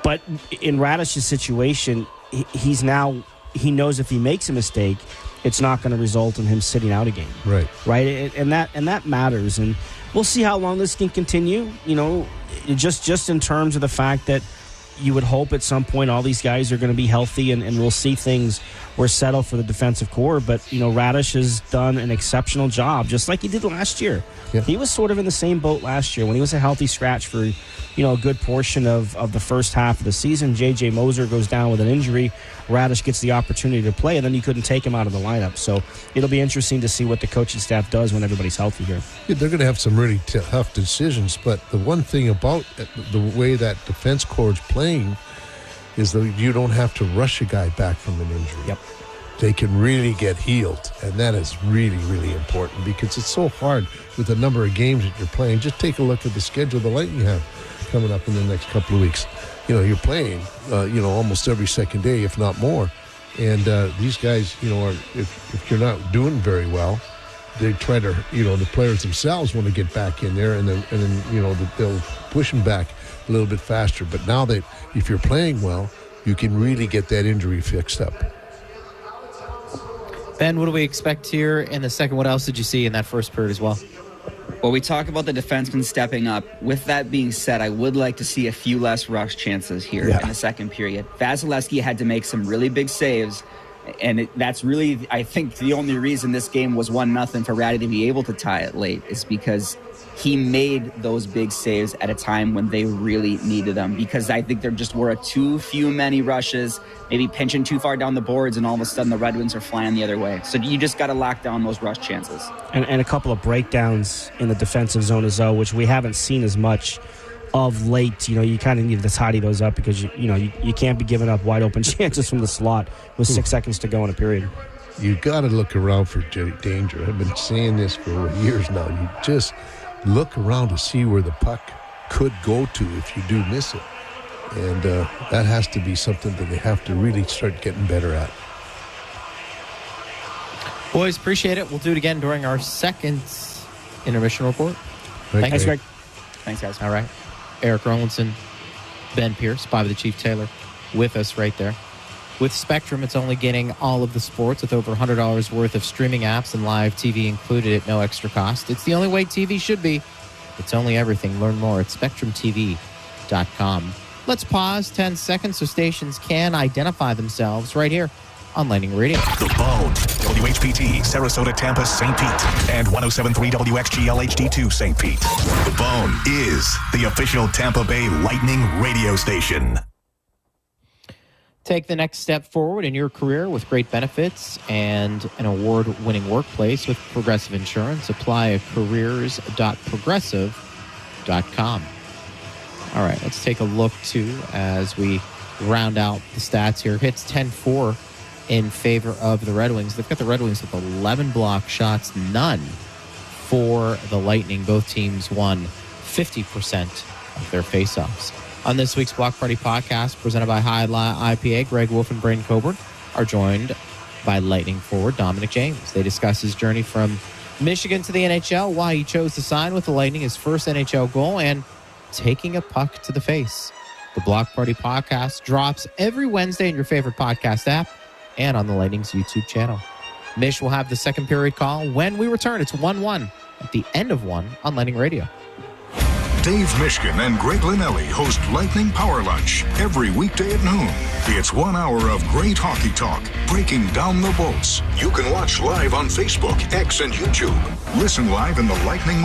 But in Radish's situation, he knows if he makes a mistake, it's not going to result in him sitting out a game. Right. Right, and that matters. And we'll see how long this can continue. You know, just in terms of the fact that you would hope at some point all these guys are going to be healthy and we'll see things were settled for the defensive core. But, you know, Radish has done an exceptional job, just like he did last year. Yeah. He was sort of in the same boat last year when he was a healthy scratch for, you know, a good portion of the first half of the season. J.J. Moser goes down with an injury. Radish gets the opportunity to play, and then you couldn't take him out of the lineup. So it'll be interesting to see what the coaching staff does when everybody's healthy here. Yeah, they're going to have some really tough decisions, but the one thing about the way that defense core is playing is that you don't have to rush a guy back from an injury. Yep. They can really get healed, and that is really, really important because it's so hard with the number of games that you're playing. Just take a look at the schedule the Lightning have coming up in the next couple of weeks. You know, you're playing, almost every second day, if not more. And these guys, you know, if you're not doing very well, they try to, you know, the players themselves want to get back in there, and then you know, they'll push them back a little bit faster. But now that if you're playing well, you can really get that injury fixed up. Ben, what do we expect here in the second? What else did you see in that first period as well? Well, we talk about the defensemen stepping up. With that being said, I would like to see a few less rush chances here in the second period. Vasilevsky had to make some really big saves, and that's really, I think, the only reason this game was 1-0 for Ratty to be able to tie it late is because he made those big saves at a time when they really needed them, because I think there just were too many rushes, maybe pinching too far down the boards, and all of a sudden the Red Wings are flying the other way. So you just got to lock down those rush chances. And a couple of breakdowns in the defensive zone as well, which we haven't seen as much of late. You know, you kind of need to tidy those up because, you can't be giving up wide open chances from the slot with 6 seconds to go in a period. You got to look around for danger. I've been saying this for years now. You just look around to see where the puck could go to if you do miss it. And that has to be something that they have to really start getting better at. Boys, appreciate it. We'll do it again during our second intermission report. Thanks, Greg. Thanks, guys. All right. Eric Rollinson, Ben Pierce, Bobby the Chief Taylor with us right there. With Spectrum, it's only getting all of the sports with over $100 worth of streaming apps and live TV included at no extra cost. It's the only way TV should be. It's only everything. Learn more at SpectrumTV.com. Let's pause 10 seconds so stations can identify themselves right here on Lightning Radio. The Bone. WHPT, Sarasota, Tampa, St. Pete, and 107.3 WXGL HD2 St. Pete. The Bone is the official Tampa Bay Lightning radio station. Take the next step forward in your career with great benefits and an award-winning workplace with Progressive Insurance. Apply at careers.progressive.com. All right, let's take a look, too, as we round out the stats here. Hits 10-4 in favor of the Red Wings. They've got the Red Wings with 11 block shots, none for the Lightning. Both teams won 50% of their faceoffs. On this week's Block Party podcast, presented by High IPA, Greg Wolf and Braden Coburn are joined by Lightning forward Dominic James. They discuss his journey from Michigan to the NHL, why he chose to sign with the Lightning, his first NHL goal, and taking a puck to the face. The Block Party podcast drops every Wednesday in your favorite podcast app and on the Lightning's YouTube channel. Mish will have the second period call when we return. It's 1-1 at the end of one on Lightning Radio. Dave Mishkin and Greg Linnelli host Lightning Power Lunch every weekday at noon. It's 1 hour of great hockey talk, breaking down the Bolts. You can watch live on Facebook, X, and YouTube. Listen live in the Lightning